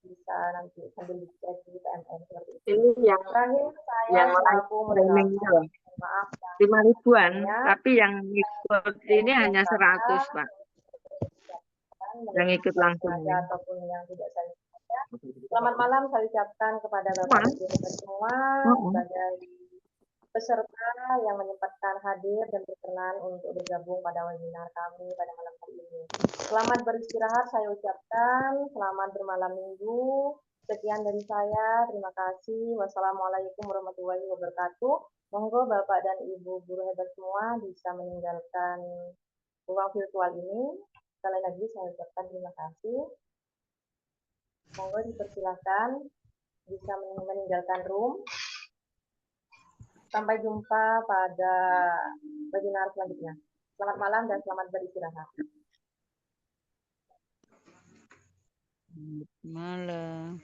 bisa nanti sambil dicek di PMN seperti itu. Ini yang Terakhir saya selaku moderator, maaf 5.000-an, ya. tapi yang ikut ini hanya 100, Pak. Yang ikut langsung ini. Ataupun yang tidak saya selamat malam saya ucapkan kepada Bapak Ibu semua sebagai peserta yang menyempatkan hadir dan berkenan untuk bergabung pada webinar kami pada malam hari ini. Selamat beristirahat saya ucapkan, selamat bermalam minggu. Sekian dari saya, terima kasih. Wassalamualaikum warahmatullahi wabarakatuh. Monggo Bapak dan Ibu guru hebat semua bisa meninggalkan ruang virtual ini. Sekali lagi saya ucapkan terima kasih. Monggo dipersilakan bisa meninggalkan room. Sampai jumpa pada webinar selanjutnya. Selamat malam dan selamat beristirahat. Malam.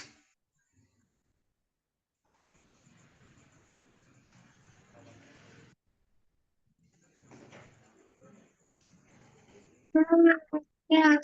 Ya.